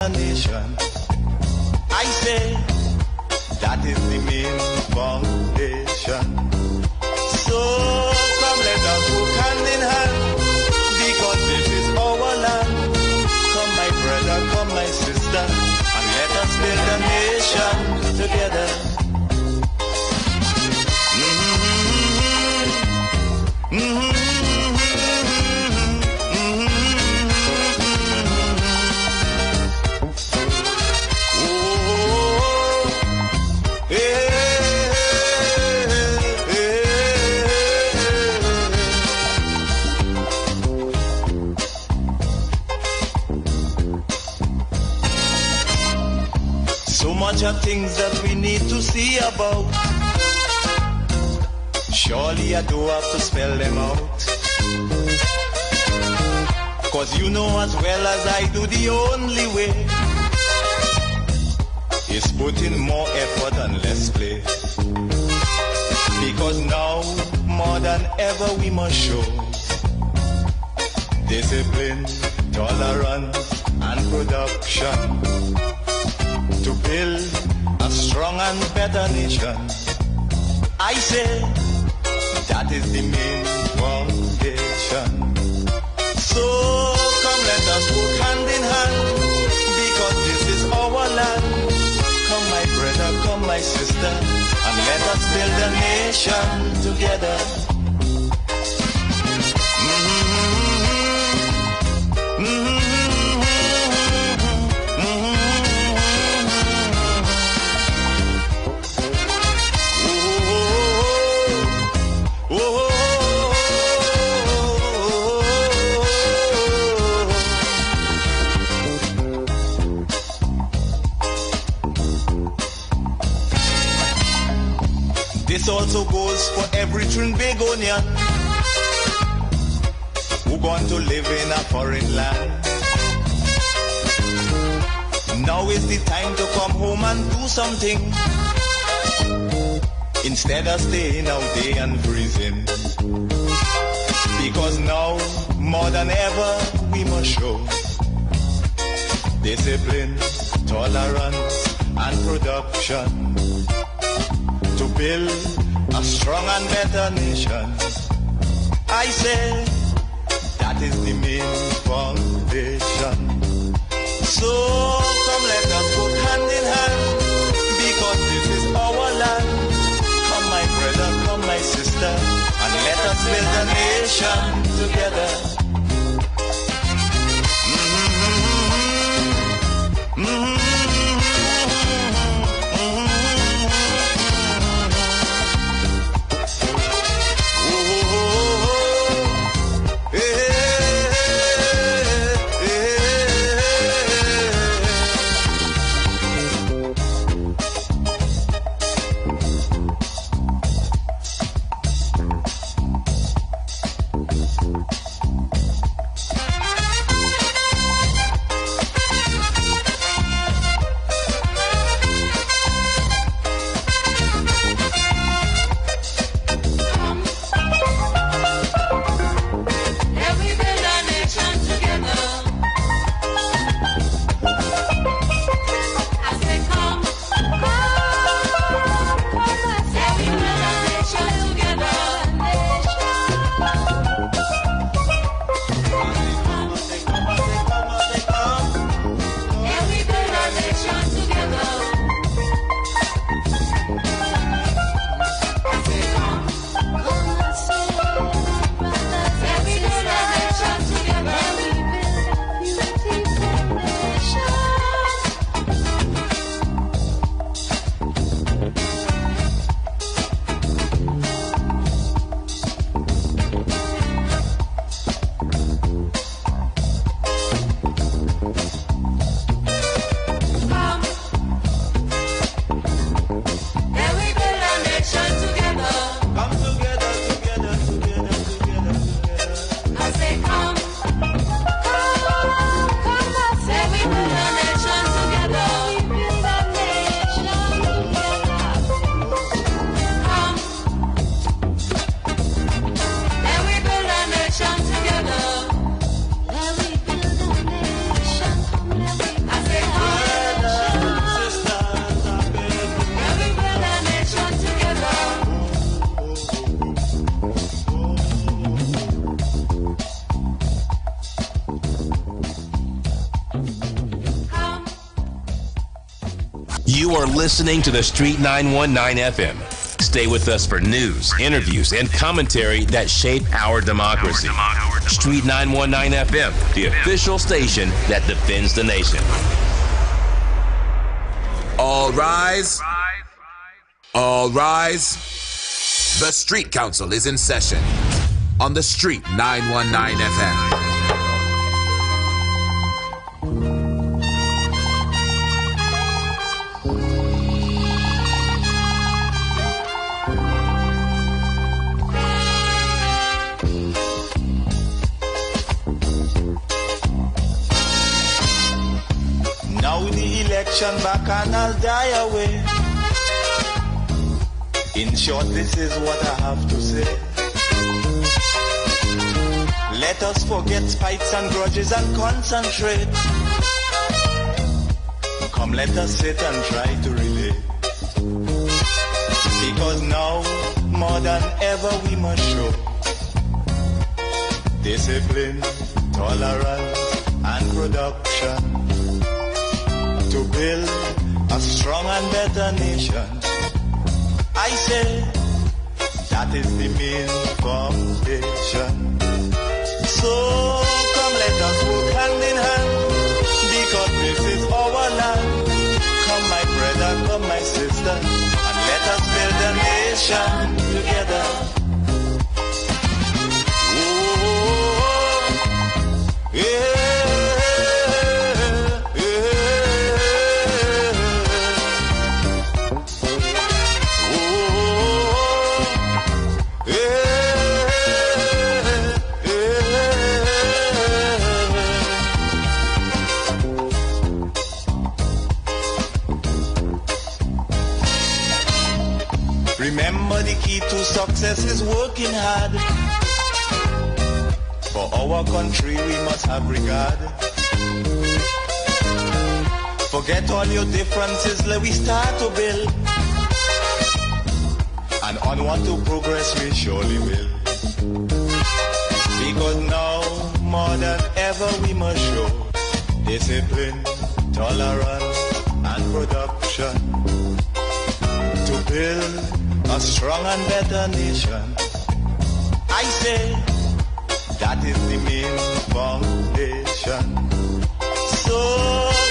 better nation. I say that is the main foundation. So come let us work hand in hand, because this is our land. Come my brother, come my sister, and let us build a nation together. So much of things that we need to see about. Surely I do have to spell them out. Cause you know as well as I do, the only way is put in more effort and less play. Because now, more than ever, we must show discipline, tolerance, and production to build a strong and better nation. I say that is the main foundation. So come let us work hand in hand, because this is our land. Come my brother, come my sister, and let us build a nation together. This also goes for every Trinbagonian who going to live in a foreign land. Now is the time to come home and do something, instead of staying out there and freezing. Because now, more than ever, we must show discipline, tolerance, and production to build a strong and better nation. I say that is the main foundation. So come let us go hand in hand, because this is our land. Come my brother, come my sister, and let us build a nation together. You are listening to The Street 919 FM. Stay with us for news, interviews, and commentary that shape our democracy. Street 919 FM, the official station that defends the nation. All rise. All rise. The Street Council is in session on The Street 919 FM. Now the election back and I'll die away. In short, this is what I have to say. Let us forget spites and grudges and concentrate. Come, let us sit and try to relate. Because now, more than ever, we must show discipline, tolerance, and production to build a strong and better nation. I say that is the main foundation. So come, let us work hand in hand, because this is our land. Come, my brother, come, my sister, and let us build a nation together. Oh, yeah. Remember, the key to success is working hard. For our country we must have regard. Forget all your differences, let we start to build. And onward to progress we surely will. Because now, more than ever, we must show discipline, tolerance, and production to build a strong and better nation. I say that is the main foundation. So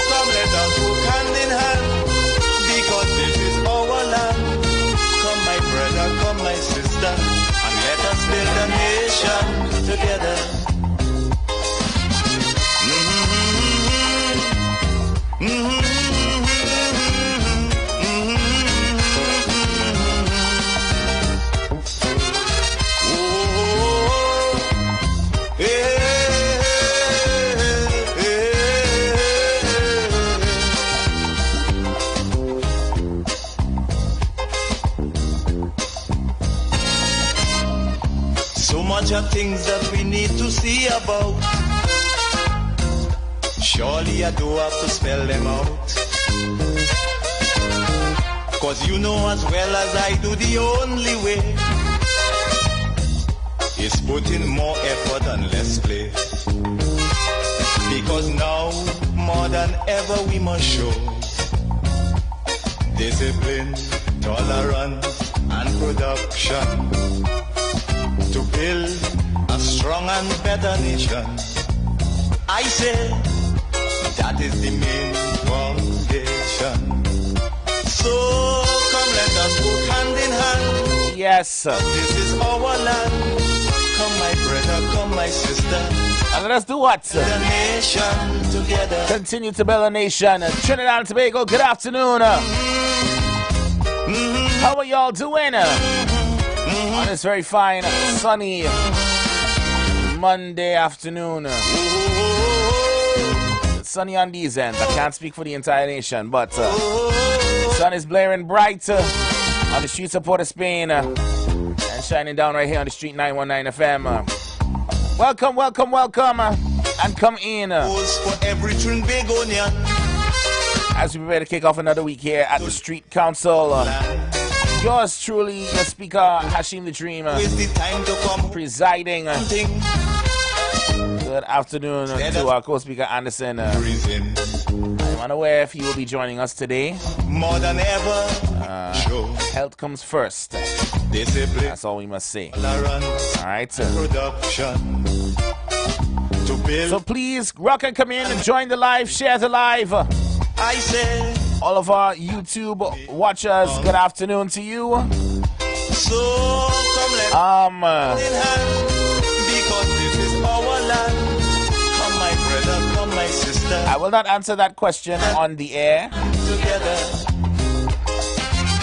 come, let us work hand in hand, because this is our land. Come, my brother, come, my sister, and let us build a nation together. Much of things that we need to see about. Surely I do have to spell them out. Cause you know as well as I do, the only way is put in more effort and less play. Because now, more than ever, we must show discipline, tolerance, and production to build a strong and better nation. I say that is the main foundation. So come, let us work hand in hand. Yes, sir. This is our land. Come, my brother, come, my sister, and let us do what, sir? The nation together. Continue to build a nation. Trinidad and Tobago, good afternoon. How are y'all doing? On this very fine, sunny Monday afternoon. It's sunny on these ends. I can't speak for the entire nation, but the sun is blaring bright on the streets of Port of Spain and shining down right here on the Street 919 FM. Welcome, welcome, welcome, and come in. For every Trinbagonian, as we prepare to kick off another week here at the Street Council. Yours truly, your speaker, Hashim the Dream, presiding. Good afternoon to our co-speaker, Anderson. I'm Unaware if he will be joining us today. More than ever, Health comes first. discipline, That's all we must say. tolerance, All right. production. To build, So please, rock and come in and join the live, share the live. I say, All of our YouTube watchers, good afternoon to you. so come let in hand, because this is our land. Come my brother, come my sister, I will not answer that question on the air, together.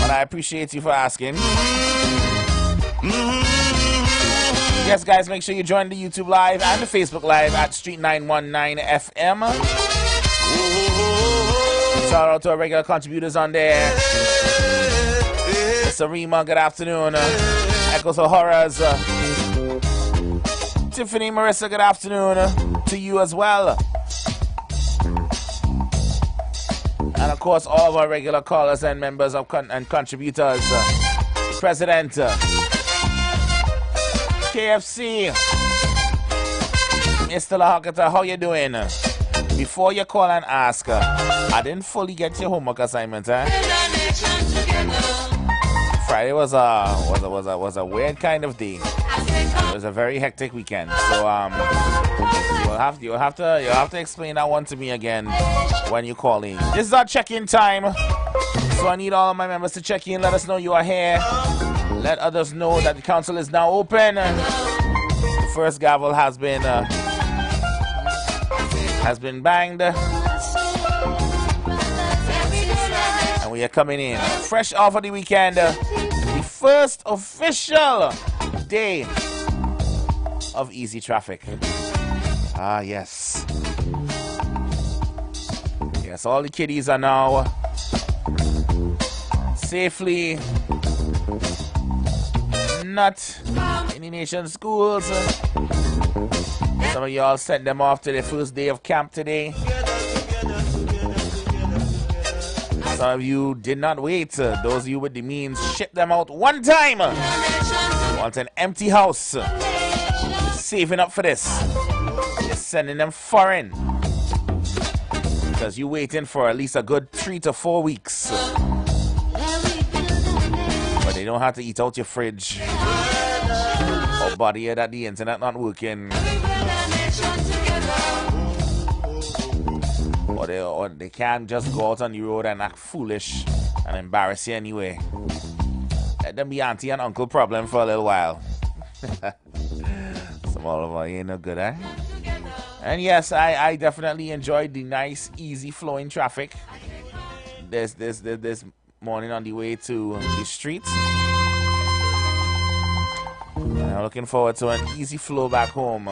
but I appreciate you for asking. Yes, guys, make sure you join the YouTube Live and the Facebook Live at Street 919 FM. Shout out to our regular contributors on there. Sarima, good afternoon. Echoes of Horrors. Tiffany, Marissa, good afternoon to you as well. And of course, all of our regular callers and members of and contributors. President, KFC, Mr. Lahakata, how you doing? Before you call and ask, I didn't fully get your homework assignment, eh? Friday was a weird kind of day. It was a very hectic weekend. So you'll have to explain that one to me again when you call in. This is our check-in time. So I need all of my members to check in, let us know you are here. Let others know that the council is now open. The first gavel has been banged. And we are coming in fresh off of the weekend. The first official day of easy traffic. Ah, yes. Yes, all the kiddies are now safely not in the nation's schools. Some of y'all sent them off to their first day of camp today. Some of you did not wait. Those of you with the means, ship them out one time. You want an empty house. You're saving up for this. You're sending them foreign. Because you're waiting for at least a good 3 to 4 weeks. But they don't have to eat out your fridge. Or bother you that the internet not working. Or they can't just go out on the road and act foolish and embarrass you anyway. Let them be auntie and uncle problem for a little while. Some all of them ain't no good, eh? And yes, I definitely enjoyed the nice, easy flowing traffic this morning on the way to the street. And I'm looking forward to an easy flow back home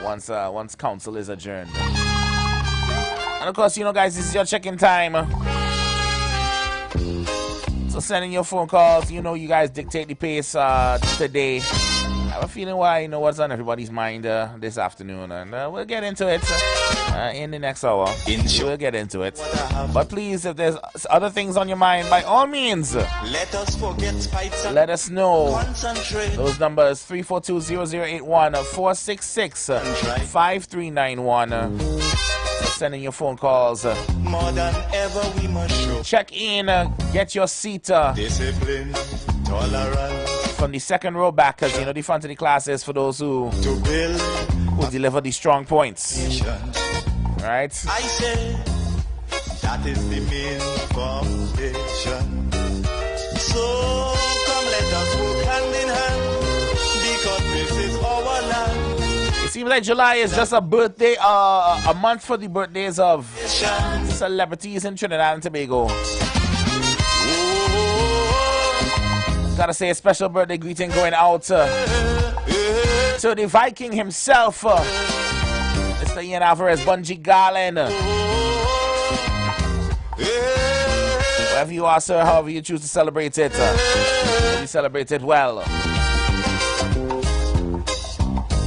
once council is adjourned. And of course, you know, guys, this is your check-in time. So send in your phone calls. You know, you guys dictate the pace today. I have a feeling why you know what's on everybody's mind this afternoon, and we'll get into it in the next hour. We'll get into it. But please, if there's other things on your mind, by all means, Let us forget fights and let us know. concentrate. Those numbers 342-0081 466-5391. Sending your phone calls. More than ever we must show Check in. Get your seat discipline, tolerance, from the second row back, because you know the front of the class is for those who to build deliver the strong points. nation. All right. I say that is the main foundation. So come let us work hand in hand, because this is our land. It seems like July is just a birthday, a month for the birthdays of celebrities in Trinidad and Tobago. Gotta say a special birthday greeting going out to the Viking himself, Mr. Ian Alvarez, Bungie Garland. Wherever you are, sir, however you choose to celebrate it, you celebrate it well.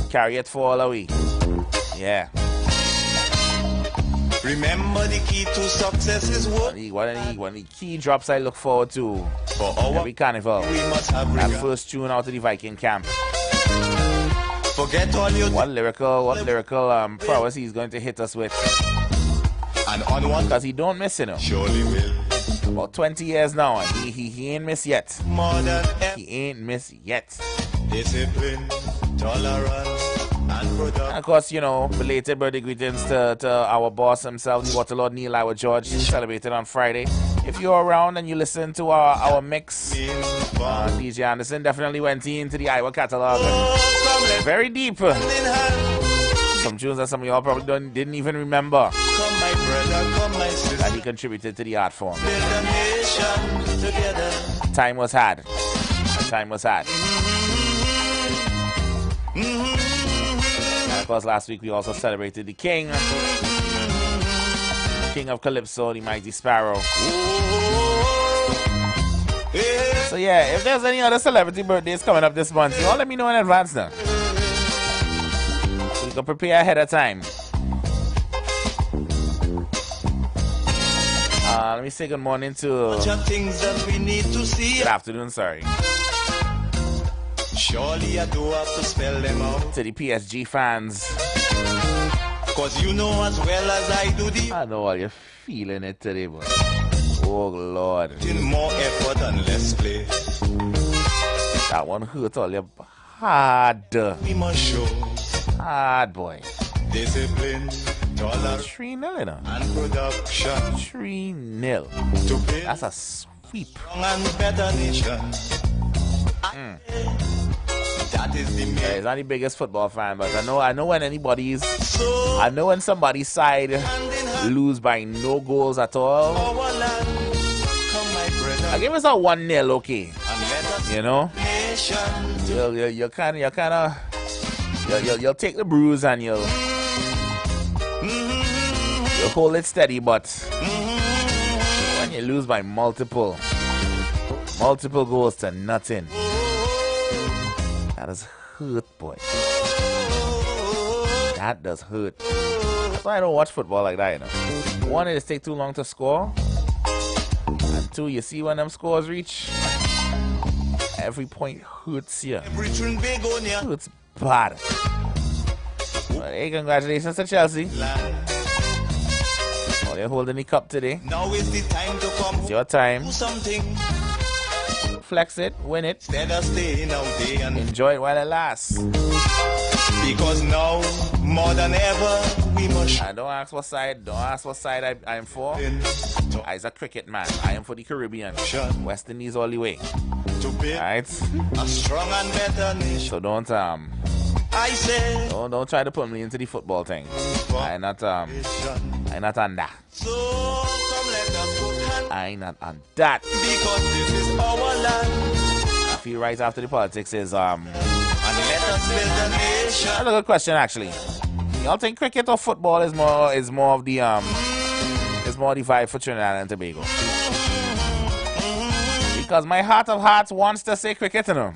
Carry it for all a week. Yeah. Remember the key to success is work. One of the key drops I look forward to For our every carnival. we must have That regard. first tune out of the Viking camp. Forget all your What lyrical prowess he's going to hit us with. and onward, because he don't miss, you know. surely will. About 20 years now, and he ain't missed yet. More than ever, He ain't missed yet. discipline, tolerance, and production. And of course, you know, belated birthday greetings to our boss himself, the Waterlord Neil IWER George. He celebrated on Friday. If you're around and you listen to our mix, DJ Anderson definitely went into the IWER catalog. Very deep. Some tunes that some of y'all probably didn't even remember. Come my brother, come my sister. That he contributed to the art form. Build a nation together. Time was had. Time was had. And of course, last week we also celebrated the King of Calypso, the Mighty Sparrow. So yeah, if there's any other celebrity birthdays coming up this month, y'all let me know in advance now. So we can prepare ahead of time. Let me say good morning to... Things that we need to see. Good afternoon, sorry. Surely I do have to spell them out. To the PSG fans. Cause you know as well as I do the... I know how you're feeling it today, boy. Oh, Lord. More effort and less play. That one hurt all your hard. We must show Hard, boy. discipline, tolerance, 3-0, you know. and production 3-0. to build That's a sweep. strong and better nation. That is the Yeah, main. he's not the biggest football fan, but I know when anybody's... So I know when somebody's side hand in hand, lose by no goals at all. our land. Come my brother, I give us a 1-0, okay. and let us You know? nation. You'll take the bruise and you'll hold it steady, but when you lose by multiple goals to nothing, that does hurt, boy. That does hurt. That's why I don't watch football like that, you know. One, it take too long to score, and two, you see when them scores reach, every point hurts you. Everything big on ya Hurts bad. Well, hey, congratulations to Chelsea. land. Oh, they're holding the cup today. Now is the time to come It's your time. do something. Flex it, win it, Instead of staying out there and enjoy it while it lasts. because now more than ever we must And don't ask what side I'm for. I's a cricket man. I am for the Caribbean. West Indies all the way. to build Alright? a strong and better nation. So don't I say don't try to put me into the football thing. I'm not on that. so come let us put hand I'm not on that. because this is our land I feel right after the politics is and let us build a nation. That's a good question, actually. Y'all think cricket or football is more of the vibe for Trinidad and Tobago? Because my heart of hearts wants to say cricket, you know.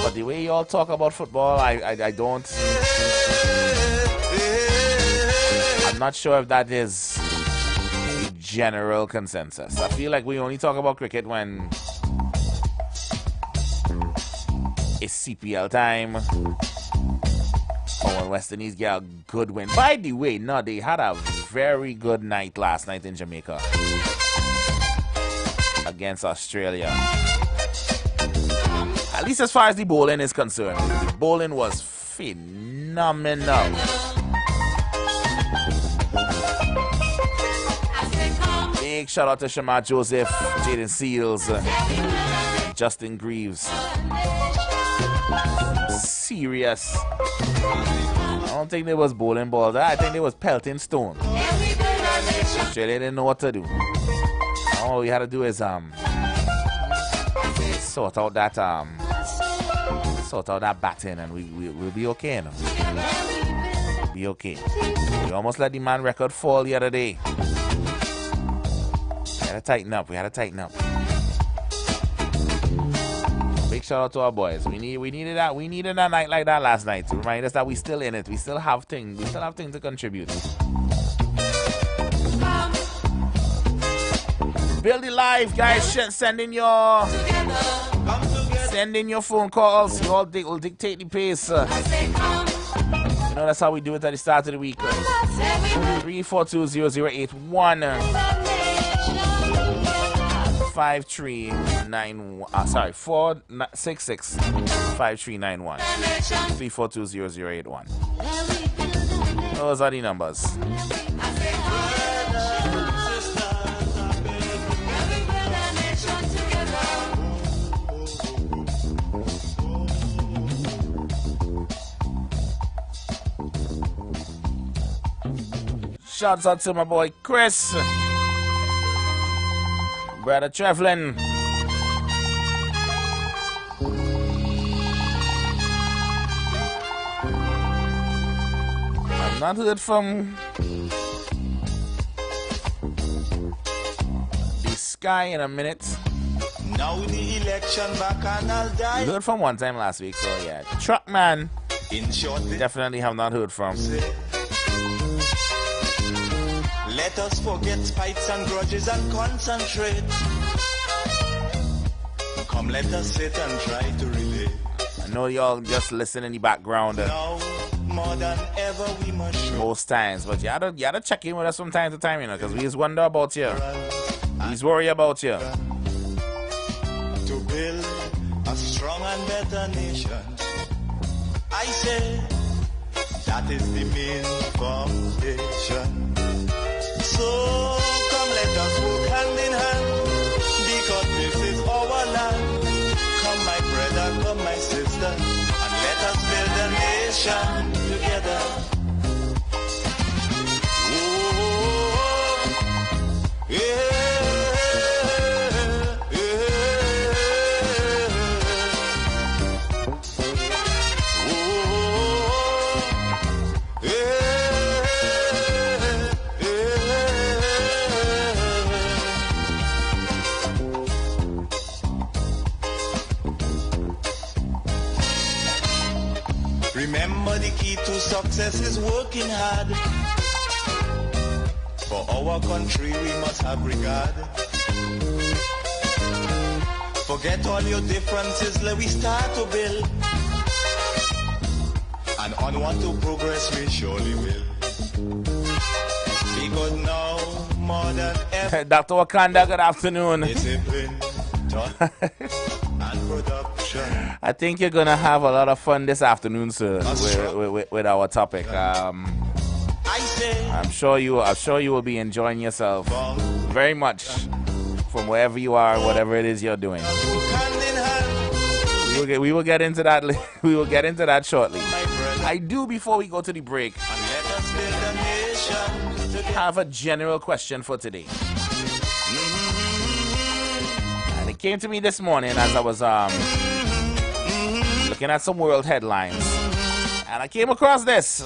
But the way y'all talk about football, I don't. I'm not sure if that is the general consensus. I feel like we only talk about cricket when it's CPL time, or when West Indies get a good win. By the way, no, they had a very good night last night in Jamaica against Australia. At least as far as the bowling is concerned. The bowling was phenomenal. Big shout out to Shamar Joseph, Jaden Seals, Justin Greaves. Serious. I don't think they was bowling balls. I think they was pelting stone. Australia didn't know what to do. All we had to do is sort out that batting, and we'll be okay, you know. We'll be okay. We almost let the man record fall the other day. We had to tighten up. Big shout out to our boys. We needed that. We needed a night like that last night to remind us that we still in it. We still have things. We still have things to contribute. Build it live, guys. Send in your phone calls. You all will dictate the pace. You know, that's how we do it at the start of the week. 342-0081. 5391. Sorry, 466-5391. 342-0081. Those are the numbers. Shouts out to my boy Chris, brother Trevlin. I've not heard from the Sky in a minute. Now the election back and I'll die. We heard from one time last week, so yeah. Truckman, In short, definitely have not heard from. Let us forget spikes and grudges and concentrate. Come, let us sit and try to relate. I know y'all just listen in the background Now, more than ever, we must show most times, but you gotta check in with us from time to time, you know, because we just wonder about you. We just worry about you. to build a strong and better nation. I say that is the main foundation. So come, let us work hand in hand, because this is our land. Come, my brother, come, my sister, and let us build a nation together. Oh, yeah. Remember, the key to success is working hard. For our country we must have regard. Forget all your differences, let we start to build. And onward to progress we surely will. Because now, more than ever, Dr. Wakanda, good afternoon. discipline, thought, and production. I think you're gonna have a lot of fun this afternoon, sir, with our topic. I say, I'm sure you will be enjoying yourself very much from wherever you are, whatever it is you're doing. hand in hand, We will get into that. We will get into that shortly. my brother, I do, before we go to the break, and let us build a nation together. have a general question for today. And it came to me this morning as I was looking at some world headlines, and I came across this.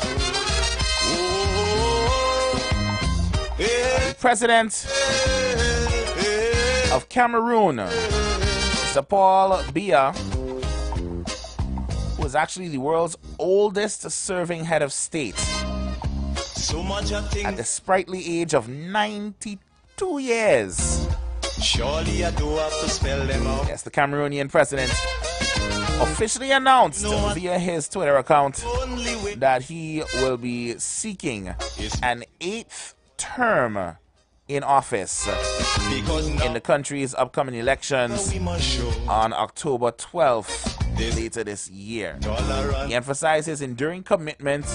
The president of Cameroon, Mr. Paul Biya, who is actually the world's oldest serving head of state, So much of at things, the sprightly age of 92 years. surely I do have to spell them out. Yes, the Cameroonian president officially announced via his Twitter account Only with that he will be seeking an 8th term in office because now in the country's upcoming elections we must show on October 12th later this year. tolerance He emphasized his enduring commitment,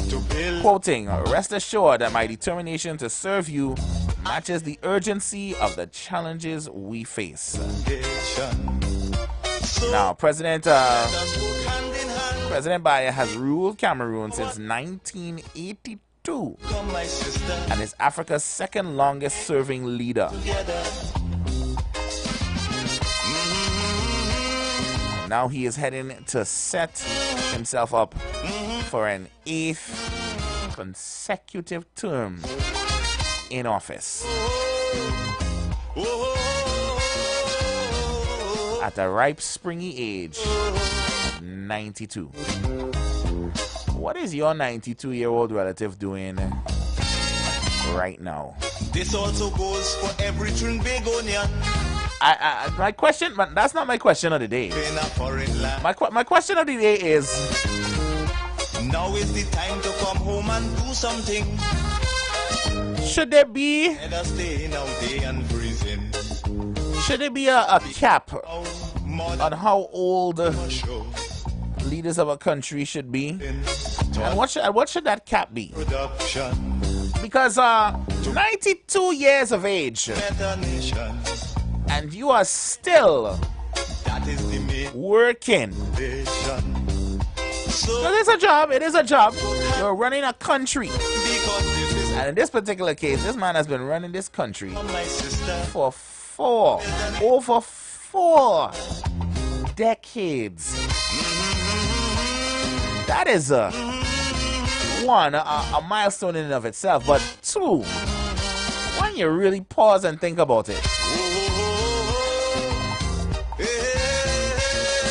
to build quoting, "Rest assured that my determination to serve you matches the urgency of the challenges we face." nation. So Now, President let us work hand in hand. Biya has ruled Cameroon since 1982 Come, my sister, and is Africa's second longest serving leader. together. Now he is heading to set himself up for an 8th consecutive term in office at the ripe, springy age of 92. What is your 92-year-old relative doing right now? This also goes for every Trinbagonian My question, but that's not my question of the day. in a foreign land. My question of the day is, Now is the time to come home and do something. Should there be Let us stay now day and freezing. should there be a cap on how old Show leaders of a country should be? And what should that cap be? production. Because 92 years of age Better nation. and you are still That is the main working. vision. So So it is a job. You're running a country. because this is And in this particular case, this man has been running this country my sister. for over four decades. That is a milestone in and of itself, but two, when you really pause and think about it,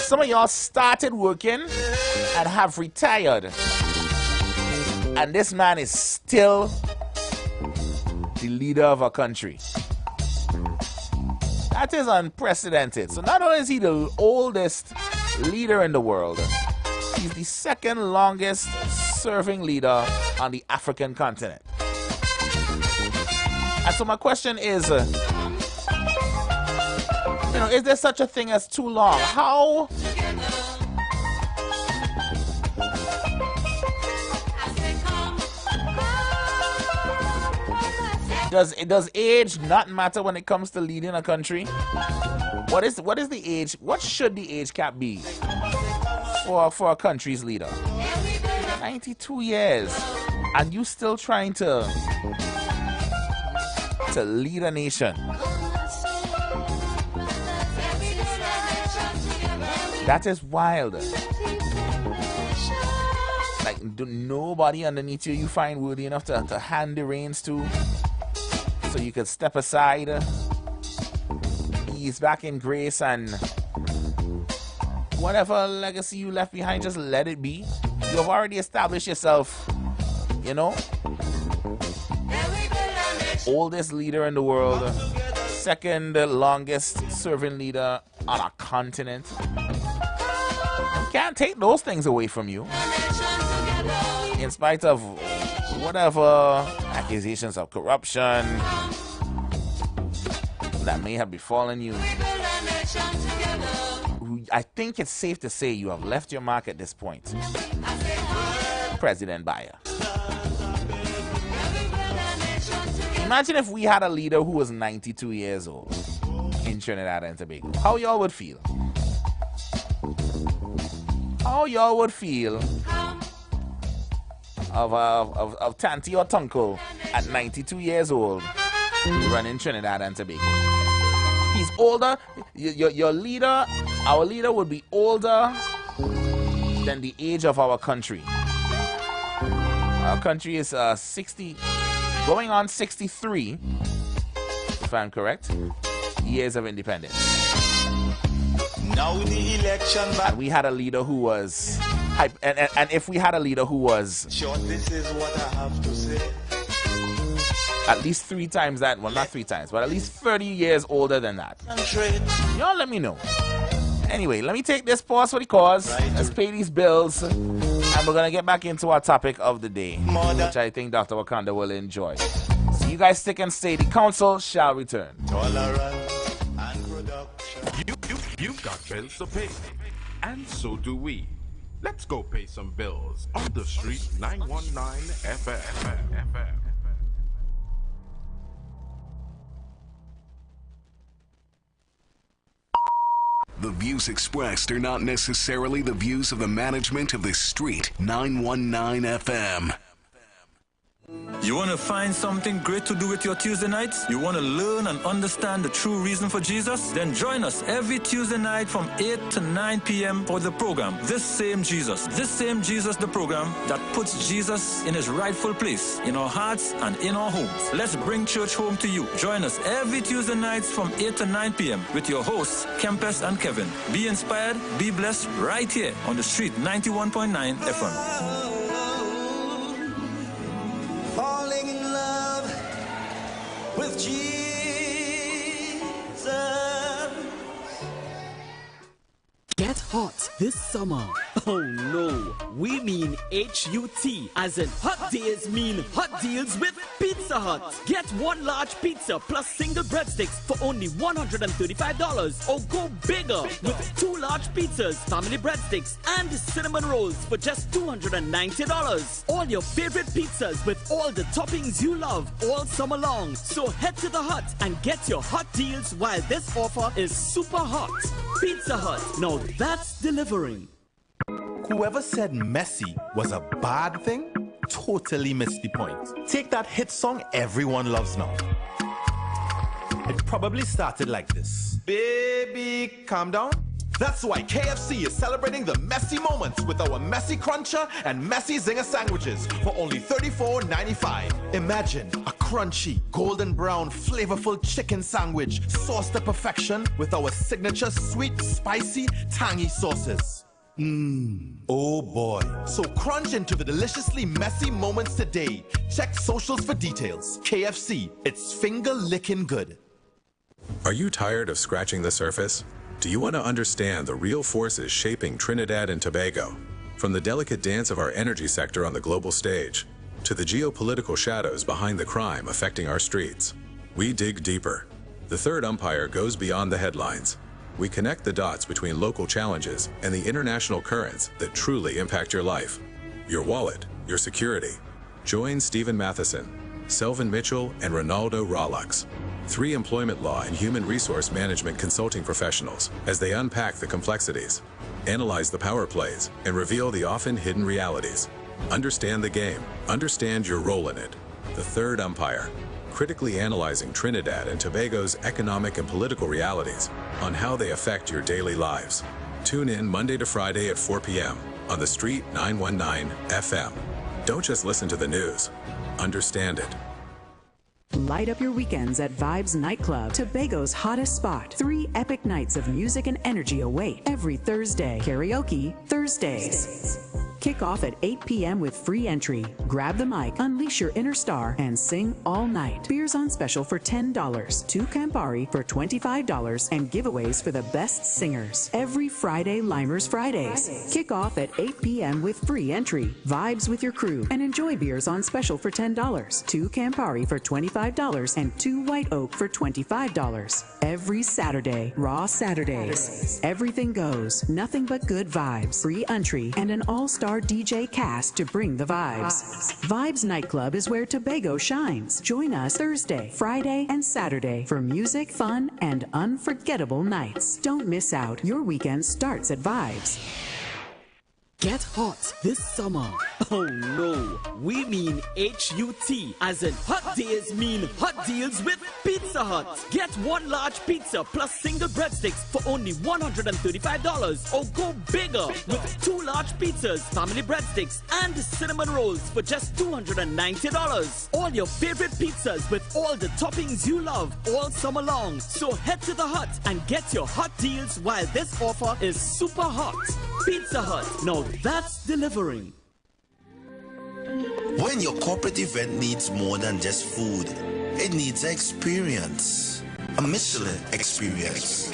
some of y'all started working and have retired, and this man is still the leader of a country. That is unprecedented. So not only is he the oldest leader in the world, he's the second longest serving leader on the African continent. And so my question is, is there such a thing as too long? How does age not matter when it comes to leading a country? What is the age? What should the age cap be for a country's leader? 92 years, and you still trying to lead a nation. That is wild. Like, nobody underneath you find worthy enough to hand the reins to, so you could step aside, ease back in grace, and whatever legacy you left behind, just let it be. You have already established yourself, oldest leader in the world, second longest serving leader on a continent. You can't take those things away from you, in spite of whatever accusations of corruption that may have befallen you. I think it's safe to say you have left your mark at this point, President Bayer. Imagine if we had a leader who was 92 years old in Trinidad and Tobago. How y'all would feel? How y'all would feel of Tanti or Tuncle at 92 years old running Trinidad and Tobago? He's older. Your leader, our leader, would be older than the age of our country. Our country is 60, going on 63, if I'm correct, years of independence. Now the election back. And we had a leader who was, and if we had a leader who was Short, this is what I have to say. at least 3 times that, well, not 3 times, but at least 30 years older than that, And trade. y'all let me know. Anyway, let me take this pause for the cause. Let's pay these bills, and we're going to get back into our topic of the day, which I think Dr. Wakanda will enjoy. So you guys stick and stay. The council shall return. Tolerance and production. You've got bills to pay, and so do we. Let's go pay some bills on the street 919 FM. The views expressed are not necessarily the views of the management of the Street 919 FM. You want to find something great to do with your Tuesday nights? You want to learn and understand the true reason for Jesus? Then join us every Tuesday night from 8 to 9 p.m. for the program, This Same Jesus, the program that puts Jesus in his rightful place in our hearts and in our homes. Let's bring church home to you. Join us every Tuesday nights from 8 to 9 p.m. with your hosts, Kempes and Kevin. Be inspired, be blessed right here on the Street 91.9 FM. Falling in love with Jesus. Get hot this summer Oh no, we mean H-U-T, as in hot days mean hot deals with Pizza Hut. Get one large pizza plus single breadsticks for only $135, or go bigger with two large pizzas, family breadsticks, and cinnamon rolls for just $290. All your favorite pizzas with all the toppings you love all summer long. So head to the Hut and get your hot deals while this offer is super hot. Pizza Hut, now that's delivering. Whoever said messy was a bad thing totally missed the point. Take that hit song everyone loves now. It probably started like this. Baby, calm down. That's why KFC is celebrating the messy moments with our Messy Cruncher and Messy Zinger sandwiches for only $34.95. Imagine a crunchy, golden brown, flavorful chicken sandwich sauced to perfection with our signature sweet, spicy, tangy sauces. Oh boy. So crunch into the deliciously messy moments today. Check socials for details. KFC, it's finger-licking good. Are you tired of scratching the surface? Do you want to understand the real forces shaping Trinidad and Tobago? From the delicate dance of our energy sector on the global stage, to the geopolitical shadows behind the crime affecting our streets, we dig deeper. The third umpire goes beyond the headlines. We connect the dots between local challenges and the international currents that truly impact your life, your wallet, your security. Join Stephen Matheson, Selvin Mitchell, and Ronaldo Rollux, 3 employment law and human resource management consulting professionals, as they unpack the complexities, analyze the power plays, and reveal the often hidden realities. Understand the game. Understand your role in it. The third umpire, critically analyzing Trinidad and Tobago's economic and political realities on how they affect your daily lives. Tune in Monday to Friday at 4 p.m. on The Street 919 FM. Don't just listen to the news. Understand it. Light up your weekends at Vibes Nightclub, Tobago's hottest spot. 3 epic nights of music and energy await every Thursday. Karaoke Thursdays. Kick off at 8 p.m. with free entry. Grab the mic, unleash your inner star, and sing all night. Beers on special for $10, 2 Campari for $25, and giveaways for the best singers. Every Friday, Limers Fridays. Kick off at 8 p.m. with free entry. Vibes with your crew and enjoy beers on special for $10, 2 Campari for $25, and 2 White Oak for $25. Every Saturday, Raw Saturdays. Everything goes, nothing but good vibes. Free entry and an all-star DJ cast to bring the vibes. Vibes Nightclub is where Tobago shines. Join us Thursday, Friday, and Saturday for music, fun, and unforgettable nights. Don't miss out. Your weekend starts at Vibes. Get hot this summer. Oh no, we mean H-U-T, as in hot days mean hot deals with Pizza Hut. Get one large pizza plus single breadsticks for only $135, or go bigger with 2 large pizzas, family breadsticks, and cinnamon rolls for just $290. All your favorite pizzas with all the toppings you love all summer long. So head to the Hut and get your hot deals while this offer is super hot. Pizza Hut, now that's delivering. When your corporate event needs more than just food, it needs an experience, a Michelin experience.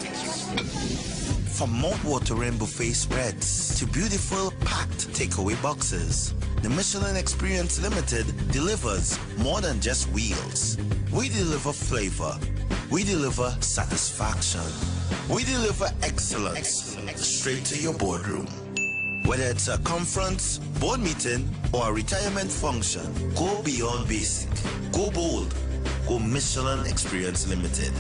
From mouth-watering buffet spreads to beautiful packed takeaway boxes, the Michelin Experience Limited delivers more than just wheels. We deliver flavor. We deliver satisfaction. We deliver excellence straight to your boardroom. Whether it's a conference, board meeting, or a retirement function, go beyond basic. Go bold. Go Michelin Experience Limited.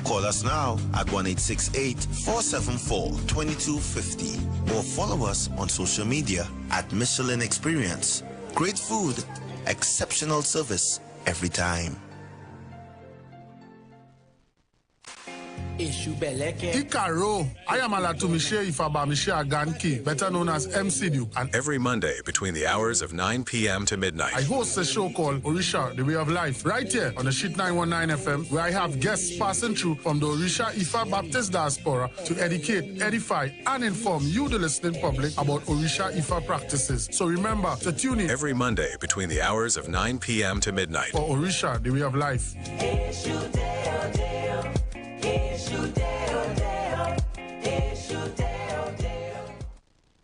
Call us now at 1-868-474-2250 or follow us on social media at Michelin Experience. Great food, exceptional service every time. Ikaro, I am Alatu Michelle Ifaba Michelle Aganki, better known as MCDU. And every Monday between the hours of 9 p.m. to midnight, I host a show called Orisha, The Way of Life, right here on the Street 919 FM, where I have guests passing through from the Orisha Ifa Baptist Diaspora to educate, edify, and inform you, the listening public, about Orisha Ifa practices. So remember to tune in every Monday between the hours of 9 p.m. to midnight for Orisha, The Way of Life.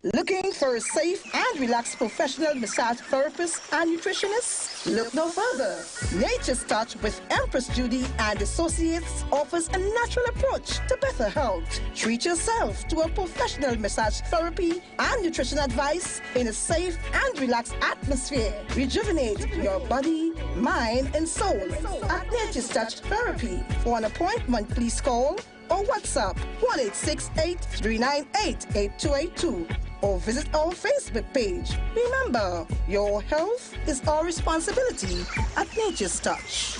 Looking for a safe and relaxed professional massage therapist and nutritionist? Look no further. Nature's Touch with Empress Judy and Associates offers a natural approach to better health. Treat yourself to a professional massage therapy and nutrition advice in a safe and relaxed atmosphere. Rejuvenate your body, mind, and soul at Nature's Touch Therapy. For an appointment, please call or WhatsApp 1-868-398-8282 or visit our Facebook page. Remember, your health is our responsibility at Nature's Touch.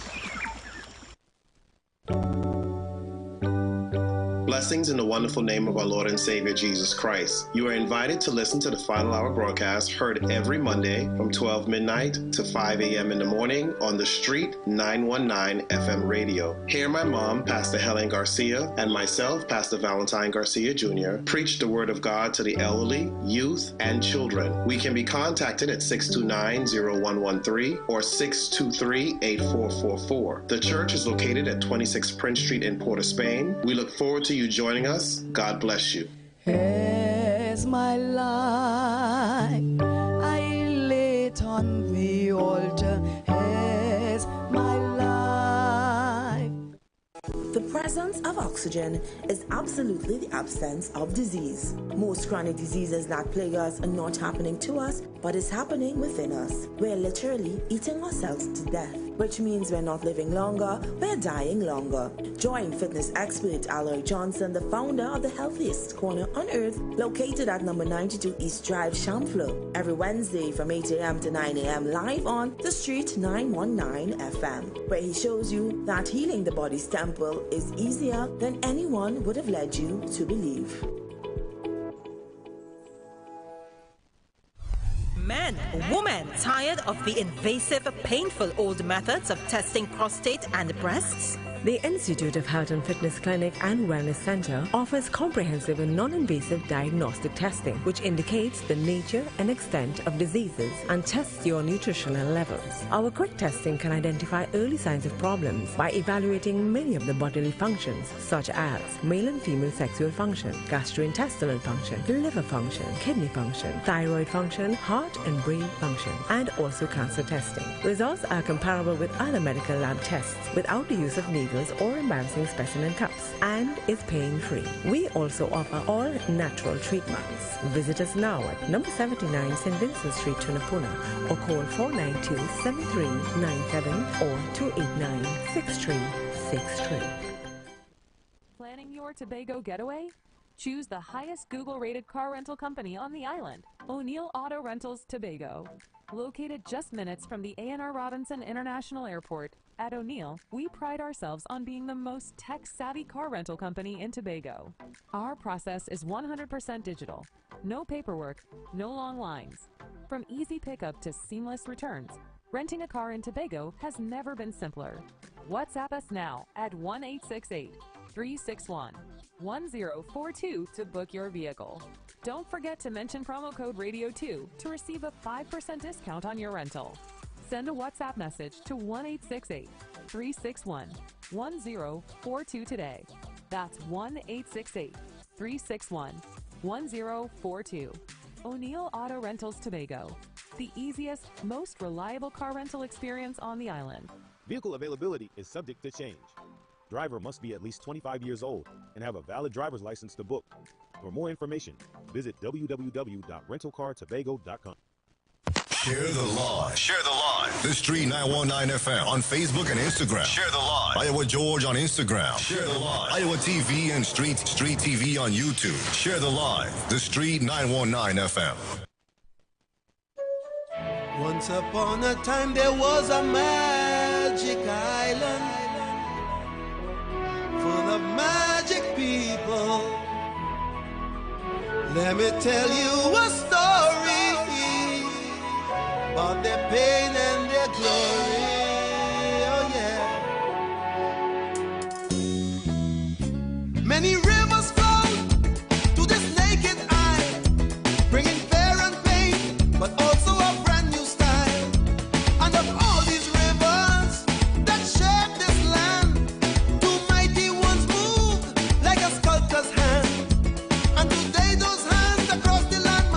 Blessings in the wonderful name of our Lord and Savior Jesus Christ. You are invited to listen to the Final Hour broadcast heard every Monday from 12 midnight to 5 a.m. in the morning on The Street 919 FM radio. Hear my mom, Pastor Helen Garcia, and myself, Pastor Valentine Garcia Jr., preach the Word of God to the elderly, youth, and children. We can be contacted at 629-0113 or 623-8444. The church is located at 26 Prince Street in Port of Spain. We look forward to you joining us. God bless you. As my life I lay it on the altar, as my life. The presence of oxygen is absolutely the absence of disease. Most chronic diseases that plague us are not happening to us, but is happening within us. We're literally eating ourselves to death, which means we're not living longer, we're dying longer. Join fitness expert Aloy Johnson, the founder of the healthiest corner on earth, located at number 92 East Drive, Chamfleur, every Wednesday from 8 a.m. to 9 a.m. live on The Street 919 FM, where he shows you that healing the body's temple is easier than anyone would have led you to believe. Men, women, tired of the invasive, painful old methods of testing prostate and breasts? The Institute of Health and Fitness Clinic and Wellness Center offers comprehensive and non-invasive diagnostic testing, which indicates the nature and extent of diseases and tests your nutritional levels. Our quick testing can identify early signs of problems by evaluating many of the bodily functions, such as male and female sexual function, gastrointestinal function, liver function, kidney function, thyroid function, heart and brain function, and also cancer testing. Results are comparable with other medical lab tests without the use of needles or embarrassing specimen cups, and is pain-free. We also offer all natural treatments. Visit us now at number 79 St. Vincent Street, Tunapuna, or call 492-7397 or 289-6363. Planning your Tobago getaway? Choose the highest Google-rated car rental company on the island, O'Neill Auto Rentals Tobago. Located just minutes from the A&R Robinson International Airport, at O'Neill, we pride ourselves on being the most tech-savvy car rental company in Tobago. Our process is 100% digital. No paperwork, no long lines. From easy pickup to seamless returns, renting a car in Tobago has never been simpler. WhatsApp us now at 1-868-361-1042 to book your vehicle. Don't forget to mention promo code RADIO2 to receive a 5% discount on your rental. Send a WhatsApp message to 1-868-361-1042 today. That's 1-868-361-1042. O'Neill Auto Rentals Tobago, the easiest, most reliable car rental experience on the island. Vehicle availability is subject to change. Driver must be at least 25 years old and have a valid driver's license to book. For more information, visit www.rentalcartobago.com. Share the live. Share the live. The Street 919 FM on Facebook and Instagram. Share the live. Iowa George on Instagram. Share the live. Iowa TV and Street TV on YouTube. Share the live. The Street 919 FM. Once upon a time there was a magic island full of magic people. Let me tell you a story about their pain and their glory. Oh yeah. Many rivers flow to this naked eye, bringing fear and pain, but also a brand new style. And of all these rivers that shape this land, two mighty ones moved like a sculptor's hand. And today those hands across the land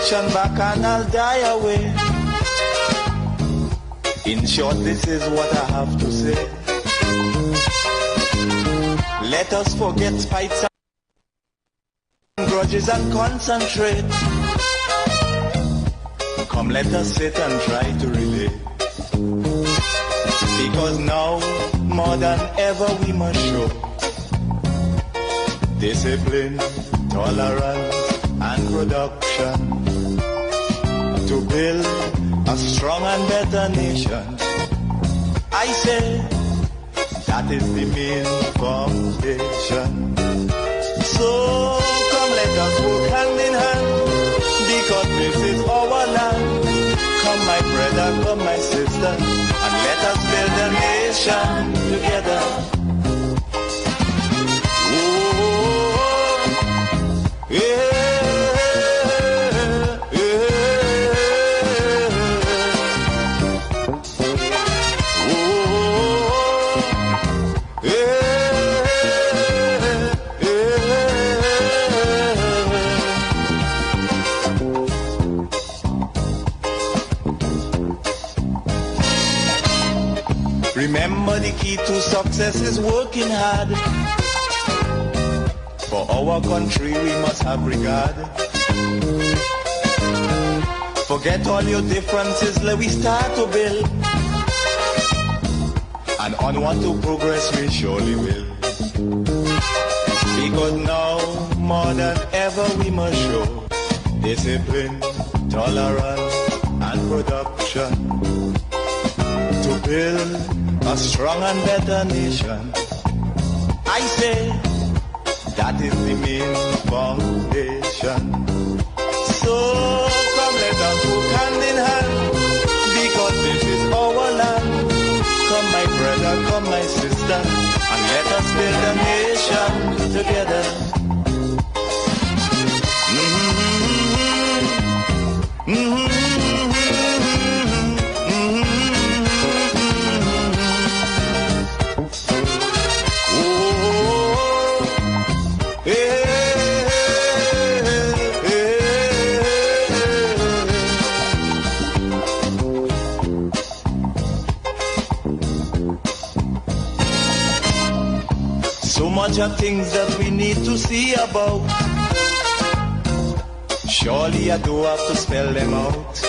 nation back and I'll die away. In short, this is what I have to say. Let us forget fights and grudges and concentrate. Come, let us sit and try to relate. Because now, more than ever, we must show discipline, tolerance, and production to build a strong and better nation. I say that is the main foundation. So come, let us work hand in hand, because this is our land. Come, my brother, come, my sister, and let us build a nation together. Oh, yeah. Remember, the key to success is working hard. For our country we must have regard. Forget all your differences, let we start to build. And onward to progress we surely will. Because now, more than ever, we must show discipline, tolerance, and production to build a strong and better nation. I say that is the main foundation. So come, let us work hand in hand, because this is our land. Come, my brother, come, my sister, and let us build a nation together. So much of things that we need to see about. Surely I do have to spell them out.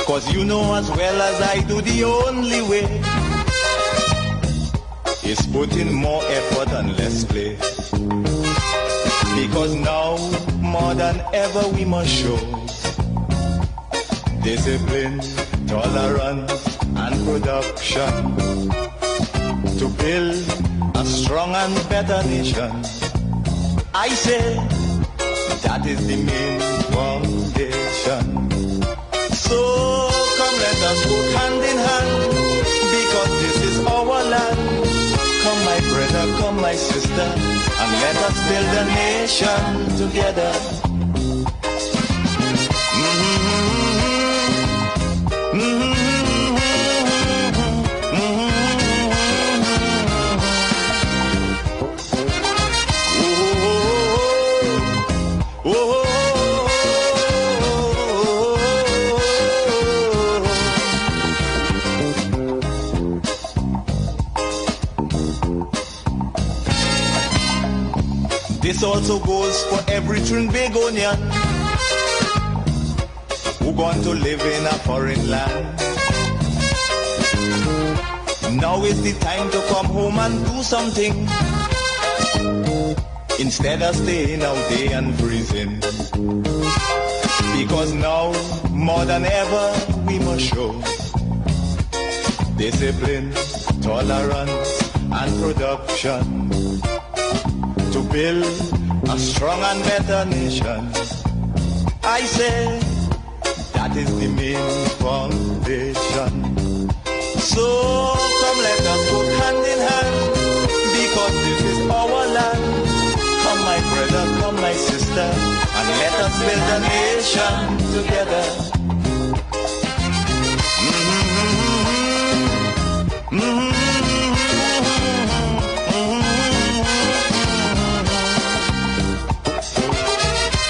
Cause you know as well as I do, the only way is put in more effort and less play. Because now, more than ever, we must show discipline, tolerance, and production to build a strong and better nation. I say that is the main foundation. So come, let us work hand in hand, because this is our land. Come, my brother, come, my sister, and let us build a nation together. This also goes for every Trinbagonian who gone to live in a foreign land. Now is the time to come home and do something, instead of staying out there and freezing. Because now, more than ever, we must show discipline, tolerance, and production to build a strong and better nation. I say that is the main foundation. So come, let us work hand in hand, because this is our land. Come, my brother, come, my sister, and let us build a nation together.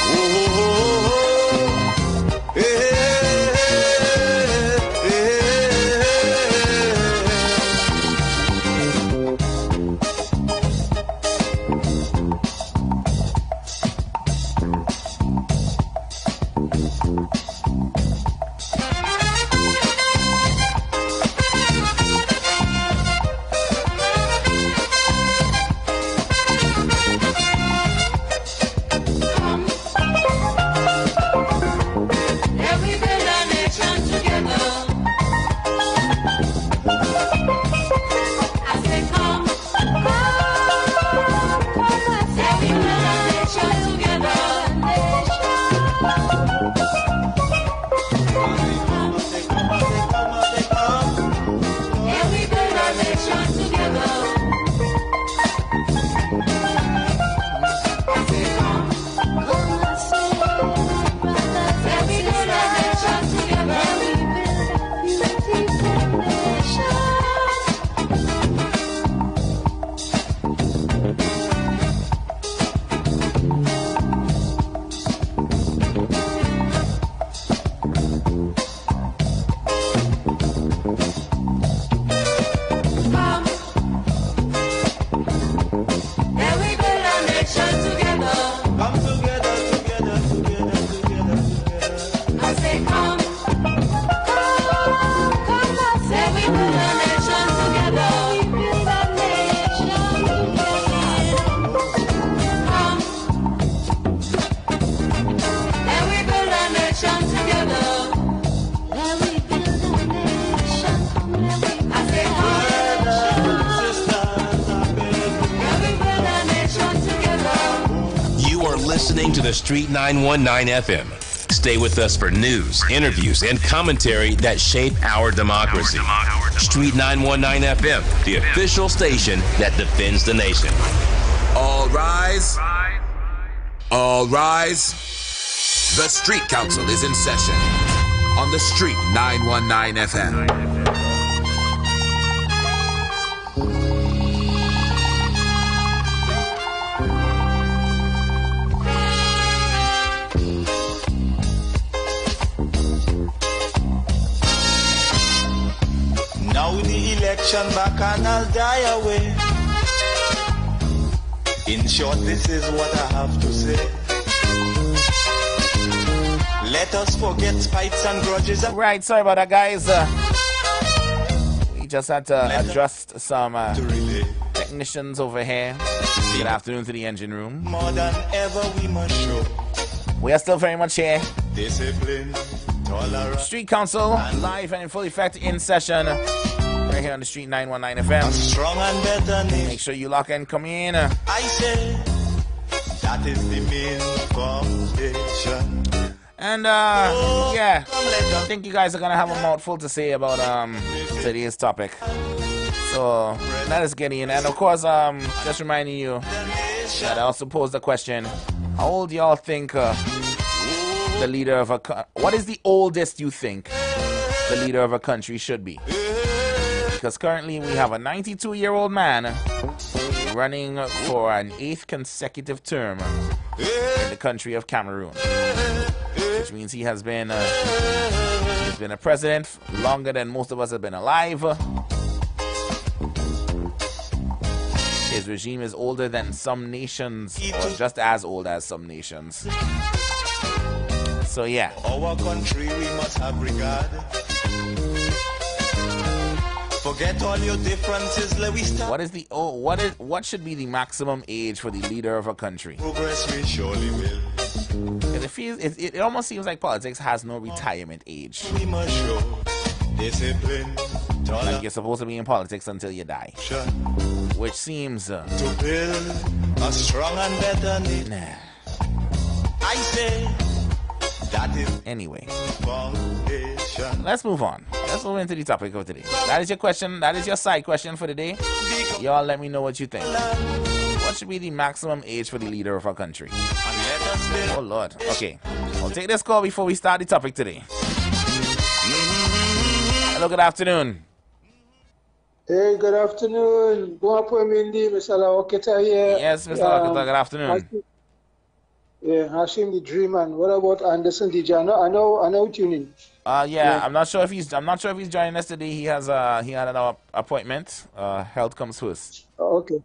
Oh, listening to The Street 919 FM. Stay with us for news, interviews, and commentary that shape our democracy. Street 919 FM, the official station that defends the nation. All rise. All rise. The Street Council is in session on The Street 919 FM. Now the election back and I'll die away. In short, this is what I have to say. Let us forget spites and grudges. Right, sorry about that, guys. We just had to adjust some technicians over here. Good afternoon to the engine room. More than ever we must show. We are still very much here. Discipline, tolerance. Street Council, live and in full effect in session. Right here on the Street 919 FM. Strong and better name. Make sure you lock and come in. I say that is the main foundation. And yeah, I think you guys are gonna have a mouthful to say about today's topic. So let us get in. And of course, just reminding you that I also posed the question: how old do y'all think the leader of what is the oldest you think the leader of a country should be? Because currently we have a 92-year-old man running for an 8th consecutive term in the country of Cameroon, which means he has been a president longer than most of us have been alive. His regime is older than some nations, or just as old as some nations. So yeah. Our country we must have regard. Forget all your differences, let we start. What should be the maximum age for the leader of a country? Progress we surely will. It almost seems like politics has no retirement age. We must show discipline. Like you're supposed to be in politics until you die. Which seems to build a strong and better nation. Nah. I say that is anyway. Foundation. Let's move on. Let's move into the topic of today. That is your question. That is your side question for today. Y'all let me know what you think. What should be the maximum age for the leader of our country? Oh Lord. Okay. I'll take this call before we start the topic today. Hello, good afternoon. Hey, good afternoon. Mr. Lawaketa here. Yes, Mr. Lawaketa, good afternoon. Yeah, Hashim the Dreamer. What about Anderson DJ? I know tuning. Yeah, I'm not sure if he's joining us today. He had an appointment. Health comes first. Oh, okay.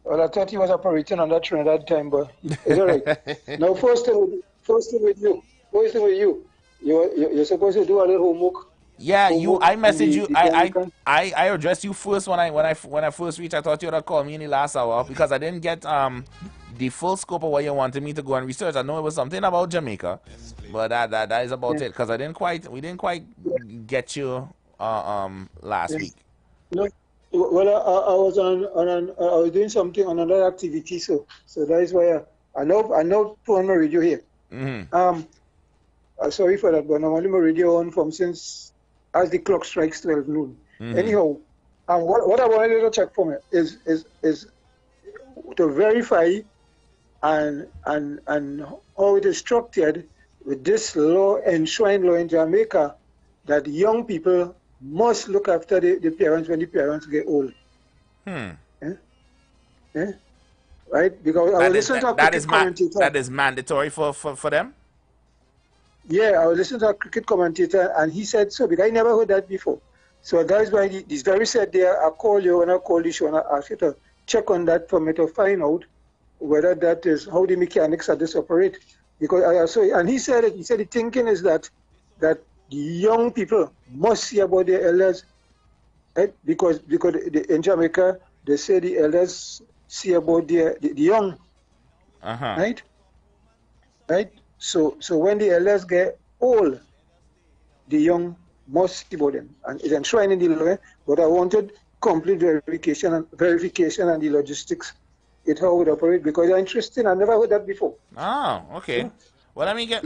Well, I thought he was operating on that train at that time, but it's all right. Now, first thing with you. You're supposed to do a little homework. Yeah, I messaged you. I addressed you first when I first reached. I thought you would have called me in the last hour because I didn't get the full scope of what you wanted me to go and research. I know it was something about Jamaica, but that is about it because we didn't quite get you last week. No, well, I was doing something on another activity, so that is why I know put on my radio here. Mm-hmm. Sorry for that, but normally my radio on from since as the clock strikes 12 noon. Mm-hmm. Anyhow, what I wanted to check for me is to verify and how it is structured with this enshrined law in Jamaica that young people must look after the parents when the parents get old. Right? Because I was listening to a cricket commentator. That is mandatory for them? Yeah, I was listening to a cricket commentator and he said so, because I never heard that before. So that is why this very said there, I call you when I call the show and I ask you to check on that for me to find out whether that is how the mechanics of this operate. Because and he said the thinking is that the young people must see about their elders, right? Because in Jamaica they say the elders see about the young, right? So when the elders get old, the young must see about them, and it's enshrined in the law. But I wanted complete verification and the logistics how it operates because it's interesting. I never heard that before. Oh, okay. Yeah. Well, let me give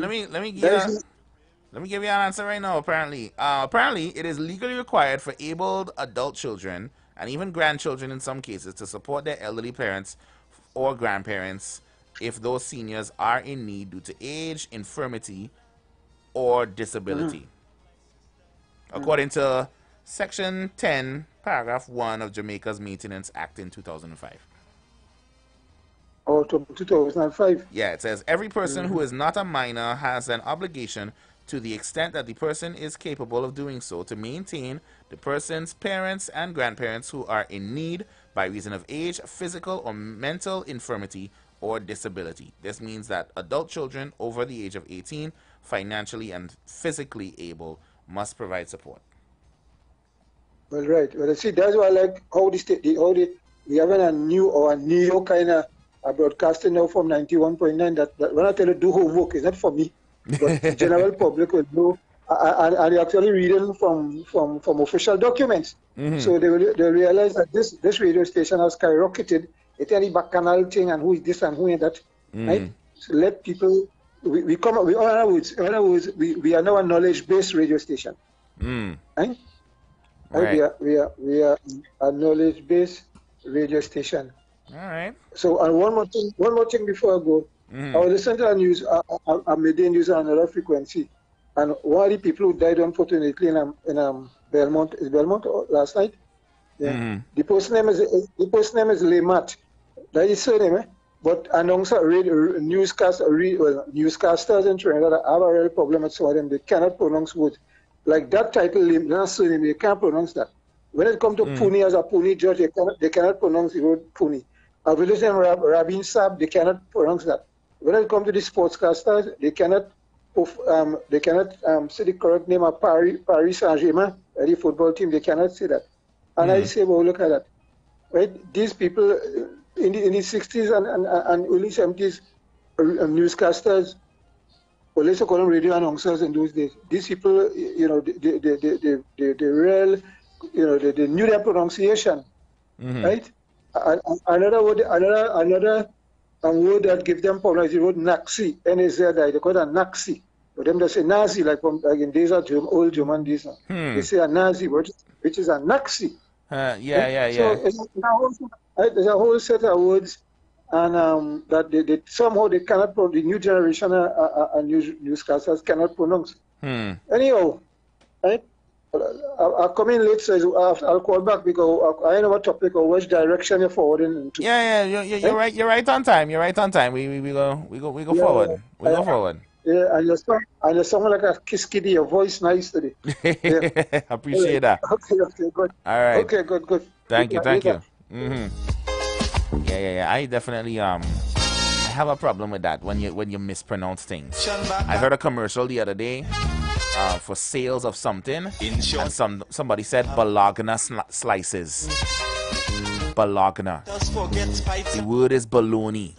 you an answer right now. Apparently, it is legally required for abled adult children and even grandchildren in some cases to support their elderly parents or grandparents if those seniors are in need due to age, infirmity, or disability. According to Section 10, Paragraph 1 of Jamaica's Maintenance Act in 2005. Oh, 2005. Yeah, it says every person who is not a minor has an obligation to the extent that the person is capable of doing so to maintain the person's parents and grandparents who are in need by reason of age, physical or mental infirmity, or disability. This means that adult children over the age of 18, financially and physically able, must provide support. Well, right. Well, see, that's why I like how we have a new kind of broadcasting now from 91.9 that when I tell you do homework, it's not for me, but the general public will know. And they're actually reading from official documents. So they realize that this radio station has skyrocketed. It's any bacchanal thing and who is this and who is that, right? So let people, we come up, in other words, we are now a knowledge-based radio station. Right? Right. We are a knowledge-based radio station. All right. So, and one more thing before I go. I was listening to a news, a midday news on another frequency, and one of the people who died unfortunately in Belmont, is Belmont last night? Yeah. The post name is Lemat. That is his surname, eh? But announcer, newscasters in Trinidad have a real problem with some of them. They cannot pronounce words. Like that title, that surname, they can't pronounce that. When it comes to Puni as a Puni judge, they cannot pronounce the word Puni. A village named Rabin Saab, they cannot pronounce that. When it comes to the sportscasters, they cannot say the correct name of Paris Saint-Germain, the football team. They cannot say that. And I say, well, look at that. Right? These people in the 60s and early 70s, newscasters, well, let's call them radio announcers in those days. These people, the real, they knew their pronunciation, right? Another word that gives them problem is the word Nazi, N-A-Z-I. They call it a Nazi. But them they say Nazi, like in days of old German days. They say a Nazi, which is a Nazi. Yeah. So there's a whole set of words, and that they somehow they cannot. The new generation and newscasters cannot pronounce. Anyhow, right? I'll come in late, so I'll call back because I know what topic or which direction you're forwarding into. You're right. You're right on time. You're right on time. We go forward. We go forward. Yeah, and you're someone like a Kiss Kitty. Your voice nice today. Yeah. Appreciate that. Okay, good. All right. Okay, good. Thank you. Yeah. I definitely I have a problem with that when you mispronounce things. I heard a commercial the other day for sales of something, and somebody said Bologna slices. Bologna. The word is bologna.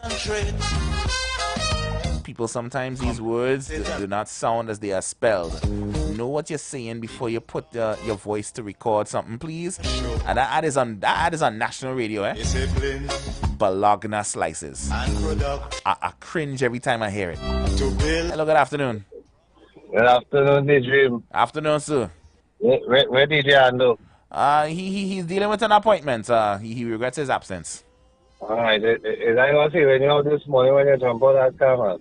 People sometimes these words do not sound as they are spelled. Know what you're saying before you put your voice to record something, please. And that is on national radio, eh? Bologna slices. I cringe every time I hear it. Hello, good afternoon. Good afternoon, DJ. Afternoon, sir. Where DJ Ando? He's dealing with an appointment. He regrets his absence. All right. Is I going to see when you out this morning when you jump on that camera?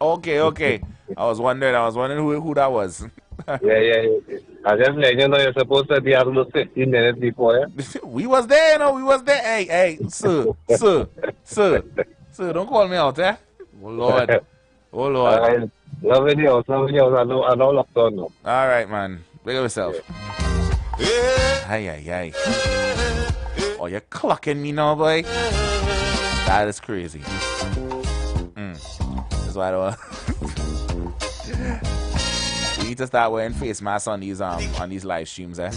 Okay. I was wondering who that was. Yeah. I just let you know you're supposed to be at least 15 minutes before, yeah? We was there. Hey, sir, don't call me out, eh? Oh, Lord. All right. Loving you. I know locked on now. All right, man. Big up yourself. Hey. Oh, you're clocking me now, boy? That is crazy. That's why I don't. We need to start wearing face masks on these live streams, eh?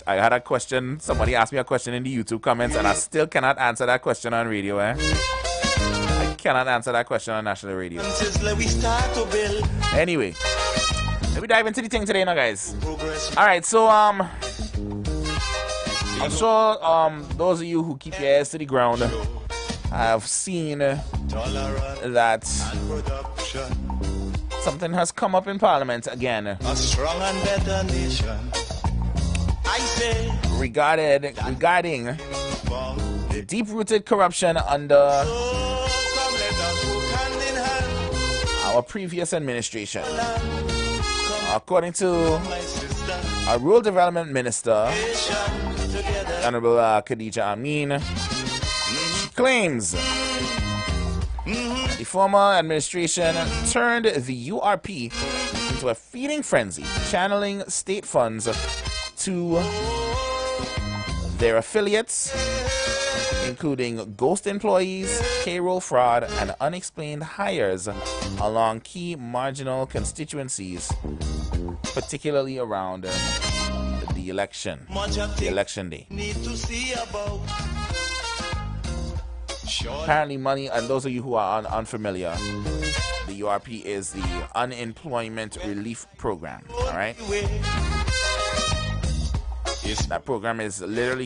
I had a question. Somebody asked me a question in the YouTube comments, and I still cannot answer that question on radio, eh? I cannot answer that question on national radio. Anyway, let me dive into the thing today now, guys. All right, so I'm sure those of you who keep your ears to the ground have seen that something has come up in Parliament again. A strong and better nation. I say regarding the deep-rooted corruption under our previous administration. According to our Rural Development Minister, Honorable Khadija Amin, she claims the former administration turned the URP into a feeding frenzy, channeling state funds to their affiliates, including ghost employees, payroll fraud, and unexplained hires along key marginal constituencies, particularly around the election day. Apparently money, and those of you who are unfamiliar, the URP is the Unemployment Relief Program, all right? That program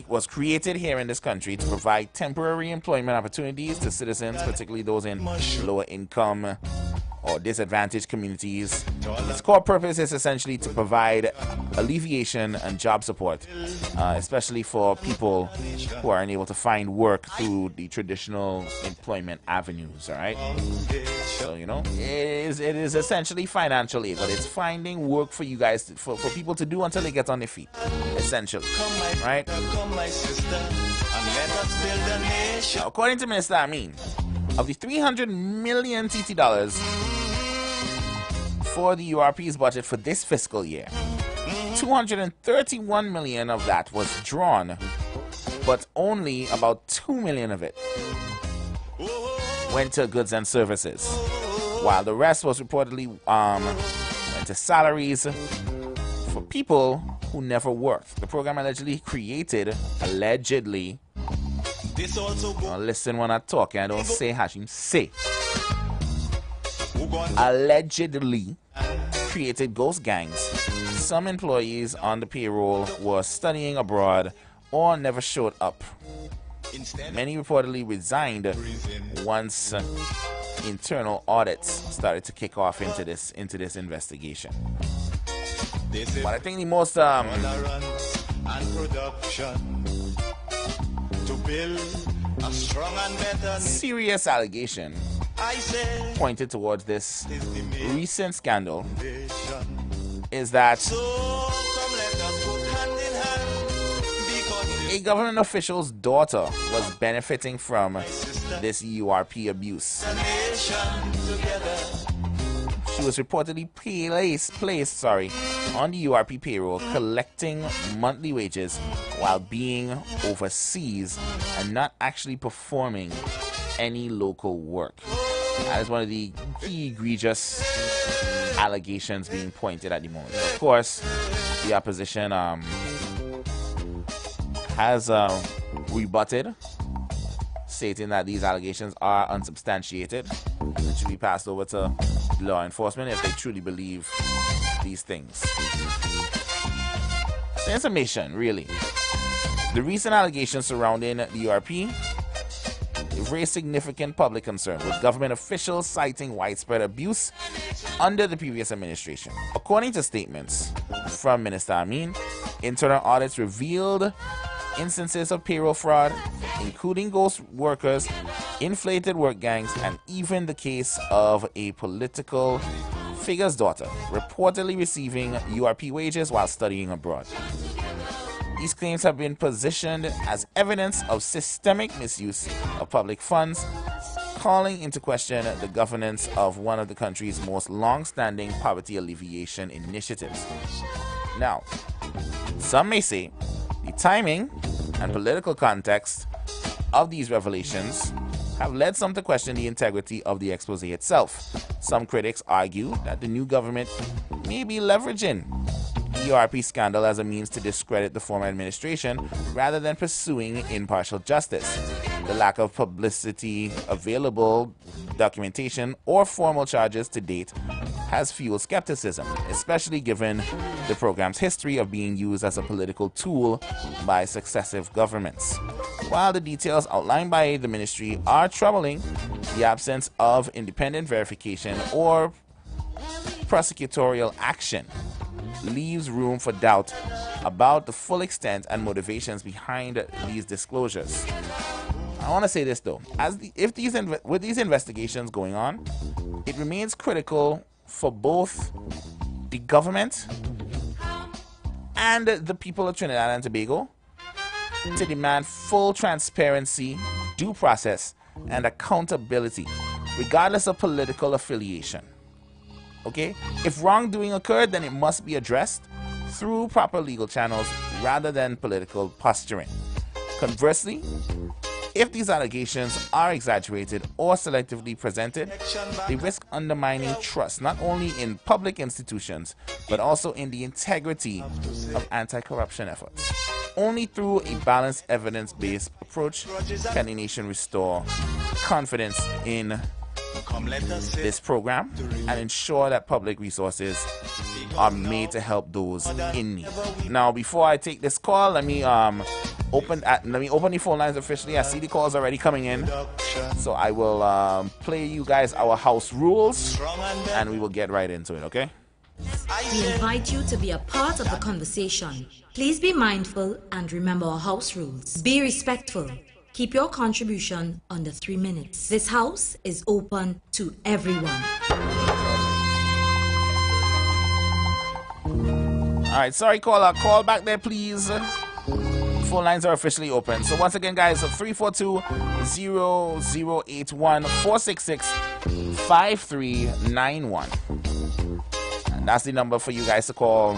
was created here in this country to provide temporary employment opportunities to citizens, particularly those in lower income or disadvantaged communities. Its core purpose is essentially to provide alleviation and job support, especially for people who are unable to find work through the traditional employment avenues, all right? So, you know, it is essentially financial aid, but it's finding work for you guys, for people to do until they get on their feet, essentially, right? Now, according to Minister Amin, of the 300 million TT dollars for the URP's budget for this fiscal year, 231 million of that was drawn, but only about 2 million of it went to goods and services, while the rest was reportedly went to salaries for people who never worked. The program allegedly, listen when I talk, I don't say Hashim, say. Allegedly created ghost gangs. Some employees on the payroll were studying abroad or never showed up. Many reportedly resigned once internal audits started to kick off into this investigation. But I think the most serious allegation pointed towards this recent scandal is that a government official's daughter was benefiting from this URP abuse. She was reportedly placed on the URP payroll, collecting monthly wages while being overseas and not actually performing any local work. That is one of the key egregious allegations being pointed at the moment. Of course, the opposition has rebutted, stating that these allegations are unsubstantiated and should be passed over to law enforcement if they truly believe these things. The information, really. The recent allegations surrounding the URP raised significant public concern, with government officials citing widespread abuse under the previous administration. According to statements from Minister Amin, internal audits revealed instances of payroll fraud, including ghost workers, inflated work gangs, and even the case of a political figure's daughter reportedly receiving URP wages while studying abroad. These claims have been positioned as evidence of systemic misuse of public funds, calling into question the governance of one of the country's most long-standing poverty alleviation initiatives. Now, some may say the timing and political context of these revelations have led some to question the integrity of the expose itself. Some critics argue that the new government may be leveraging the URP scandal as a means to discredit the former administration rather than pursuing impartial justice. The lack of publicity, available documentation, or formal charges to date has fueled skepticism, especially given the program's history of being used as a political tool by successive governments. While the details outlined by the ministry are troubling, the absence of independent verification or prosecutorial action leaves room for doubt about the full extent and motivations behind these disclosures. I want to say this though, with these investigations going on, it remains critical for both the government and the people of Trinidad and Tobago to demand full transparency, due process, and accountability, regardless of political affiliation. Okay? If wrongdoing occurred, then it must be addressed through proper legal channels rather than political posturing. Conversely, if these allegations are exaggerated or selectively presented, they risk undermining trust not only in public institutions, but also in the integrity of anti-corruption efforts. Only through a balanced, evidence-based approach can a nation restore confidence in this program and ensure that public resources are made to help those in need. Now, before I take this call, let me open the phone lines officially. I see the calls already coming in, so I will play you guys our house rules, and we will get right into it. Okay? We invite you to be a part of the conversation. Please be mindful and remember our house rules. Be respectful. Keep your contribution under 3 minutes. This house is open to everyone. Alright, sorry caller, call back there please. Phone lines are officially open. So once again guys, 342-0081-466-5391. And that's the number for you guys to call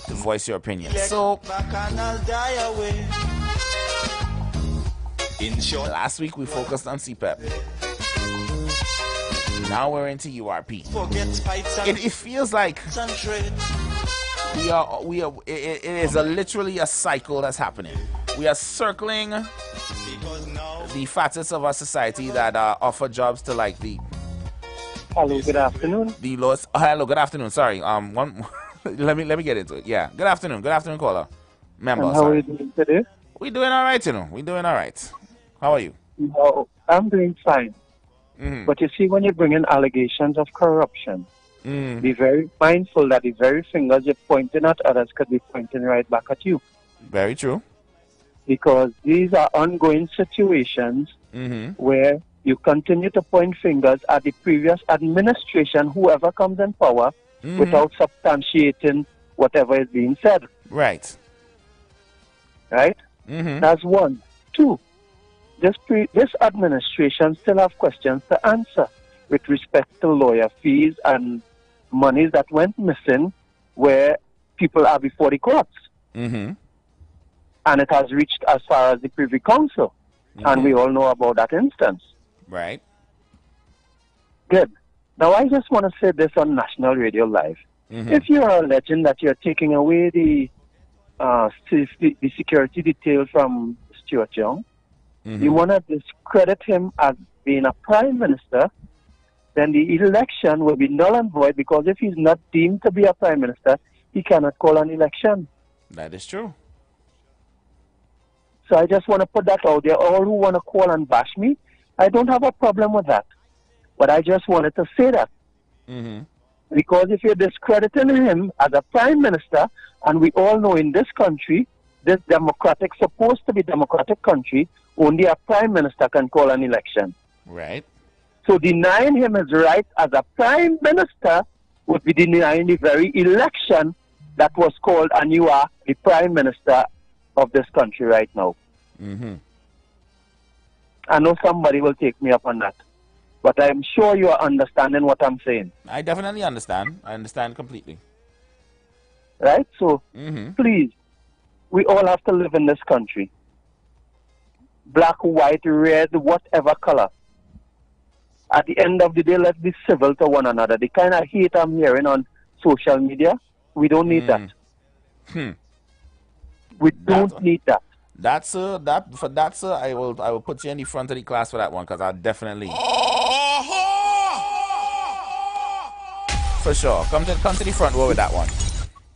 to voice your opinion. So last week we focused on CPEP. Now we're into URP. It feels like it is literally a cycle that's happening. We are circling the facets of our society that offer jobs to like the. Hello, good afternoon. The lowest. Hello, good afternoon. Sorry. Let me get into it. Yeah. Good afternoon. Good afternoon, caller. Member. And how are you doing today? We doing all right, we doing all right. How are you? No, I'm doing fine. Mm-hmm. But you see, when you bring in allegations of corruption, be very mindful that the very fingers you're pointing at others could be pointing right back at you. Very true. Because these are ongoing situations where you continue to point fingers at the previous administration, whoever comes in power, without substantiating whatever is being said. Right. Right? That's one. Two, this administration still have questions to answer with respect to lawyer fees and monies that went missing where people are before the courts. And it has reached as far as the Privy Council. And we all know about that instance. Right. Good. Now, I just want to say this on National Radio Live. If you are alleging that you're taking away the security detail from Stuart Young, you want to discredit him as being a prime minister, then the election will be null and void, because if he's not deemed to be a prime minister, he cannot call an election. That is true. So I just want to put that out there. All who want to call and bash me, I don't have a problem with that. But I just wanted to say that. Because if you're discrediting him as a prime minister, and we all know in this country, this supposed to be democratic country, only a prime minister can call an election. Right. So denying him his right as a prime minister would be denying the very election that was called, and you are the prime minister of this country right now. I know somebody will take me up on that, but I'm sure you are understanding what I'm saying. I definitely understand. I understand completely. Right? So, please, we all have to live in this country. Black, white, red, whatever color. At the end of the day, let's be civil to one another. The kind of hate I'm hearing on social media, we don't need that. We don't need that. Sir, I will put you in the front of the class for that one, because I definitely. For sure. Come to the front row with that one.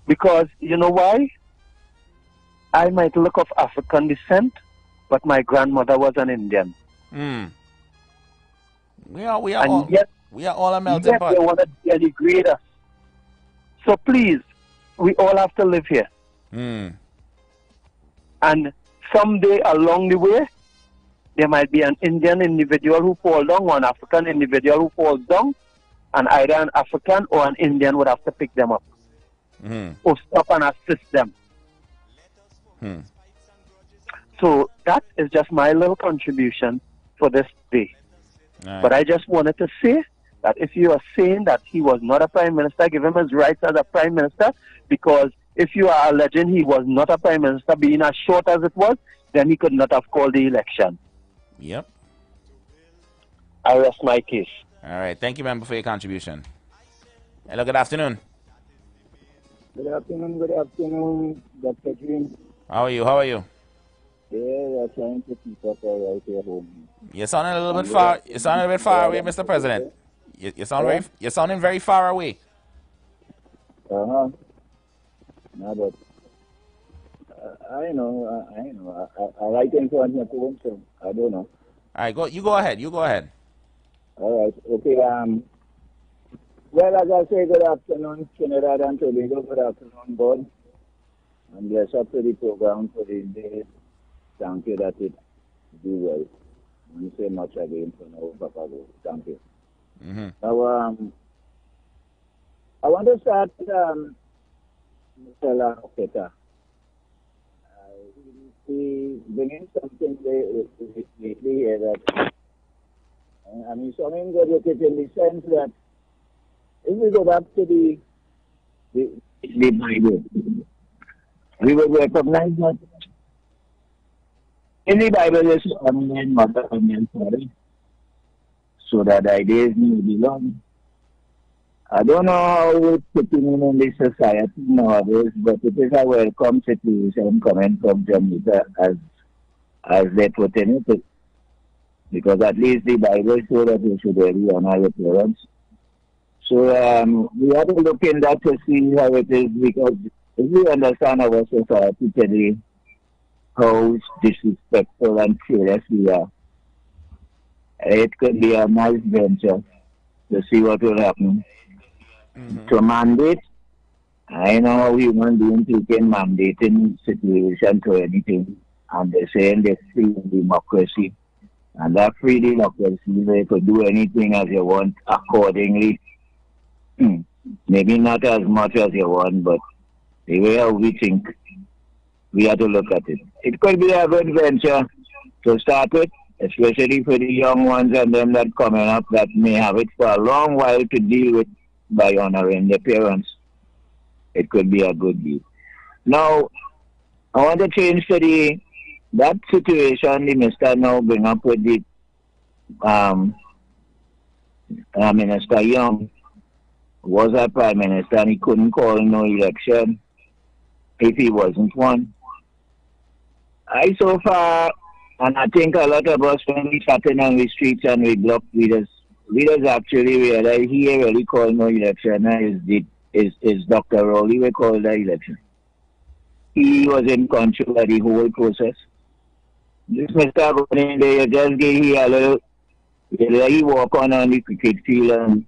Because you know why? I might look of African descent, but my grandmother was an Indian. We are all a melting yet pot. They want to denigrate us. So please, we all have to live here. And someday along the way, there might be an Indian individual who falls down, or an African individual who falls down, and either an African or an Indian would have to pick them up or stop and assist them. So that is just my little contribution for this day. Right. But I just wanted to say that if you are saying that he was not a prime minister, give him his rights as a prime minister, because if you are alleging he was not a prime minister, being as short as it was, then he could not have called the election. Yep. I rest my case. All right. Thank you, member, for your contribution. Hello, good afternoon. Good afternoon, Dr. Dream. How are you? Yeah, we're trying to keep us all right here home. You're sounding a little bit far. You're sounding a bit far away, Mr. President. You're sounding very far away. No, but I know. I like in front of my phone, so I don't know. All right, you go ahead. All right, okay. Well, as I say, good afternoon, Trinidad and Tobago. Good afternoon, God. And bless up to the program for the day. Thank you that it do well. And say much again for now, Papa. Thank you. Now, I want to start, Mr. Laketa. He bringing something lately here that, I mean, something good with it in the sense that if we go back to the Bible, we will recognize that in the Bible is family and mother and father, so that the ideas may belong. I don't know how it's fitting in this society nowadays, but it is a welcome situation coming from Jamaica as they put in it. Because at least the Bible shows that you should really honor your parents. So we have to look in that to see how it is, because if we understand our society today, how disrespectful and serious we are, it could be a nice venture to see what will happen. To mandate, I know how human beings can mandating situation to anything, and they're saying they're free democracy, and that free democracy, they could do anything as you want accordingly. Maybe not as much as you want, but the way how we think, we have to look at it. It could be a good venture to start with, especially for the young ones and them that coming up that may have it for a long while to deal with by honoring their parents. It could be a good deal. Now, I want to change to that situation the minister now bring up with the Minister Young was a prime minister and he couldn't call no election if he wasn't one. So far, and I think a lot of us when we sat in on the streets and we block leaders actually realize he really called no election is Dr. Rowley we called the election. He was in control of the whole process. This Mr. Going in there, just gave he a little, he walk on the cricket field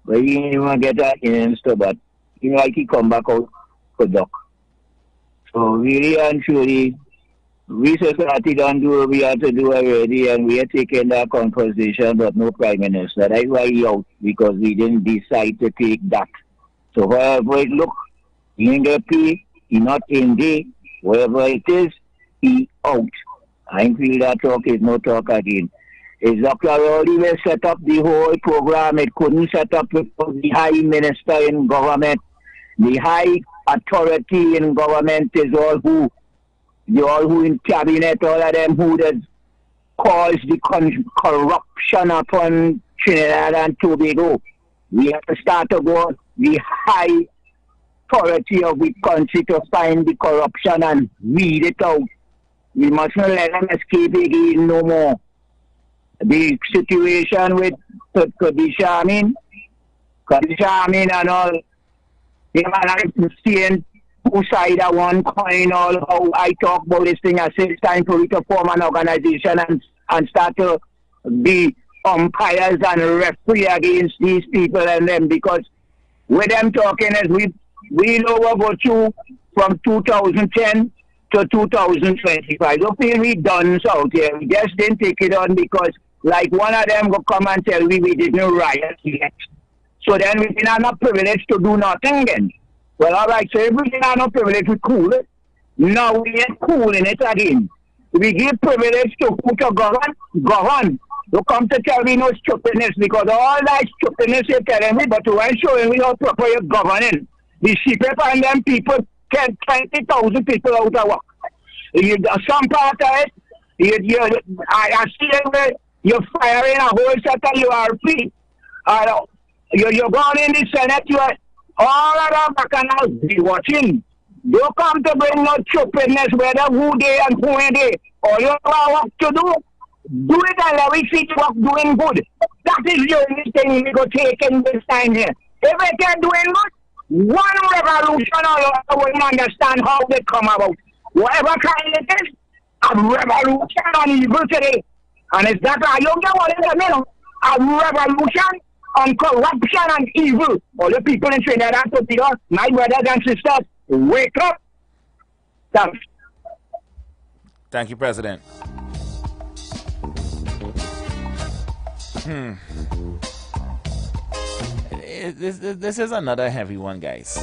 but he didn't even get that in stuff, but like he come back out for duck. So really and truly, we society don't do what we have to do already, and we are taking that conversation, but no prime minister. That's why he out, because we didn't decide to take that. So wherever it look, he ain't get paid, he not in there, wherever it is, he out. I feel that talk is no talk again. Is Dr. Rowley will set up the whole program. It couldn't set up with the high minister in government. The high authority in government is all who in cabinet, all of them who does cause the corruption upon Trinidad and Tobago. We have to start to go the high authority of the country to find the corruption and weed it out. We must not let them escape again no more. The situation with Kodisha, I mean, and all. Yeah, man, I'm seeing two sides of one coin. All how I talk about this thing. I say it's time for you to form an organization and start to be umpires and referee against these people and them, because with them talking is we know what go through from 2010 to 2025. Don't feel we done out here. We just didn't take it on because like one of them will come and tell we didn't riot yet. So then we didn't have no privilege to do nothing again. Well, all right, so if we didn't have no privilege, we cool it. Now we ain't cooling it again. We give privilege to who to govern. You come to tell me no stupidness, because all that stupidness you're telling me, but you ain't showing me how proper you're governing. The sheep and them people, 20,000 people out of work. Some part of it, I see that you're firing a whole set of URP. You're going in the Senate, all of them bacchanals be watching. Don't come to bring no stupidness, whether who they and who ain't they. All you have work to do it and let me see work doing good. That is the only thing we go take in this time here. If we can doing good, one revolution, all you wouldn't understand how they come about. Whatever kind it is, a revolution on evil today. And it's that I don't get what in the middle. A revolution on corruption and evil. All the people in Trinidad and Tobago, my brothers and sisters, wake up. Thanks. Thank you, President. This is another heavy one, guys.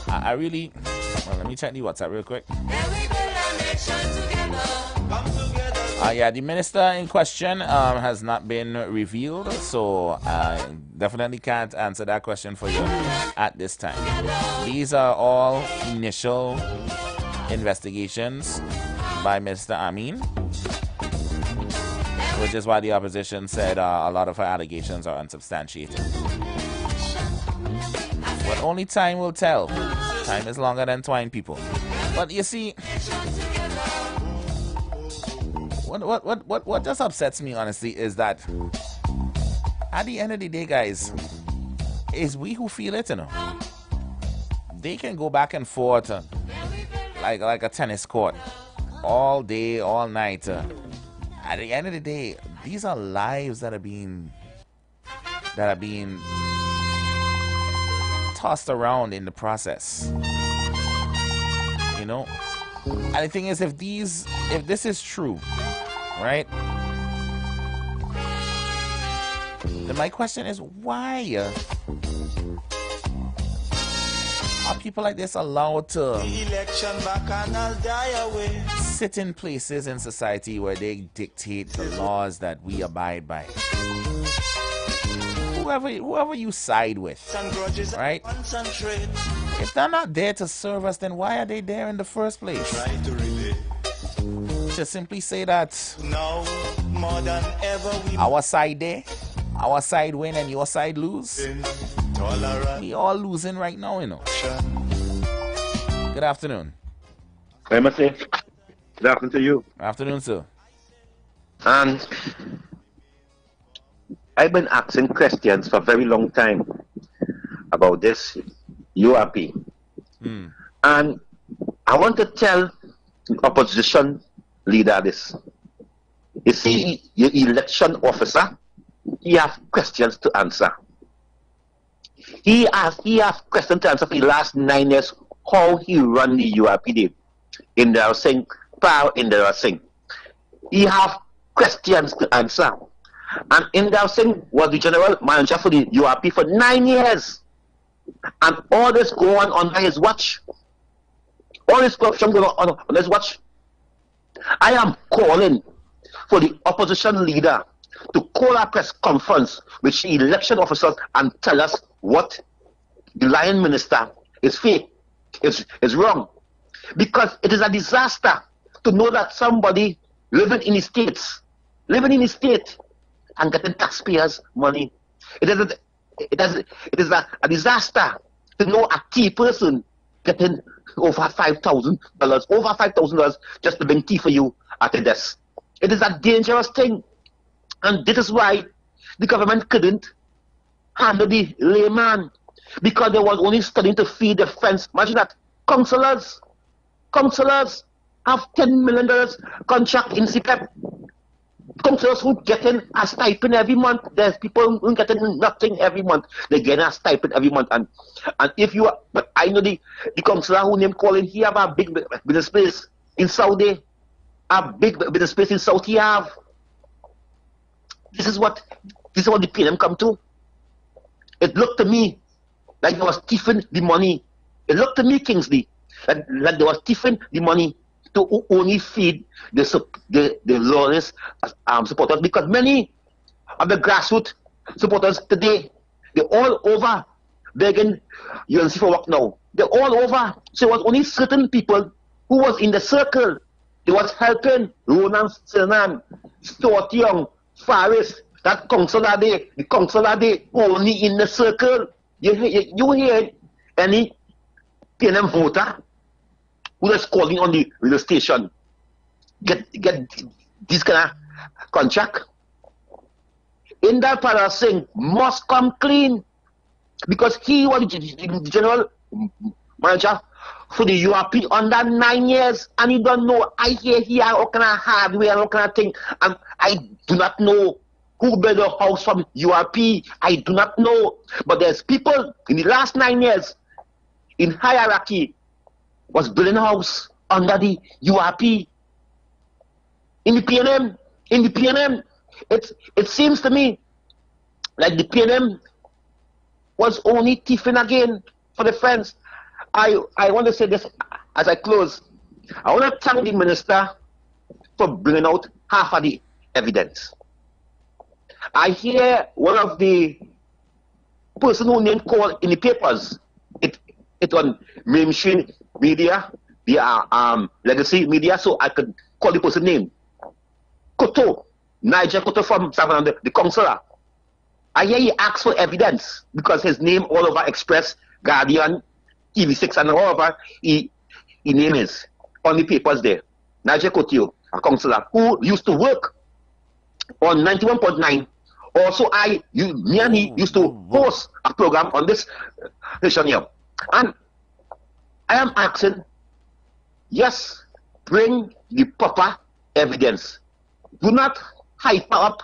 I really... Well, let me check the WhatsApp real quick. Yeah, the minister in question has not been revealed, so I definitely can't answer that question for you at this time. These are all initial investigations by Mr. Amin, which is why the opposition said a lot of her allegations are unsubstantiated. But only time will tell. Time is longer than twine, people. But you see, what just upsets me, honestly, is that at the end of the day, guys, it's we who feel it, you know. They can go back and forth like a tennis court all day, all night. At the end of the day, these are lives that are being tossed around in the process. You know? And the thing is, if this is true, right? Then my question is, why are people like this allowed to sit in places in society where they dictate the laws that we abide by? Whoever you side with, right? If they're not there to serve us, then why are they there in the first place? To simply say that our side there, our side win and your side lose. We all losing right now, you know. Good afternoon. I must say, good afternoon to you. Afternoon, sir. And I've been asking questions for a very long time about this URP. And I want to tell the opposition leader this. You see, your election officer, he has questions to answer. He has questions to answer for the last 9 years, how he run the URPD in the Singh, power in the Singh. He have questions to answer. And Indar Singh was the general manager for the URP for 9 years. And all this going on under his watch. All this corruption going on his watch. I am calling for the opposition leader to call a press conference with the election officers and tell us what the lying minister is fake, is wrong. Because it is a disaster to know that somebody living in the state and getting taxpayers' money. It is a disaster to know a key person getting over $5,000 just to bring tea for you at a desk. It is a dangerous thing. And this is why the government couldn't handle the layman because they was only studying to feed their friends. Imagine that. Counselors have $10 million contract in CPEP. Counselors who getting a stipend every month. There's people who getting nothing every month. They getting a stipend every month. And if you are, but I know the counselor who name calling, he have a big business place in Saudi. A big business place in South he have. This is what the PNM come to. It looked to me like they was thieving the money. It looked to me, Kingsley, like they was thieving the money to only feed the lawless supporters, because many of the grassroots supporters today, they're all over begging UNC for work now. They're all over. So it was only certain people who was in the circle. They was helping Ronan Sernan, Stuart Young, Faris, that counselor there, the counselor there, only in the circle. You hear any PNM voter who is calling on the radio station get this kind of contract? In that Para Singh must come clean, because he was the general manager for the URP under 9 years, and you don't know. I hear here all kind of hardware, all kind of thing, and I do not know who built the house from URP. I do not know, but there's people in the last 9 years in hierarchy was building a house under the URP. In the PNM, it seems to me like the PNM was only thieving again for the friends. I want to say this as I close. I want to thank the minister for bringing out half of the evidence. I hear one of the person who named call in the papers, it on mainstream media, the legacy media, so I could call the person name. Koto, Niger Koto from Savannah, the counselor. I hear he asked for evidence because his name all over Express, Guardian, TV6 and all over, he name is on the papers there. Niger Koto, a counselor who used to work on 91.9. Also, me and he used to host a program on this station here. And I am asking, yes, bring the proper evidence. Do not hype up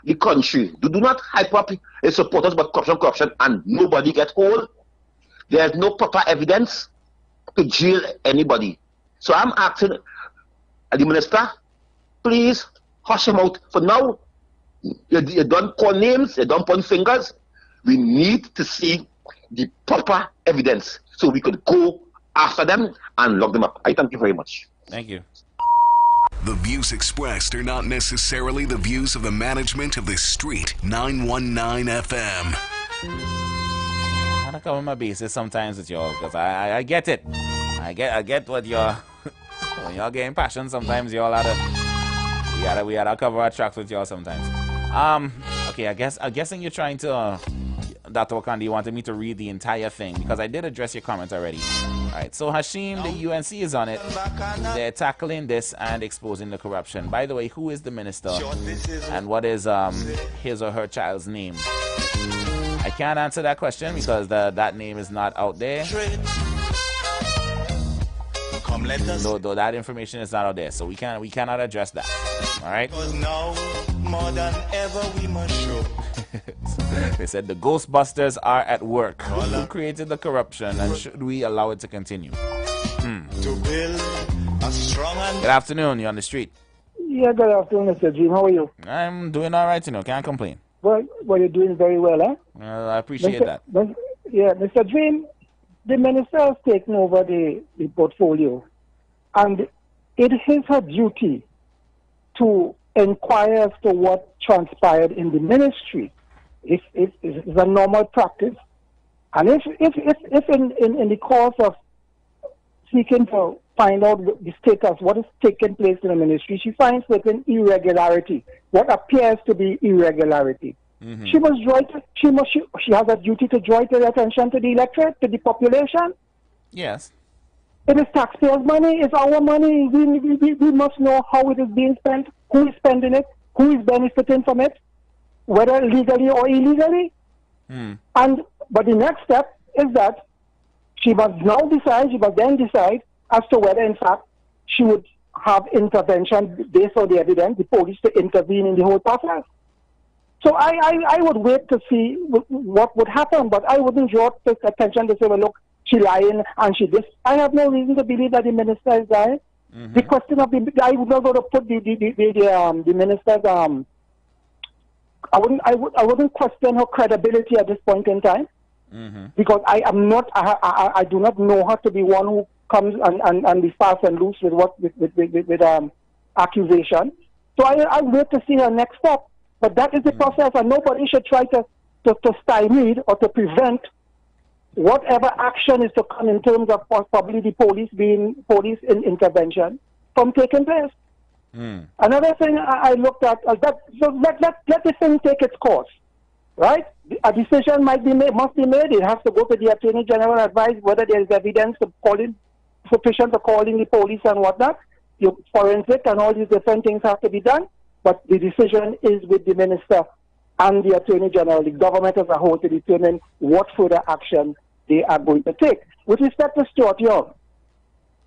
the country. Do not hype up the supporters about corruption, and nobody get hold. There's no proper evidence to jail anybody. So I'm asking the minister, please hush him out for now. You don't call names, you don't point fingers. We need to see the proper evidence so we could go after them and lock them up. I thank you very much. Thank you. The views expressed are not necessarily the views of the management of the Street 919 FM. I cover my bases sometimes with y'all because I get it. I get what you're when y'all getting passion. Sometimes y'all we gotta cover our tracks with y'all sometimes. Okay, I'm guessing you're trying to Dr. Wakandi, you wanted me to read the entire thing because I did address your comments already. Alright, so Hashim, the UNC is on it. They're tackling this and exposing the corruption. By the way, who is the minister and what is his or her child's name? I can't answer that question because that name is not out there. Though that information is not out there, so we cannot address that. All right. Now, more than ever, we must show. They said the Ghostbusters are at work. Who created the corruption, and should we allow it to continue? To build a strong and Good afternoon. You're on the street. Yeah, good afternoon, Mr. Jim. How are you? I'm doing all right. Can't complain. Well, you're doing very well, eh? I appreciate that. Yeah, Mr. Dream, the minister has taken over the portfolio, and it is her duty to inquire as to what transpired in the ministry. If it's a normal practice, and if in the course of seeking to find out the status, what is taking place in the ministry, she finds certain irregularity, what appears to be irregularity. Mm-hmm. She must draw it. She has a duty to draw their attention to the electorate, to the population. Yes. It is taxpayers' money. It's our money. We must know how it is being spent, who is spending it, who is benefiting from it, whether legally or illegally. But the next step is that she must then decide as to whether, in fact, she would have intervention based on the evidence, the police to intervene in the whole process. So I would wait to see what would happen, but I wouldn't draw attention to say, well, look, she lying and she this. I have no reason to believe that the minister is lying. The question of I would not go to put the minister's I wouldn't question her credibility at this point in time, because I do not know her to be one who comes and be fast and loose with accusation. So I wait to see her next step. But that is the process, and nobody should try to stymie or to prevent whatever action is to come in terms of probably the police intervention from taking place. Another thing I looked at is that let the thing take its course, right? A decision must be made. It has to go to the Attorney General and advise whether there is evidence sufficient for calling the police and whatnot. Forensic and all these different things have to be done. But the decision is with the minister and the Attorney General, the government as a whole, to determine what further action they are going to take. With respect to Stuart Young,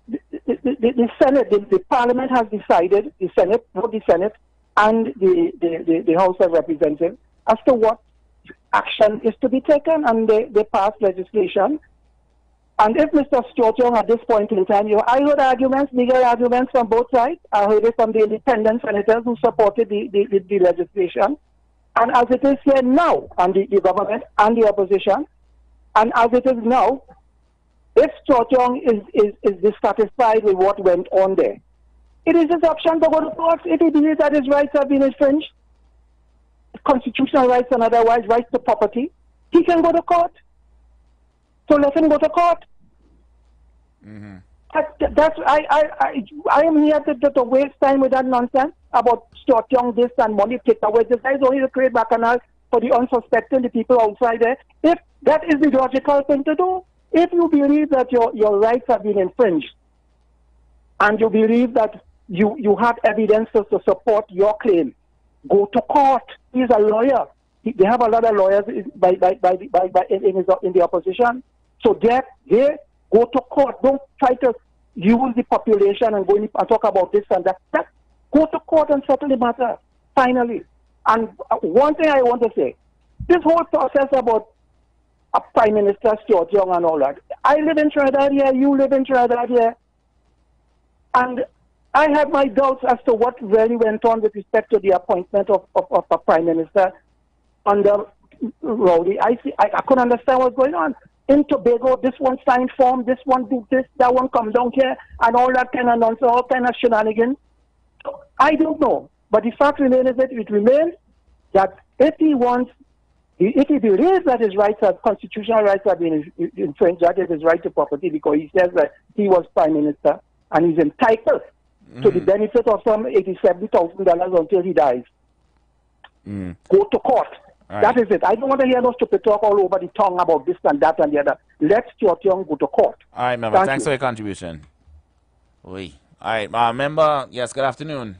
the Senate, the Parliament has decided, both the Senate and the House of Representatives, as to what action is to be taken, and they passed legislation. And if Mr. Stuart Young at this point in time, I heard legal arguments from both sides. I heard it from the independent senators who supported the legislation. And as it is here now, and the government and the opposition, and as it is now, if Stuart Young is dissatisfied with what went on there, it is his option to go to court. If he believes that his rights have been infringed, constitutional rights and otherwise, rights to property, he can go to court. So let him go to court. I am here to waste time with that nonsense about Stuart Young, this and money take away. This guy is only to create bacchanal for the unsuspecting, the people outside there. If that is the logical thing to do, if you believe that your rights have been infringed, and you believe that you have evidence to support your claim, go to court. He's a lawyer. They have a lot of lawyers in the opposition. So they go to court. Don't try to use the population and go and talk about this and that. Go to court and settle the matter, finally. And one thing I want to say, this whole process about a Prime Minister, Stuart Young and all that, I live in Trinidad here, you live in Trinidad here, and I have my doubts as to what really went on with respect to the appointment of a Prime Minister under Rowley. I couldn't understand what's going on. In Tobago, this one signed form, this one do this, that one come down here, and all that kind of nonsense, all kind of shenanigans. I don't know. But the fact remains that if he believes that his constitutional rights have been infringed, that is his right to property, because he says that he was Prime Minister and he's entitled to the benefit of some $87,000 until he dies. Go to court. Right. That is it. I don't want to hear no stupid talk all over the tongue about this and that and the other. Let Stuart Young go to court. All right, member. Thanks for your contribution. Oui. All right, member. Yes, good afternoon.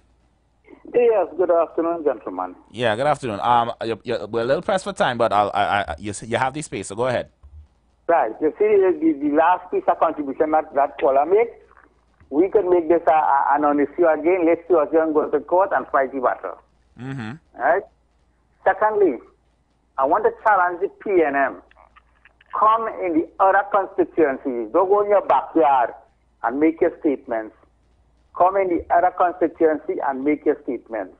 Yes, good afternoon, gentlemen. Yeah, good afternoon. We're a little pressed for time, but you have the space, so go ahead. Right. You see, the last piece of contribution that caller made, we could make this an issue again. Let Stuart Young go to court and fight the battle. Right? Secondly, I want to challenge the PNM. Come in the other constituencies. Don't go in your backyard and make your statements. Come in the other constituency and make your statements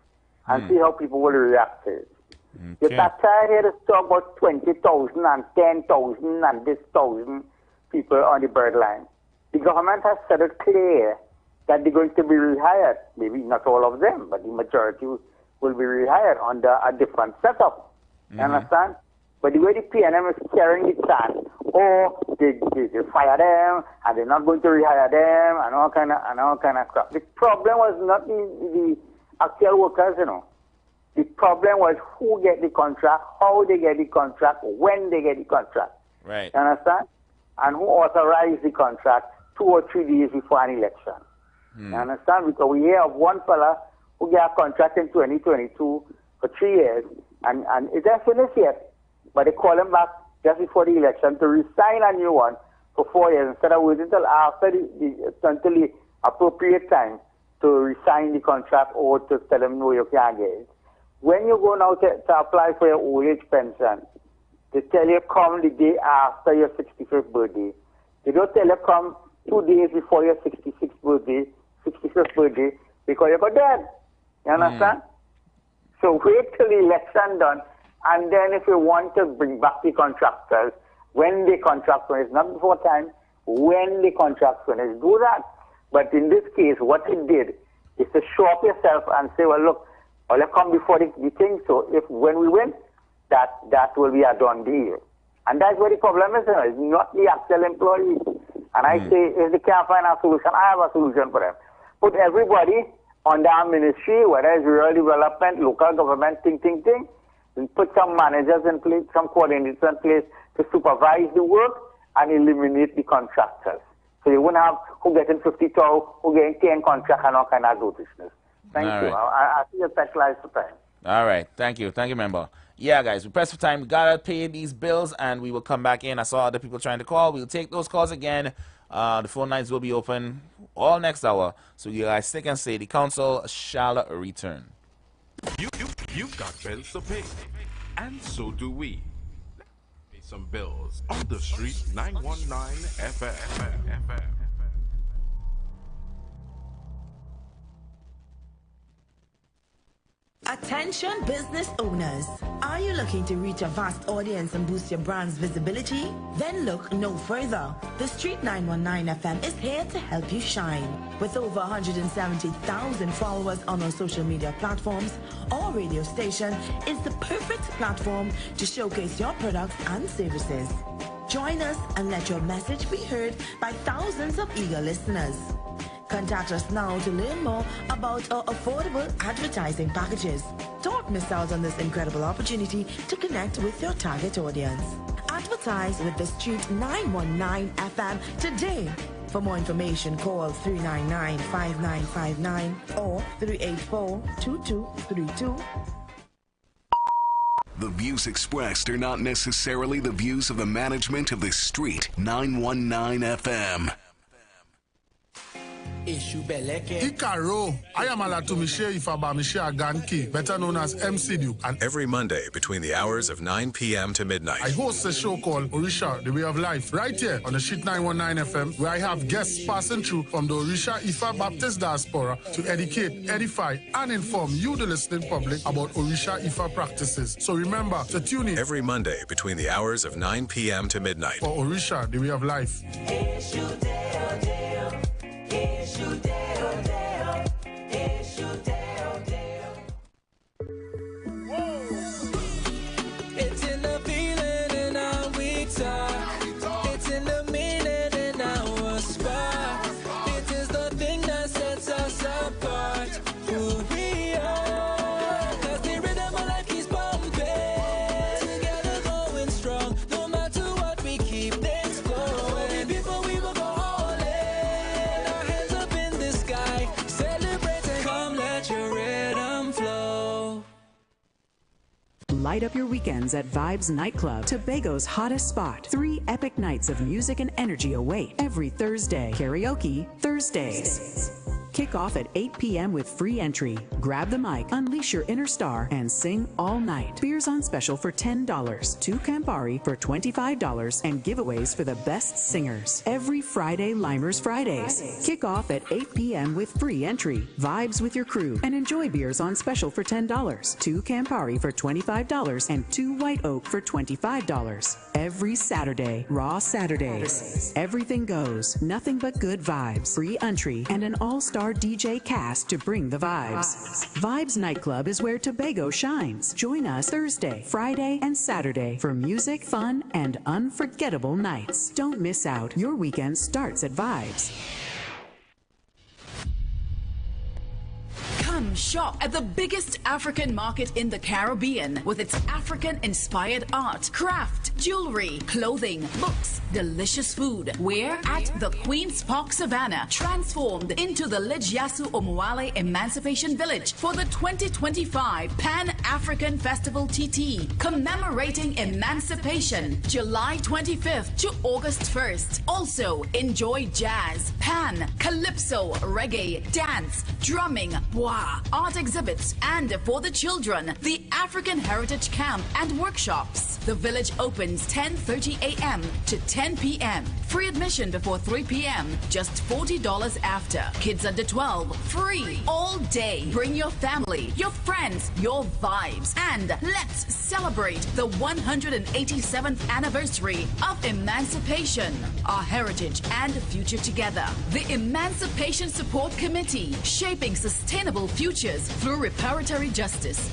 and see how people will react to it. You're tired here to talk about 20,000 and 10,000 and this 1,000 people on the bird line. The government has said it clear that they're going to be rehired. Maybe not all of them, but the majority will be rehired under a different setup. You understand? But the way the PNM is carrying the chance, they fire them and they're not going to rehire them and all kind of stuff. The problem was not the actual workers, you know. The problem was who get the contract, how they get the contract, when they get the contract. Right. You understand? And who authorized the contract 2 or 3 days before an election. You understand? Because we hear of one fella who got a contract in 2022 for 3 years and it ain't finished yet. but they call him back just before the election to resign a new one for 4 years instead of waiting until after until the appropriate time to resign the contract or to tell them no, you can't get it. When you go now to apply for your old age pension, they tell you come the day after your 65th birthday. They don't tell you come 2 days before your 65th birthday, because you got dead. You understand? So wait till the election done, and then if you want to bring back the contractors, when the contract finishes, not before time, when the contract finishes, do that. But in this case, what it did is to show up yourself and say, well, look, I'll come before the thing, so if when we win, that will be a done deal. And that's where the problem is, it's not the actual employee. And I say, if they can't find a solution, I have a solution for them. Put everybody on their ministry, whether it's rural development, local government, and put some managers in place, some coordinators in place to supervise the work and eliminate the contractors. So you wouldn't have who getting 50,000, who getting 10 contracts and all kind of business. Thank you. Right. I see you specialize for time. All right. Thank you. Thank you, member. Yeah, guys, we press for time. We got to pay these bills, and we will come back in. I saw other people trying to call. We'll take those calls again. The phone lines will be open all next hour. So you guys stick and say the council shall return. You've got bills to pay, and so do we. Pay some bills on the street 919 FM. Attention business owners. Are you looking to reach a vast audience and boost your brand's visibility? Then look no further. The Street 919 FM is here to help you shine. With over 170,000 followers on our social media platforms, our radio station is the perfect platform to showcase your products and services. Join us and let your message be heard by thousands of eager listeners. Contact us now to learn more about our affordable advertising packages. Don't miss out on this incredible opportunity to connect with your target audience. Advertise with the Street 919 FM today. For more information, call 399-5959 or 384-2232. The views expressed are not necessarily the views of the management of the Street 919 FM. Ikaro, I am Alatumishe Ifaba Mishe Aganki, better known as MC Duke. And every Monday between the hours of 9 p.m. to midnight, I host a show called Orisha, The Way of Life, right here on the Street 919 FM, where I have guests passing through from the Orisha Ifa Baptist Diaspora to educate, edify, and inform you, the listening public, about Orisha Ifa practices. So remember to tune in every Monday between the hours of 9 p.m. to midnight for Orisha, The Way of Life. It's in the feeling in our weak side. It's in the meaning in our spot. It is the thing that sets us apart. Who we are. 'Cause the rhythm of life keeps pumping. Together going strong. No matter what, we keep things flowing. Before we will go all in. Our hands up in the sky. Celebrating. Come let your rhythm flow. Light up your weekends at Vibes Nightclub, Tobago's hottest spot. 3 epic nights of music and energy await every Thursday. Karaoke Thursdays. Kick off at 8 p.m. with free entry. Grab the mic, unleash your inner star, and sing all night. Beers on special for $10, 2 Campari for $25, and giveaways for the best singers. Every Friday, Limers Fridays. Kick off at 8 p.m. with free entry. Vibes with your crew and enjoy beers on special for $10, 2 Campari for $25, and 2 White Oak for $25. Every Saturday, Raw Saturdays. Everything goes, nothing but good vibes. Free entry and an all-star DJ cast to bring the vibes. Vibes Nightclub is where Tobago shines. Join us Thursday, Friday, and Saturday for music, fun, and unforgettable nights. Don't miss out. Your weekend starts at Vibes. Come shop at the biggest African market in the Caribbean with its African-inspired art, craft, jewelry, clothing, books, delicious food. We're at the Queen's Park Savannah, transformed into the Lidjasu Omuale Emancipation Village for the 2025 Pan-African Festival TT, commemorating emancipation, July 25th to August 1st. Also, enjoy jazz, pan, calypso, reggae, dance, drumming, bois, art exhibits, and for the children, the African Heritage Camp and workshops. The village opens 10:30 a.m. to 10 p.m. Free admission before 3 p.m. Just $40 after. Kids under 12, free all day. Bring your family, your friends, your vibes, and let's celebrate the 187th anniversary of emancipation, our heritage and future together. The Emancipation Support Committee, shaping sustainable futures through reparatory justice.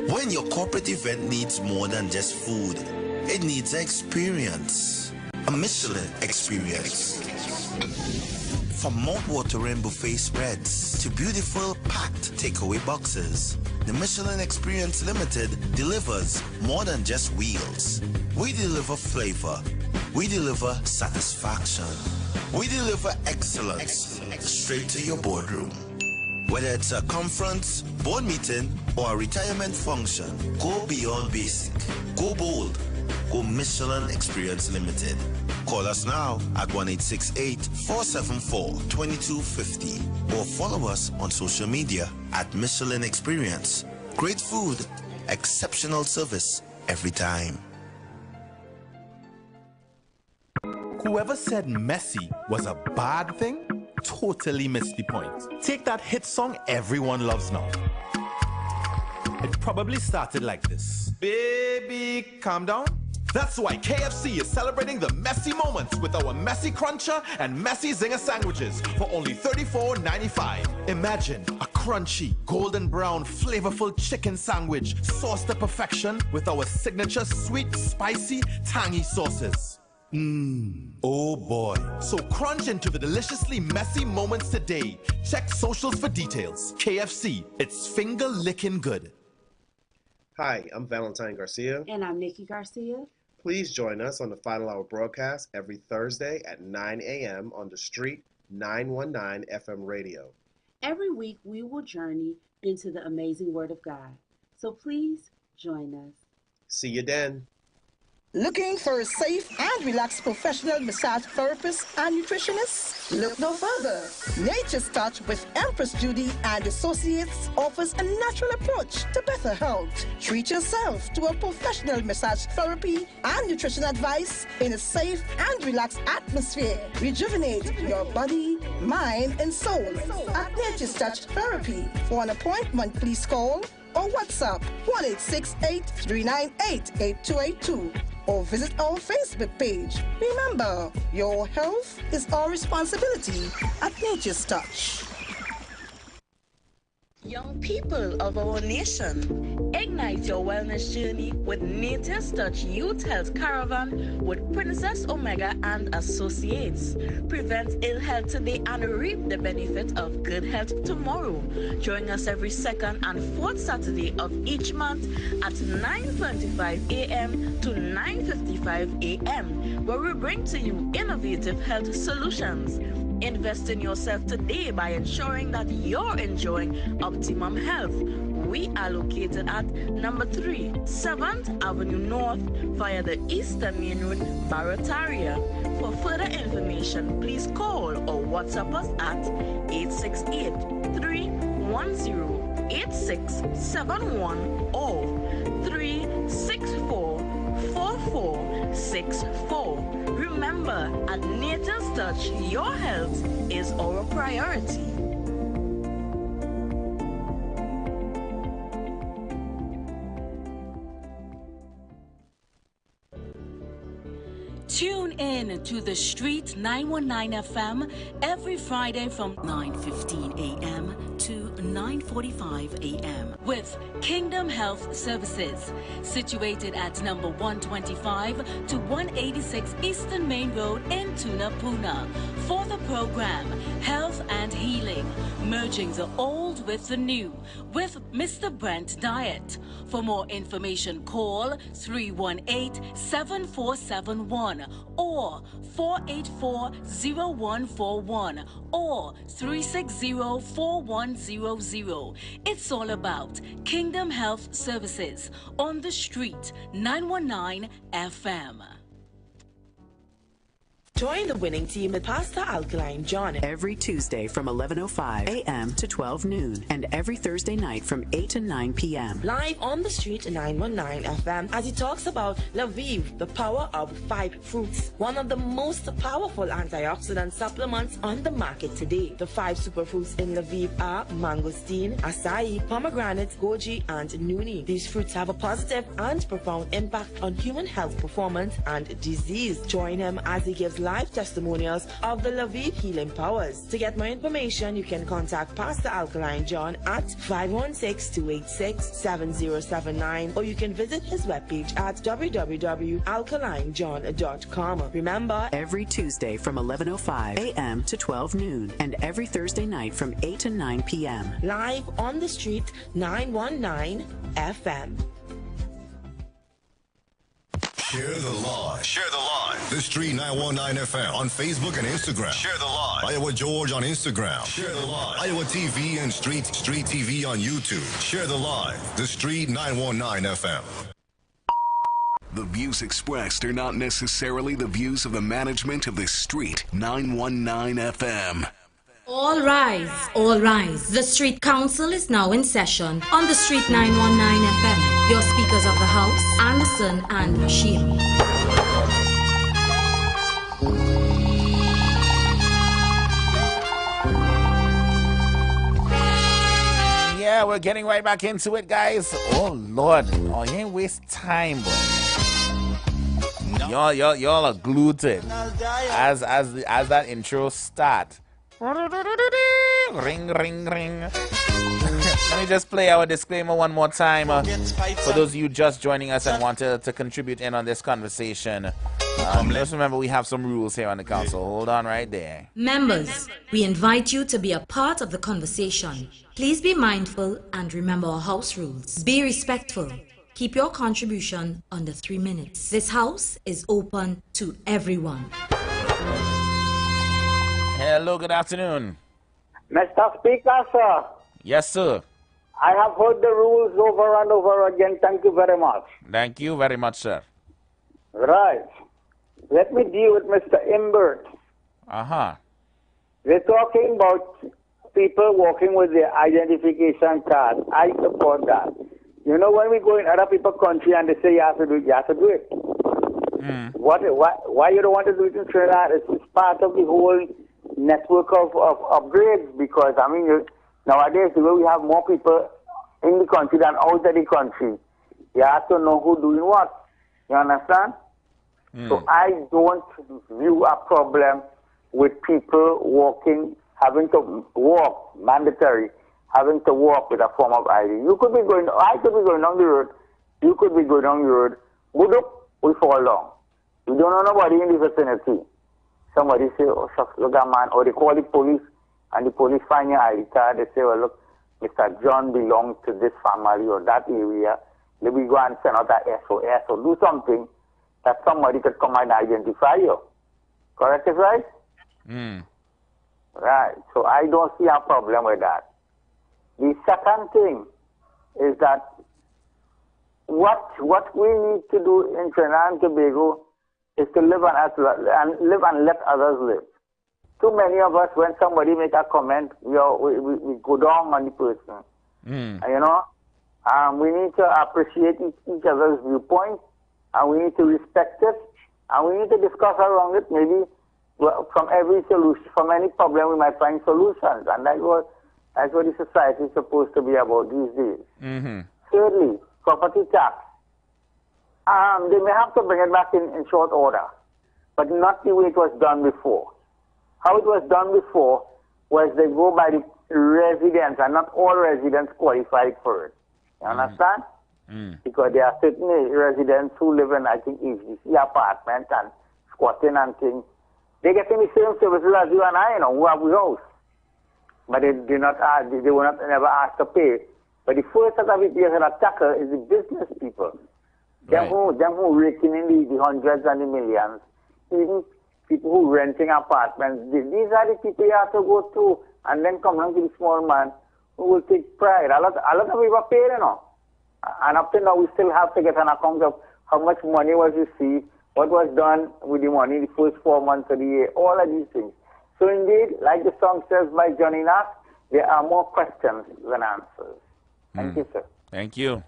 When your corporate event needs more than just food, it needs an experience, a Michelin experience. From mouth-watering buffet spreads to beautiful packed takeaway boxes, the Michelin Experience Limited delivers more than just wheels. We deliver flavor. We deliver satisfaction. We deliver excellence straight to your boardroom. Whether it's a conference, board meeting, or a retirement function, go beyond basic. Go bold. Go Michelin Experience Limited. Call us now at 1-868-474-2250 or follow us on social media at Michelin Experience. Great food, exceptional service every time. Whoever said messy was a bad thing totally missed the point. Take that hit song everyone loves now. It probably started like this. Baby, calm down. That's why KFC is celebrating the messy moments with our Messy Cruncher and Messy Zinger sandwiches for only $34.95. Imagine a crunchy, golden brown, flavorful chicken sandwich sauced to perfection with our signature sweet, spicy, tangy sauces. Oh boy. So crunch into the deliciously messy moments today. Check socials for details. KFC, it's finger-licking good. Hi, I'm Valentine Garcia. And I'm Nikki Garcia. Please join us on the Final Hour broadcast every Thursday at 9 a.m. on the Street 919 FM radio. Every week we will journey into the amazing Word of God. So please join us. See you then. Looking for a safe and relaxed professional massage therapist and nutritionist? Look no further. Nature's Touch with Empress Judy and Associates offers a natural approach to better health. Treat yourself to a professional massage therapy and nutrition advice in a safe and relaxed atmosphere. Rejuvenate your body, mind, and soul at Nature's Touch Therapy. For an appointment, please call or WhatsApp 1-868-398-8282 or visit our Facebook page. Remember, your health is our responsibility at Nature's Touch. Young people of our nation, ignite your wellness journey with Nature's Touch Youth Health Caravan with Princess Omega and Associates. Prevent ill health today and reap the benefit of good health tomorrow. Join us every second and fourth Saturday of each month at 9:25 a.m. to 9:55 a.m., where we bring to you innovative health solutions. Invest in yourself today by ensuring that you're enjoying optimum health. We are located at number 3, 7th Avenue North via the Eastern Main Road, Barataria. For further information, please call or WhatsApp us at 868-310-8671 or 364-4464. Remember, at Nature's Touch, your health is our priority. Tune in listen to The Street 919 FM every Friday from 9:15 a.m. to 9:45 a.m. with Kingdom Health Services, situated at number 125 to 186 Eastern Main Road in Tunapuna. For the program, Health and Healing, merging the old with the new, with Mr. Brent Diet. For more information, call 318-7471 or 484-0141 or 360-4100. It's all about Kingdom Health Services on The Street 919 FM. Join the winning team with Pastor Alkaline John every Tuesday from 11:05 a.m. to 12 noon and every Thursday night from 8 to 9 p.m. live on The Street 919 FM as he talks about Lviv, the power of 5 fruits, one of the most powerful antioxidant supplements on the market today. The 5 superfruits in Lviv are mangosteen, acai, pomegranate, goji, and nuni. These fruits have a positive and profound impact on human health performance and disease. Join him as he gives live testimonials of the Lviv healing powers. To get more information, you can contact Pastor Alkaline John at 516-286-7079 or you can visit his webpage at www.alkalinejohn.com. Remember, every Tuesday from 11:05 a.m. to 12 noon and every Thursday night from 8 to 9 p.m. live on The Street 919 FM. Share the live. Share the live. The Street 919 FM on Facebook and Instagram. Share the live. Iowa George on Instagram. Share the live. Iowa TV and Street TV on YouTube. Share the live. The Street 919 FM. The views expressed are not necessarily the views of the management of the Street 919 FM. All rise, all rise. The Street Council is now in session on the Street 919 FM. Your speakers of the House, Anderson and Rashid. Yeah, we're getting right back into it, guys. Oh, Lord. Oh, you ain't waste time, boy. Y'all are glued to it. As that intro start. Ring, ring, ring. Let me just play our disclaimer one more time for those of you just joining us and want to contribute in on this conversation. Just remember, we have some rules here on the council. Hold on right there. Members, we invite you to be a part of the conversation. Please be mindful and remember our house rules. Be respectful. Keep your contribution under 3 minutes. This house is open to everyone. Hello, good afternoon. Mr. Speaker, sir. Yes, sir. I have heard the rules over and over again. Thank you very much. Thank you very much, sir. Right. Let me deal with Mr. Imbert. Uh-huh. We're talking about people walking with their identification card. I support that. You know, when we go in other people's country and they say you have to do it, you have to do it. Why you don't want to do it in Trinidad? It's part of the whole network of upgrades, because, I mean, nowadays, the way we have more people in the country than out of the country, you have to know who's doing what. You understand? So I don't view a problem with people having to walk, mandatory, having to walk with a form of ID. I could be going down the road, you could be going down the road, we fall down. You don't know nobody in the vicinity. Somebody say, oh, shucks, look at man, or they call the police, and the police find your ID card. They say, well, look, Mr. John belongs to this family or that area. Let me go and send out that SOS or do something that somebody could come and identify you. Correct, is right? Right. So I don't see a problem with that. The second thing is that what we need to do in Trinidad and Tobago is to live and let others live. Too many of us, when somebody make a comment, we go down on the person. And, you know, we need to appreciate each other's viewpoint, and we need to respect it, and we need to discuss around it. Maybe from every solution, from any problem, we might find solutions, and that's what the society is supposed to be about these days. Thirdly, property tax. They may have to bring it back in short order. but not the way it was done before. How it was done before was they go by the residents, and not all residents qualified for it. You understand? Because there are certain residents who live in, I think, HDC apartment and squatting and things. They get the same services as you and I, you know, who have a house. But they do not ask, they were not never asked to pay. But the first set of it you're going to tackle is the business people. Them who raking in the hundreds and the millions. Even people who renting apartments. These are the people you have to go to, and then come along to the small man who will take pride. A lot of people pay, you know. And up to now, we still have to get an account of how much money was received, what was done with the money the first 4 months of the year, all of these things. So indeed, like the song says by Johnny Nash, there are more questions than answers. Thank you, sir. Thank you.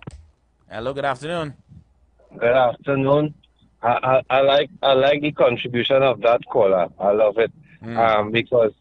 Hello, good afternoon. Good afternoon. I like the contribution of that caller. I love it. Because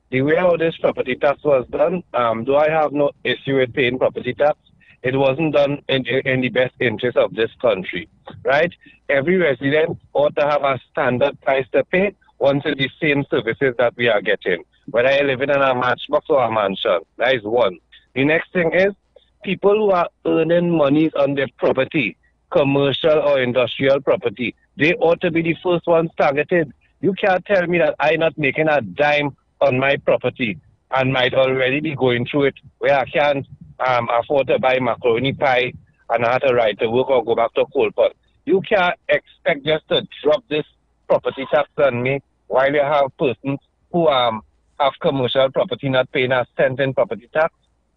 the way how this property tax was done, though I have no issue with paying property tax, it wasn't done in the best interest of this country, right? Every resident ought to have a standard price to pay once it's the same services that we are getting, whether you're living in a matchbox or a mansion. That is one. The next thing is people who are earning monies on their property, commercial or industrial property, they ought to be the first ones targeted. You can't tell me that I'm not making a dime on my property and might already be going through it where I can't afford to buy macaroni pie and I have to ride to work or go back to coal pot. You can't expect just to drop this property tax on me while you have persons who have commercial property not paying a cent in property tax.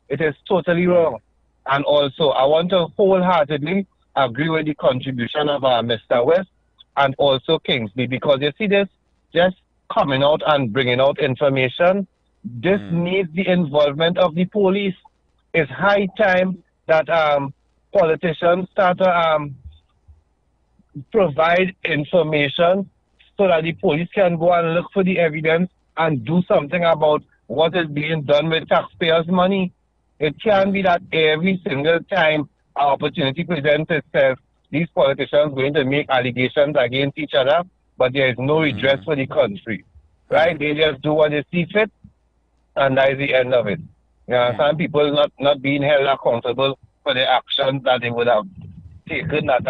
It is totally wrong. And also, I want to wholeheartedly agree with the contribution of Mr. West and also Kingsley, because you see this just coming out and bringing out information. This needs the involvement of the police. It's high time that politicians start to provide information so that the police can go and look for the evidence and do something about what is being done with taxpayers' money. It can't be that every single time an opportunity presents itself, these politicians going to make allegations against each other, but there is no redress for the country. Right? They just do what they see fit, and that is the end of it. Some people not being held accountable for the actions that they would have taken that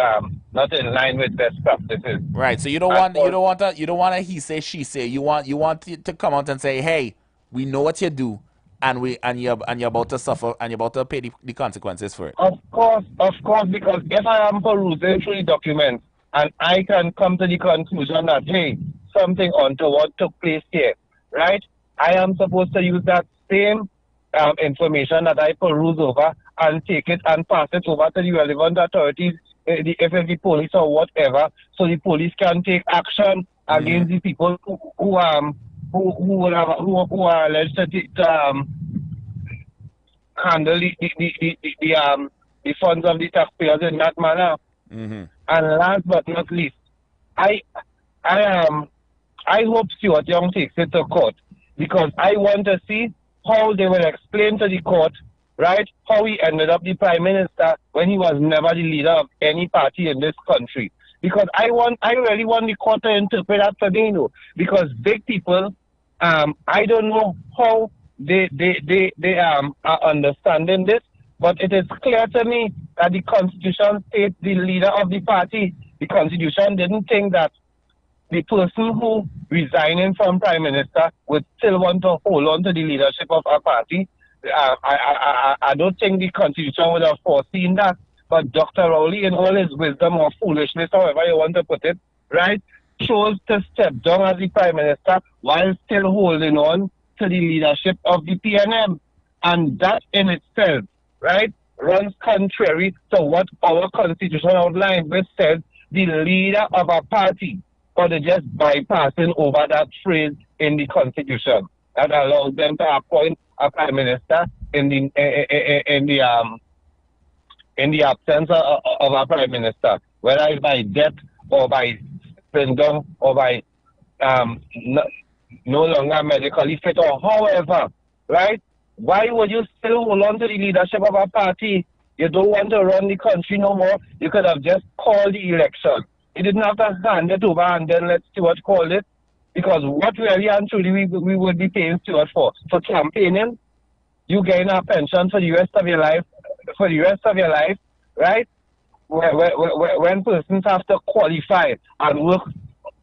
not in line with best practices. Right. So you don't want a he say she say. You want to come out and say, hey, we know what you do, and you're about to suffer and you're about to pay the consequences for it. Of course, because if I am perusing through the documents and I can come to the conclusion that hey, something untoward took place here, right? I am supposed to use that same information that I peruse over and take it and pass it over to the relevant authorities, if it's the police or whatever, so the police can take action against the people who are alleged to handle the funds of the taxpayers in that manner. And last but not least, I hope Stuart Young takes it to court, because I want to see how they will explain to the court, right, how he ended up the Prime Minister when he was never the leader of any party in this country. Because I really want the court to interpret that for me, you know, because big people, I don't know how they are understanding this, but it is clear to me that the Constitution states the leader of the party. The Constitution didn't think that the person who resigning from Prime Minister would still want to hold on to the leadership of a party. I don't think the Constitution would have foreseen that. But Dr. Rowley, in all his wisdom or foolishness, however you want to put it, right, chose to step down as the Prime Minister while still holding on to the leadership of the PNM. And that in itself, right, runs contrary to what our Constitution outlines, which says the leader of a party, or they're just bypassing over that phrase in the Constitution that allows them to appoint a Prime Minister in the absence of a Prime Minister, whether it's by death or by spending or by no longer medically fit or however, right? Why would you still hold on to the leadership of a party? You don't want to run the country no more. You could have just called the election. He didn't have to hand it over and then let Stewart call it. Because what really and truly we would be paying Stewart for campaigning, you getting a pension for the rest of your life, right? When persons have to qualify and work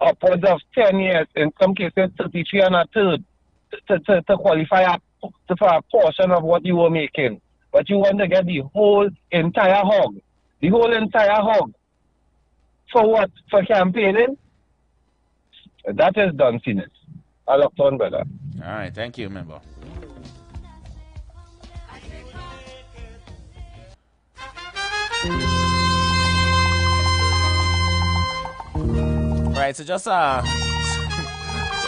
upwards of 10 years, in some cases 33 and a third, to qualify for a portion of what you were making. But you want to get the whole entire hog. The whole entire hog. For what? For campaigning? That is done, Phoenix. I'll look on, brother. All right, thank you, member. All right, so just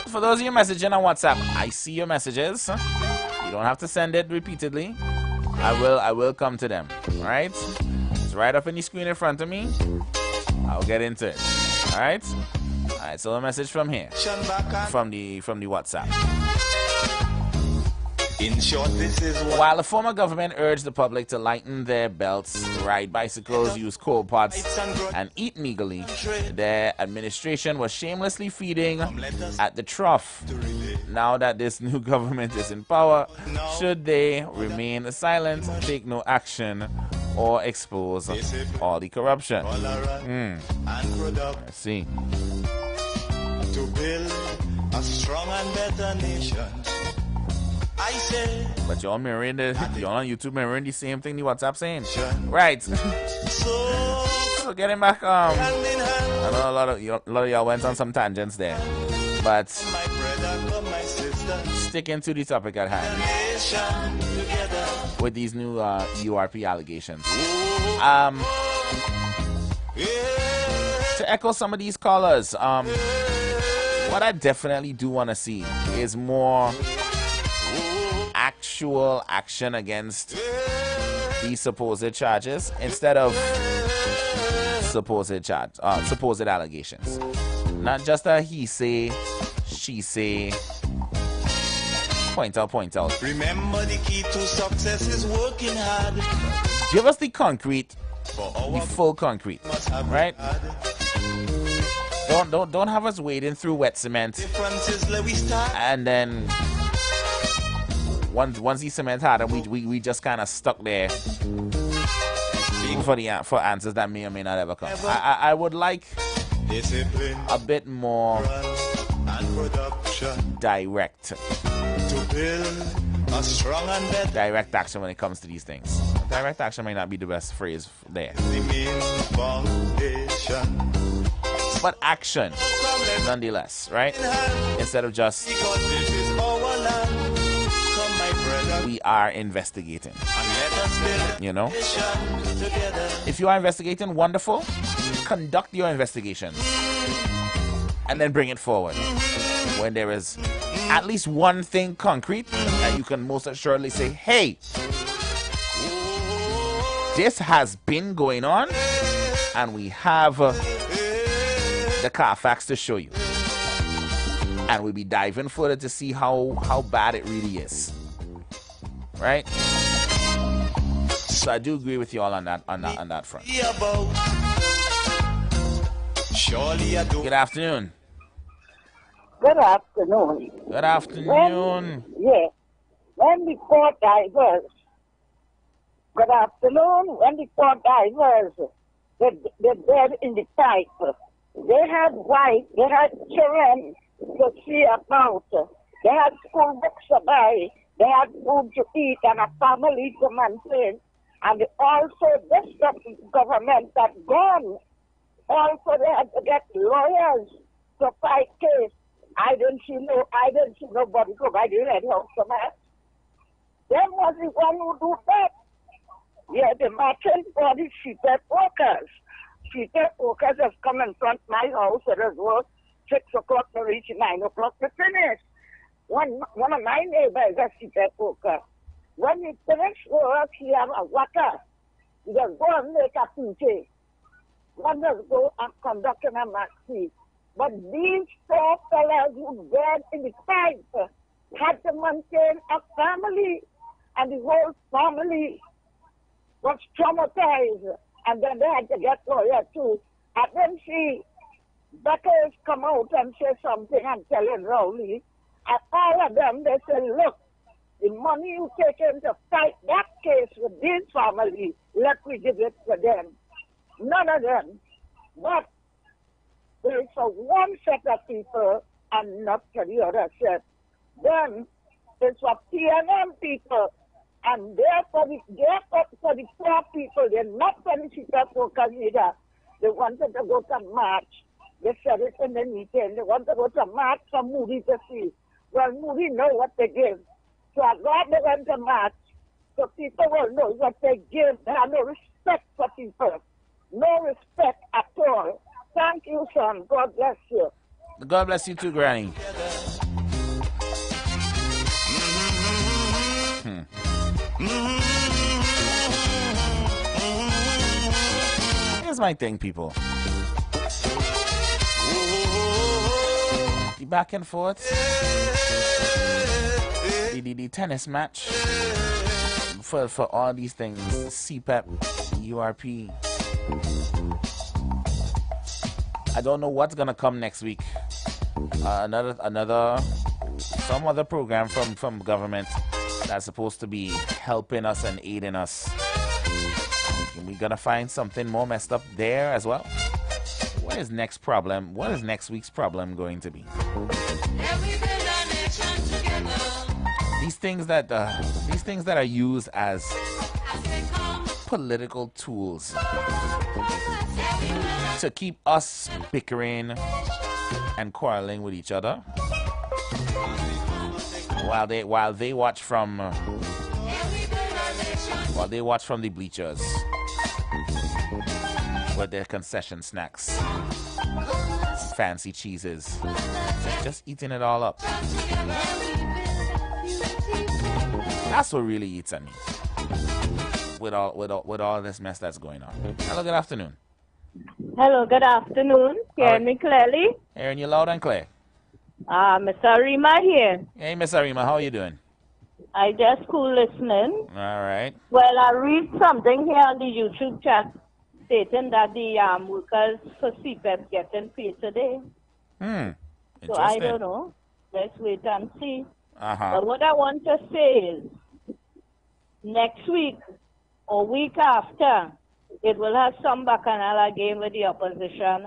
for those of you messaging on WhatsApp, I see your messages. You don't have to send it repeatedly. I will come to them. All right, it's right up in the screen in front of me. I'll get into it. All right. All right, so a message from here, from the WhatsApp. In short, this is what... While the former government urged the public to lighten their belts, ride bicycles, use coal pots, and eat meagerly, their administration was shamelessly feeding at the trough. Now that this new government is in power, should they remain silent, take no action, or expose all the corruption? Let's see. To build a strong and better nation, I say. But y'all mirroring y'all on YouTube mirroring the same thing the WhatsApp saying. Right. So getting back, I know a lot of y'all went on some tangents there, but sticking to the topic at hand with these new URP allegations. To echo some of these callers, what I definitely do want to see is more actual action against these supposed charges instead of supposed allegations. Not just a he say, she say, point out. Remember, the key to success is working hard. Give us the concrete, the full concrete, right? Don't have us wading through wet cement, and then once the cement hard, we just kind of stuck there for answers that may or may not ever come. I would like a bit more direct action when it comes to these things. Direct action may not be the best phrase there, but action nonetheless, right? Instead of just we are investigating, you know. If you are investigating, wonderful. Conduct your investigations and then bring it forward when there is at least one thing concrete that you can most assuredly say, hey, this has been going on and we have the Carfax to show you, and we'll be diving further to see how bad it really is, right? So I do agree with you all on that front. Good afternoon. Good afternoon. Good afternoon. When the poor divers, good afternoon, when the poor divers, they're dead in the pipe. They had wife, they had children to see about. They had school books to buy. They had food to eat and a family to maintain. And also this government that gone. Also they had to get lawyers to fight case. I didn't see nobody go by the Red House for that. There was the one who do that. Yeah, the merchant for the seated workers. Seated workers have come in front of my house. It was 6 o'clock to reach 9 o'clock to finish. One of my neighbors is a seated worker. When he finished work, he have a water. He just go and make a PJ. One just go and conduct a maxi. But these four fellas who died in the pipe had to maintain a family, and the whole family was traumatized. And then they had to get lawyer too. I didn't see Beckers come out and say something and tell it Rowley. And all of them, they say, look, the money you take in to fight that case with this family, let me give it to them. None of them. But there is a one set of people and not to the other set. Then it's for PNM people, and they're for the poor people. They're not for the cheaper workers either. They wanted to go to march. They said it in the meeting. They want to go to march for Moody to see. Well, Moody know what they give. So I'm glad they went to march. So people will know what they give. They have no respect for people. No respect at all. Thank you, son. God bless you. God bless you too, Granny. Here's my thing, people. The back and forth. The tennis match. For all these things. CPEP, URP. I don't know what's gonna come next week. Some other program from government that's supposed to be helping us and aiding us. We're gonna find something more messed up there as well. What is next problem? What is next week's problem going to be? These things that are used as political tools to keep us bickering and quarreling with each other, while they watch from the bleachers with their concession snacks, fancy cheeses, just eating it all up. That's what really eats at me. With all this mess that's going on. Hello, good afternoon. Hello, good afternoon. Hear me clearly? Hearing you loud and clear. Miss Arima here. Hey, Miss Arima, how are you doing? I just cool listening. All right. Well, I read something here on the YouTube chat stating that the workers for CPEP getting paid today. So I don't know. Let's wait and see. But what I want to say is, next week or week after, it will have some bacchanal again with the opposition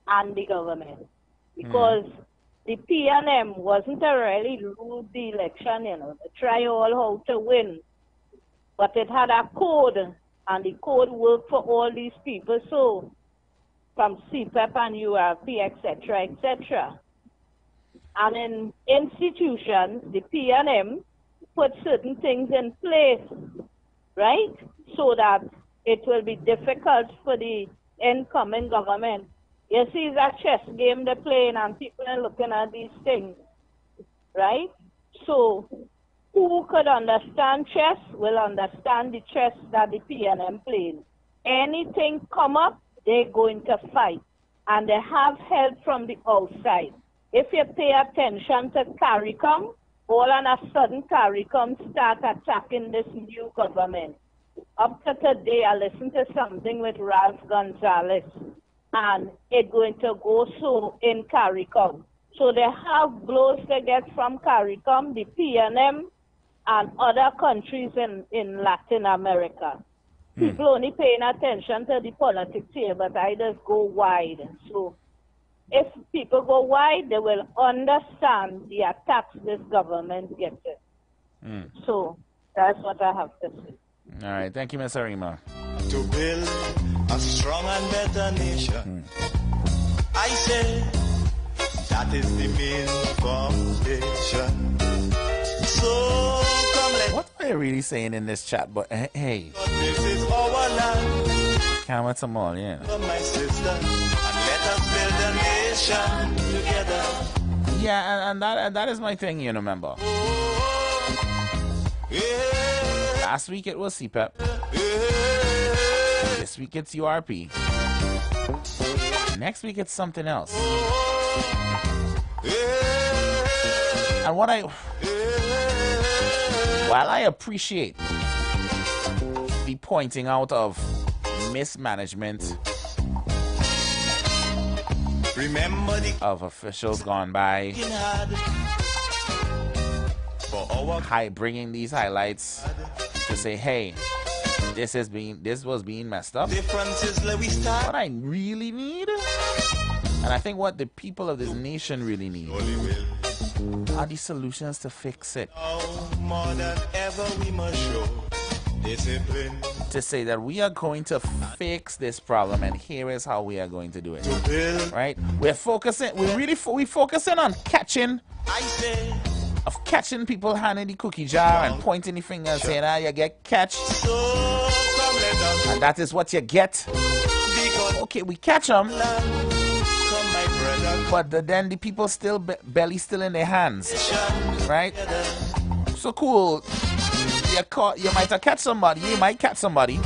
and the government. Because the PNM wasn't a really lose the election, they try all how to win. But it had a code, and the code worked for all these people, so from CPEP and URP, etc., etc. And in institutions, the PNM put certain things in place, right? So that it will be difficult for the incoming government. You see, it's a chess game they're playing and people are looking at these things, right? So who could understand chess will understand the chess that the PNM playing. Anything come up, they're going to fight. And they have help from the outside. If you pay attention to CARICOM, all on a sudden CARICOM start attacking this new government. Up to today, I listened to something with Ralph Gonzalez, and it's going to go so in CARICOM. So they have blows they get from CARICOM, the PNM, and other countries in Latin America. People only paying attention to the politics here, but I just go wide. So if people go wide, they will understand the attacks this government gets. So that's what I have to say. All right, thank you, Ms. Arima. To build a strong and better nation, I say that is the main foundation. So come let what are they really saying in this chat? But hey, this is our land. Can't wait some more, yeah. My sister, and let us build a nation together. Yeah, and that is my thing, remember. Last week it was CPEP. This week it's URP. Next week it's something else. And while I appreciate the pointing out of mismanagement of officials gone by. Bringing these highlights to say, hey, this was being messed up. What I really need, and I think what the people of this nation really need, are the solutions to fix it. More than ever we must show discipline. To say that we are going to fix this problem, and here is how we are going to do it. Right? We're focusing. We focusing on catching. Of catching people handing the cookie jar and pointing the finger and saying, you get catch. And that is what you get. Okay, we catch them. But then the people still, belly still in their hands. Right? So cool. You might have catch somebody. You might catch somebody.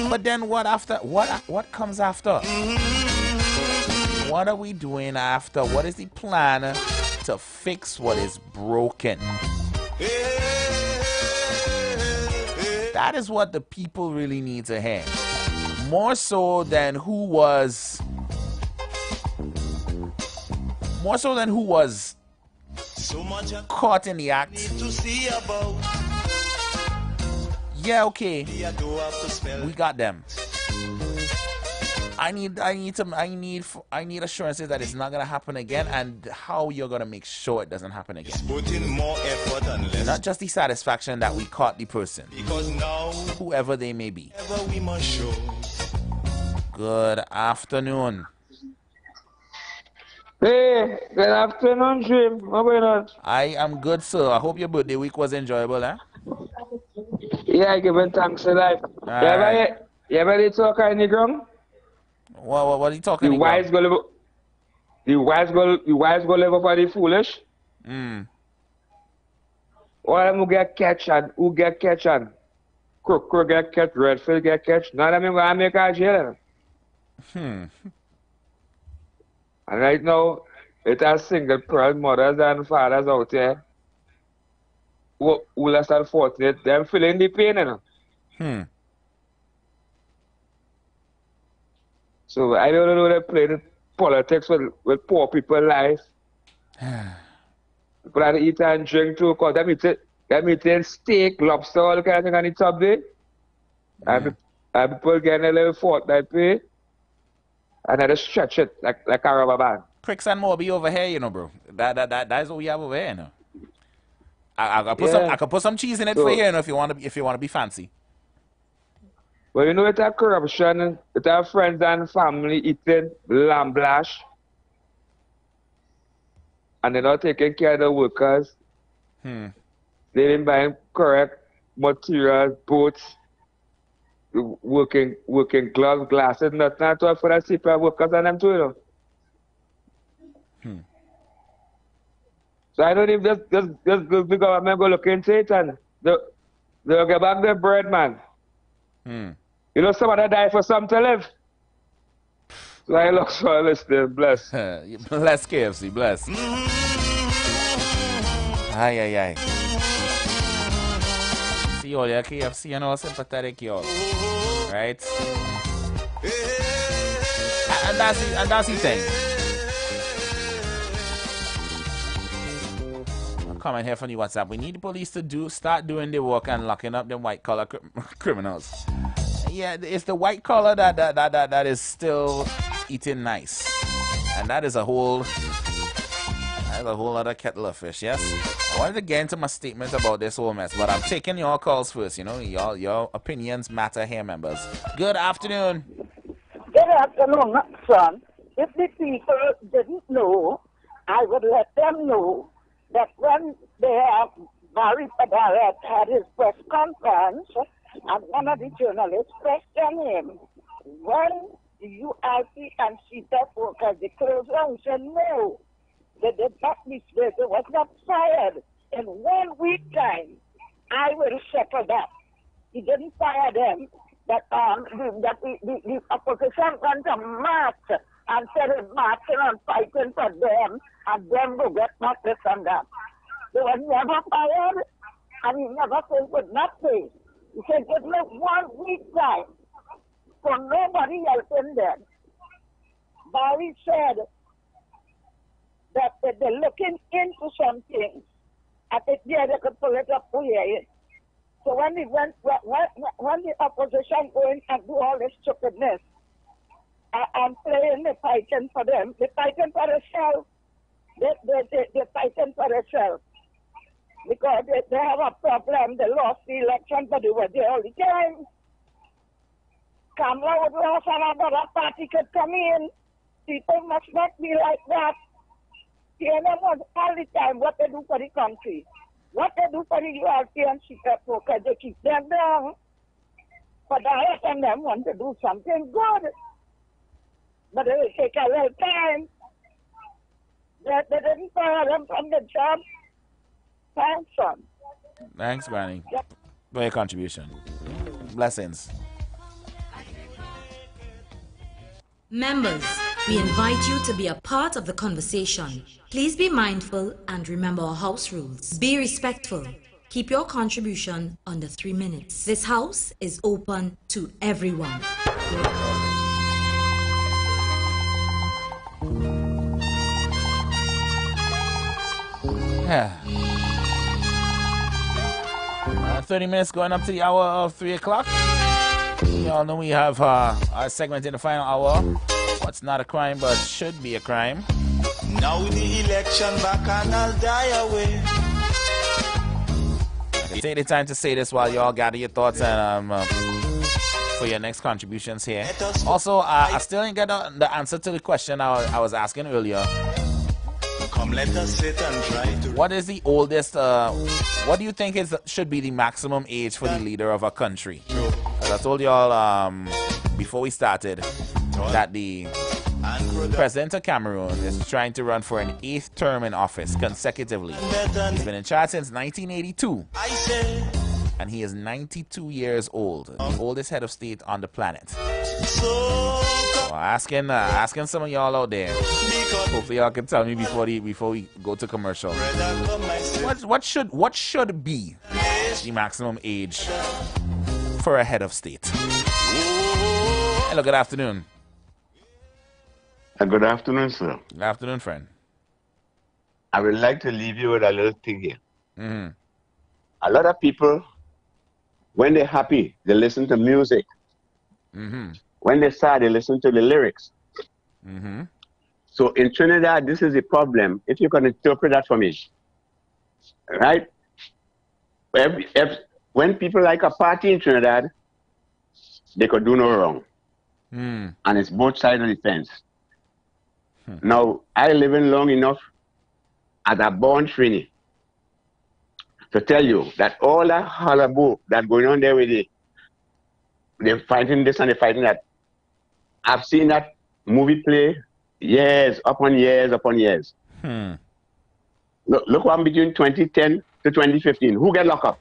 But then what after? What comes after? What are we doing after? What is the plan to fix what is broken? That is what the people really need to hear. More so than who was caught in the act. Yeah, okay. We got them. I need assurances that it's not gonna happen again, and how you're gonna make sure it doesn't happen again. Putting more effort and less. Not just the satisfaction that we caught the person, Because now, whoever they may be. we must show. Good afternoon. Hey, good afternoon, Jim. How going on? I am good, sir. I hope your birthday week was enjoyable, eh? Yeah, giving thanks to life. You ever talk on the ground? What are you talking about? The wise go live for the foolish. All of them who get catch and Crook get catch, Redfield get catch. None of them gonna make a jail. And right now, it has single parent mothers and fathers out there who less than fortunate. Them feeling the pain, you know. So I don't know they play the politics with poor people's lives. People that eat and drink too, because them eating steak, lobster, all the kind of thing on the top there. And people getting a little fortnight pay. And I just stretch it like a rubber band. Cricks and more be over here, you know, bro. That's what we have over here, you know. I could put some cheese in it for you, you know, if you want to be fancy. Well, you know, it's a corruption. It's our friends and family eating lamb blash. And they're not taking care of the workers. They didn't buy correct materials, boots, working gloves, glasses, nothing at all for the CPR workers and them too, you know. So I don't know if just the government go look into it and they'll get back their bread, man. You know, somebody die for something to live. So I look for listening. Bless. Bless KFC, bless. Ay. See all your KFC and all sympathetic, y'all. Right? And that's the thing. Comment here from the WhatsApp. We need the police to start doing their work and locking up them white collar criminals. Yeah, it's the white collar that is still eating nice, and that is a whole other kettle of fish. Yes, I wanted to get into my statement about this whole mess, but I'm taking your calls first. You know, your opinions matter here, members. Good afternoon. Good afternoon, son. If the people didn't know, I would let them know that when Barry Padaret had his press conference, and one of the journalists questioned him, when the UIC and CPF workers declared, he said, no, they did not mistake, it was not fired. In 1 week time, I will settle that. He didn't fire them, that the opposition went to march and said marching and fighting for them, and them will get back this and that. They were never fired, and he never said would not pay. He said, give me 1 week time for nobody else in there. Barry said that they're looking into something. I think yeah, they could pull it up here. So when the opposition go in and do all this stupidness, I'm playing the fighting for them. They're fighting for themselves. They're fighting for themselves. Because they have a problem. They lost the election, but they were there all the time. Kamala would lose and another party could come in. People must not be like that. Hear them all the time what they do for the country. What they do for the European people, because they keep them down. But I reckon them want to do something good. But it will take a little time. They didn't fire them from the job. Thanks, son. Thanks, Granny. Yep. For your contribution. Blessings. Members, we invite you to be a part of the conversation. Please be mindful and remember our house rules. Be respectful. Keep your contribution under 3 minutes. This house is open to everyone. Yeah. 30 minutes going up to the hour of 3 o'clock. Y'all know we have our segment in the final hour. What's not a crime but should be a crime. Now the election back and I'll die away. Take the time to say this while y'all gather your thoughts and for your next contributions here. Also, I still didn't get the answer to the question I was asking earlier. Come, let us sit and try to. What is the oldest? What do you think should be the maximum age for the leader of a country? As I told y'all before we started that the president of Cameroon is trying to run for an 8th term in office consecutively. He's been in charge since 1982, and he is 92 years old, the oldest head of state on the planet. So asking some of y'all out there. Hopefully y'all can tell me before we go to commercial. What should be the maximum age for a head of state? Hello, good afternoon. Good afternoon, sir. Good afternoon, friend. I would like to leave you with a little thing here. Mm-hmm. A lot of people, when they're happy, they listen to music. Mm-hmm. When they're sad, they listen to the lyrics. Mm-hmm. So in Trinidad, this is a problem. If you can interpret that for me, right? When people like a party in Trinidad, they could do no wrong. Mm. And it's both sides of the fence. Now, I live in long enough as a born Trini to tell you that all that hullabaloo that's going on there with they're fighting this and they're fighting that. I've seen that movie play years upon years upon years. Look what happened between 2010 to 2015. Who get locked up?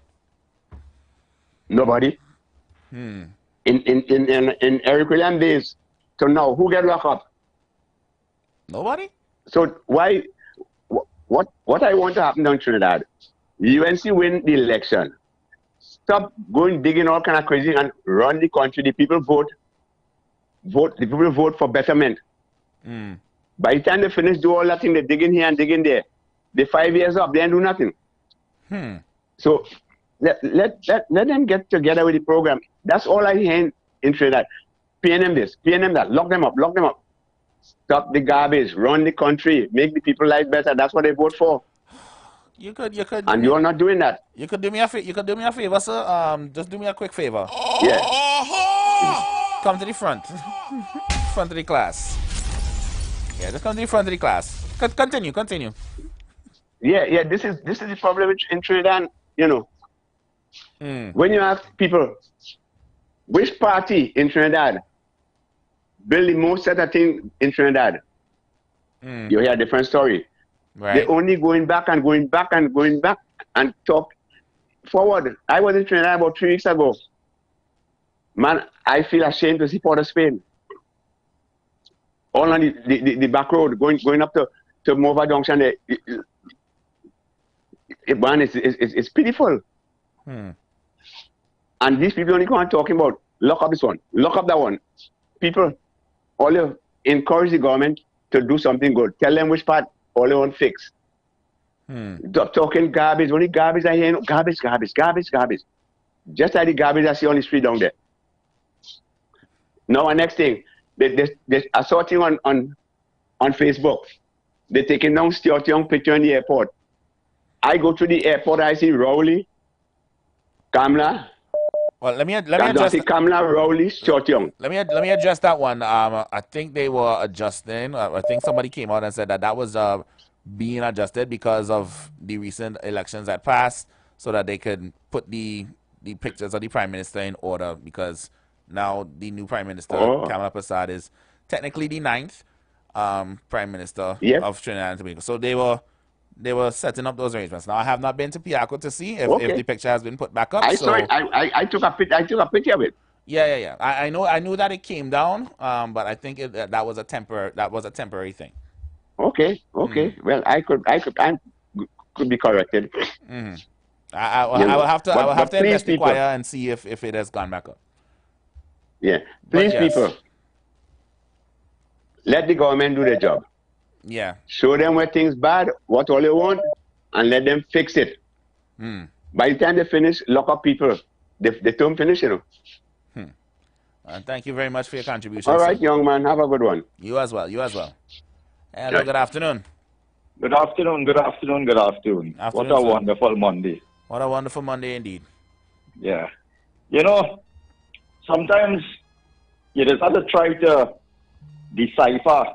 Nobody. In Eric Williams days to now, who get locked up? Nobody. So why? What I want to happen down in Trinidad? UNC win the election. Stop going digging all kind of crazy and run the country. The people vote. The people vote for betterment. By the time they finish do all that thing, they dig in here and dig in there. They 5 years up, they ain't do nothing. So let them get together with the program. That's all I hear in Trinidad. Paying them this, paying them that, lock them up, lock them up. Stop the garbage, run the country, make the people life better. That's what they vote for. You could. And you're not doing that. You could do me a favor, sir. Just do me a quick favor. Yeah. Come to the front. Front of the class. Yeah, just come to the front of the class. Continue. Yeah. This is the problem in Trinidad. You know, when you ask people which party in Trinidad build the most set of things in Trinidad, you hear a different story. Right. They're only going back and going back and going back and talk forward. I was in Trinidad about 3 weeks ago. Man, I feel ashamed to see Port of Spain. All on the back road, going up to Mova Junction. It's pitiful. And these people only go on talking about lock up this one, lock up that one. People, all you encourage the government to do something good. Tell them which part all they want fix. Stop talking garbage, only garbage I hear, garbage. Just like the garbage I see on the street down there. Now, the next thing, I saw a thing on Facebook. They're taking down Stuart Young picture in the airport. I go to the airport, I see Rowley, Kamla. Well, let me address Kamla, Rowley, Stuart Young. Let me address that one. I think they were adjusting. I think somebody came out and said that was being adjusted because of the recent elections that passed, so that they could put the pictures of the Prime Minister in order, because now the new Prime Minister, Kamala Prasad, is technically the 9th Prime Minister of Trinidad and Tobago. So they were setting up those arrangements. Now, I have not been to Piaco to see if the picture has been put back up. I saw it. I took a picture of it. Yeah. I knew that it came down, but I think that was a temporary thing. Okay. Well, I could be corrected. I will have to inquire and see if it has gone back up. Yeah. Please, people, let the government do their job. Yeah. Show them where things bad, what all they want, and let them fix it. By the time they finish, lock up people. They don't finish, you know. Thank you very much for your contribution. All right, young man. Have a good one. You as well. Hello, good afternoon. Good afternoon. What a wonderful Monday. What a wonderful Monday indeed. Yeah. You know, sometimes you just have to try to decipher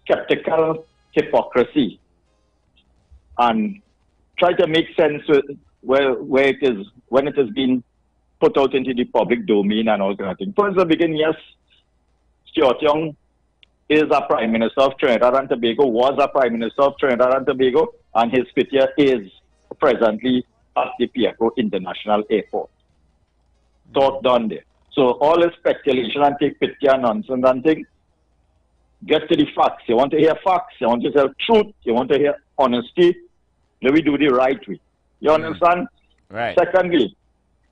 skeptical hypocrisy and try to make sense with where it is, when it has been put out into the public domain and all kind of thing. First, the beginning, yes, Stuart Young is a Prime Minister of Trinidad and Tobago, was a Prime Minister of Trinidad and Tobago, and his picture is presently at the Piaco International Airport. Thought done there. So all this speculation and take picture and nonsense and thing, get to the facts. You want to hear facts, you want to tell truth, you want to hear honesty, let me do the right way. You understand? Right. Secondly,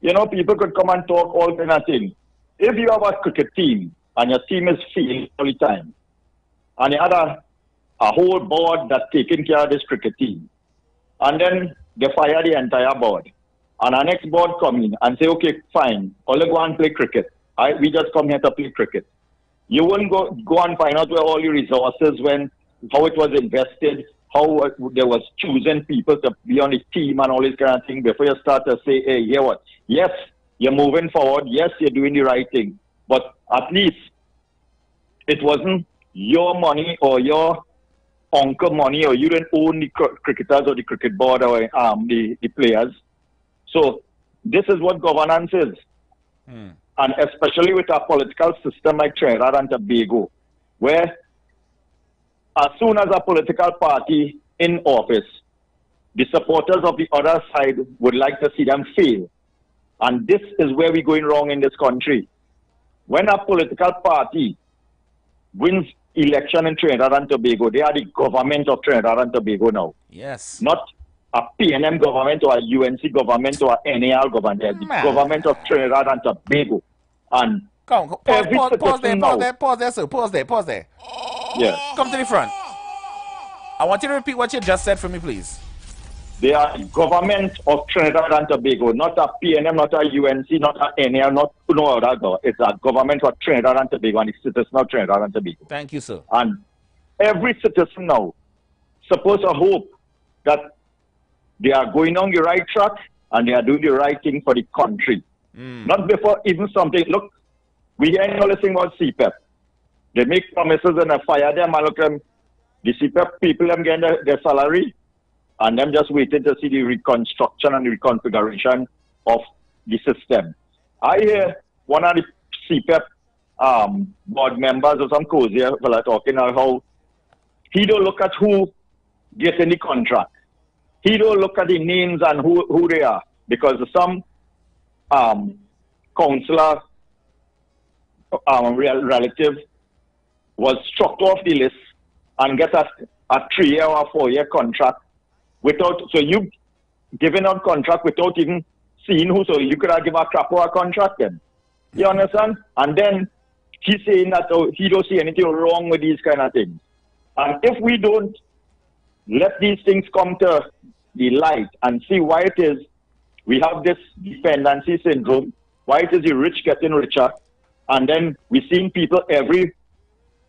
you know, people could come and talk all kind of things. If you have a cricket team and your team is failing all the time, and you had a whole board that's taking care of this cricket team, and then they fire the entire board, and our next board come in and say, okay, fine, all go and play cricket. We just come here to play cricket. You wouldn't go and find out where all your resources went, how it was invested, how there was choosing people to be on the team and all this kind of thing before you start to say, hey, hear what? Yes, you're moving forward. Yes, you're doing the right thing. But at least it wasn't your money or your uncle money, or you didn't own the cricketers or the cricket board or the players. So this is what governance is. And especially with a political system like Trinidad and Tobago, where as soon as a political party in office, the supporters of the other side would like to see them fail. And this is where we're going wrong in this country. When a political party wins election in Trinidad and Tobago, they are the government of Trinidad and Tobago now. Yes. Not a PNM government or a UNC government or a NAL government. They are the government of Trinidad and Tobago. And pause there. Yeah. Come to the front. I want you to repeat what you just said for me, please. They are the government of Trinidad and Tobago, not a PNM, not a UNC, not a NAL, not no other government. It's a government of Trinidad and Tobago and the citizens of Trinidad and Tobago. Thank you, sir. And every citizen now supposed to hope that they are going on the right track and they are doing the right thing for the country. Not before even something. Look, we hear all this thing about CPEP. They make promises and they fire them and look them. The CPEP people them getting their salary and them just waiting to see the reconstruction and the reconfiguration of the system. I hear one of the CPEP board members or some cozy fella talking about how he don't look at who gets any contract. He don't look at the names and who they are, because some councillor relative was struck off the list and get a 3-year or 4-year contract without, so you giving out contract without even seeing who, so you could have given a crap or a contract then. You understand? And then he's saying that he don't see anything wrong with these kind of things. And if we don't let these things come to the light and see why it is we have this dependency syndrome, why it is the rich getting richer, and then we're seeing people every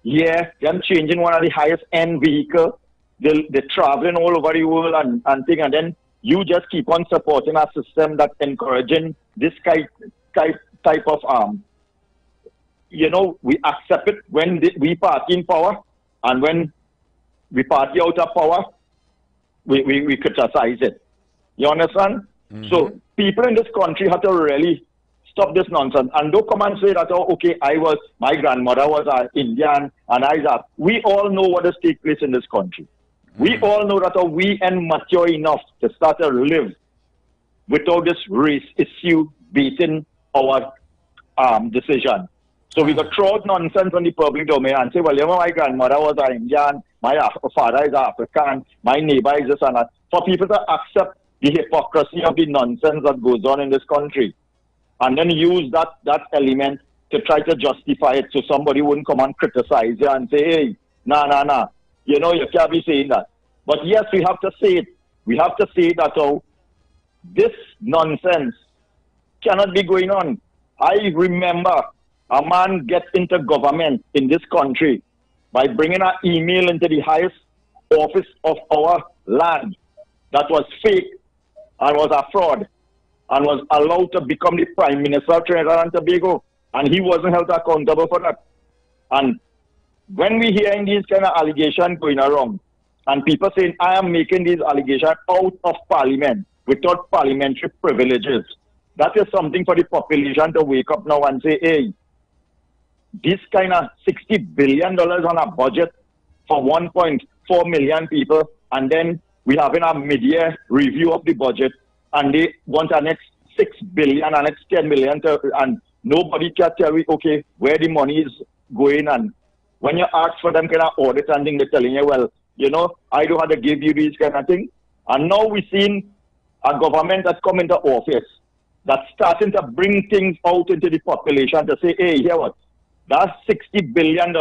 year, them changing one of the highest end vehicles, they're traveling all over the world and thing, and then you just keep on supporting a system that's encouraging this type of we accept it when we party in power, and when we party out of power, we criticize it. You understand? Mm-hmm. So people in this country have to really stop this nonsense and don't come and say that, oh, okay, my grandmother was Indian and we all know what has taken place in this country. Mm-hmm. We all know that we ain't mature enough to start to live without this race issue beating our decision. So we got throw out nonsense on the public domain and say, well, my grandmother was Indian, my father is African, my neighbor is this and that. For people to accept the hypocrisy of the nonsense that goes on in this country, and then use that element to try to justify it so somebody wouldn't come and criticize you and say, hey, nah. You can't be saying that. But yes, we have to say it. We have to say that this nonsense cannot be going on. I remember a man gets into government in this country by bringing an email into the highest office of our land that was fake and was a fraud, and was allowed to become the Prime Minister of Trinidad and Tobago, and he wasn't held accountable for that. And when we hearing these kind of allegations going around, and people saying, I am making these allegations out of Parliament, without parliamentary privileges, that is something for the population to wake up now and say, hey, this kind of $60 billion on a budget for 1.4 million people, and then we having a mid-year review of the budget, and they want the next 6 billion and next 10 million, and nobody can tell you, okay, where the money is going. And when you ask for them kind of audit and thing, they're telling you, well, I don't have to give you these kind of things. And now we're seeing a government that's come into office that's starting to bring things out into the population to say, hey, here what? That's $60 billion.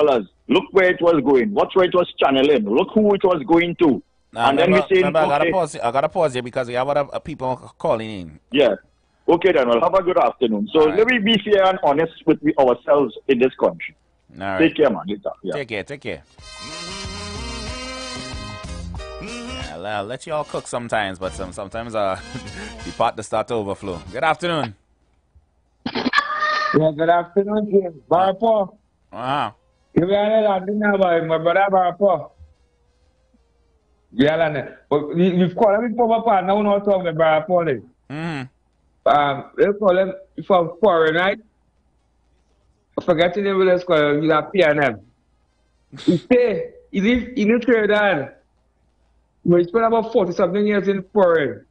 Look where it was going. What's where it was channeling. Look who it was going to. And then we say, I gotta pause here because we have other people calling in. Yeah. Okay then. Well, have a good afternoon. So let me be fair and honest with ourselves in this country. All right. Take care, man. Yeah. Take care. I'll let you all cook sometimes, but sometimes the pot to start to overflow. Good afternoon. Yeah, good afternoon, James. Barapo. Wow. You are my brother Barapo. Yeah, but you've called him for my now not talking about Barapo. They call him from foreign, right? Forgetting the village called you have PNM. He say he live in Trinidad. But he spent about 40-something years in foreign.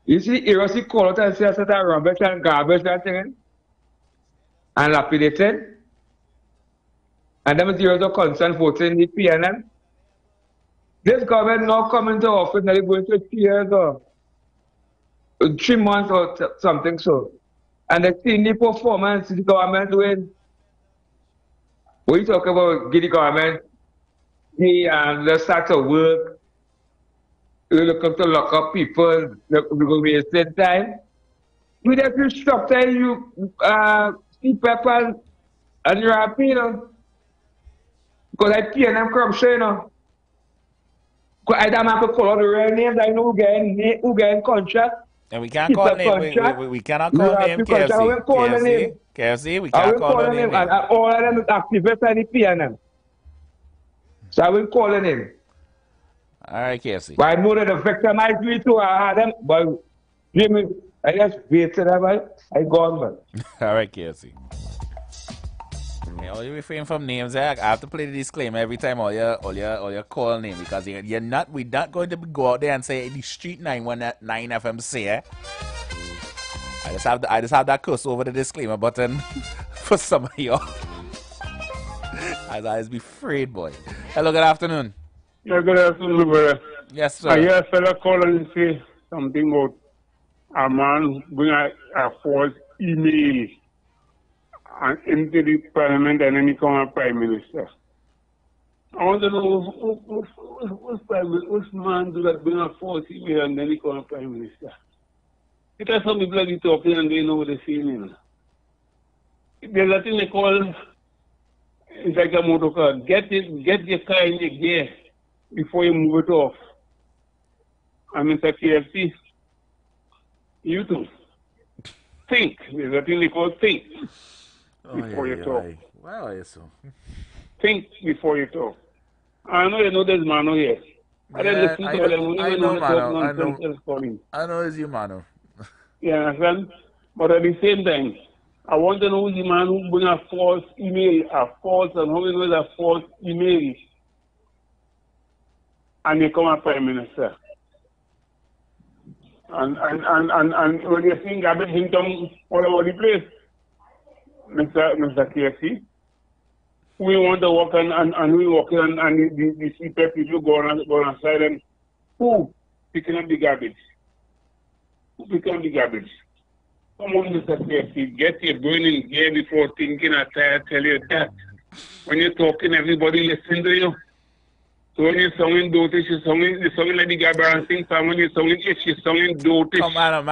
You see, he was called out and said that rubbish and garbage and thing. And lapidated. And them zeros of concern voting the PNM. This government now coming to office, now they're going to 3 years or 3 months or something so. And they see the performance the government doing. When you talk about the government, let's start to work. We're looking to lock up people, we're going to waste time. We have to stop telling you, see people and you're happy, because I pay them corruption, Because I don't have to call out the real names, I know who get contract. And we can't call name. We cannot call name KFC. KFC, we can't call the name. And all of them activists and the PNM. So I will call the name. All right, KFC. But I know that the victim might be too. I had them, but Jimmy, I just waited about I gone, man. All right, KFC. You refrain from names. I have to play the disclaimer every time all your call name because we're not going to go out there and say the Street 919 FM say. I just have that curse over the disclaimer button for some of y'all. As I be afraid, boy. Hello, good afternoon. Yeah, good afternoon, brother. Yes, sir. I hear a fella call and say something about a man bring a false email into the parliament and then he become a prime minister. I want to know which man do that bring a false email and then he call a prime minister. It has some people that talking and they know what they're saying. There's a thing they call, it's like a motor car. Get your car in your gear before you move it off. And Mr. KFC, you too. Think. There's a thing they call think before you talk. Why are you so? Think before you talk. I know you know there's Mano here. I know, I know it's you, Mano. Yeah, understand? But at the same time, I want to know the man who bring a false email, and how he knows a false email, and he come a prime minister. And when you think I've been come all over the place, Mr. KFC, we want to walk and we walk in and the CPEP people go on aside and who picking up the garbage? Who picking up the garbage? Come on, Mr. KFC, get your brain in gear before thinking. I tell you that. When you're talking, everybody listen to you. So when you're singing Dotish, you're singing like the Gabbard sing song. When you're singing Ish, you're singing Dotish. Come on,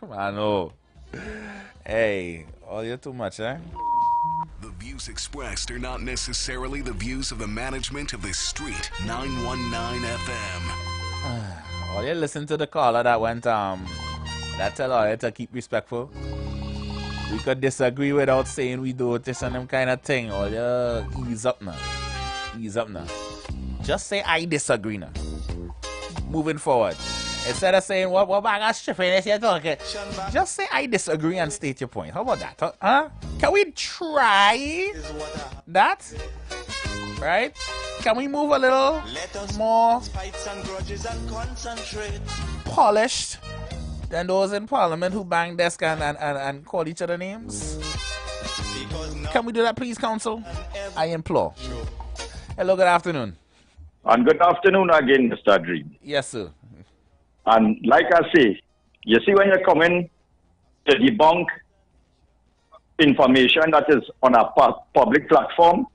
Mano. Hey, oh, you're too much, eh? The views expressed are not necessarily the views of the management of the Street 919 FM. Oh, you listen to the caller that went, that tell all to keep respectful. We could disagree without saying we do this and them kind of thing. Oh, you ease up now. Ease up now. Just say I disagree now. Moving forward. Instead of saying what bag of shit you're talking, just say I disagree and state your point. How about that? Huh? Can we try that? Right? Can we move a little more polished than those in Parliament who bang desk and call each other names? Can we do that, please, Council? I implore. Hello, good afternoon. And good afternoon again, Mr. Dream. Yes, sir. And like I say, you see when you come in to debunk information that is on a public platform,